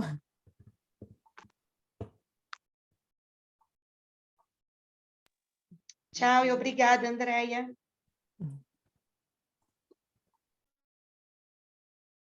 Tchau e obrigada, Andréia.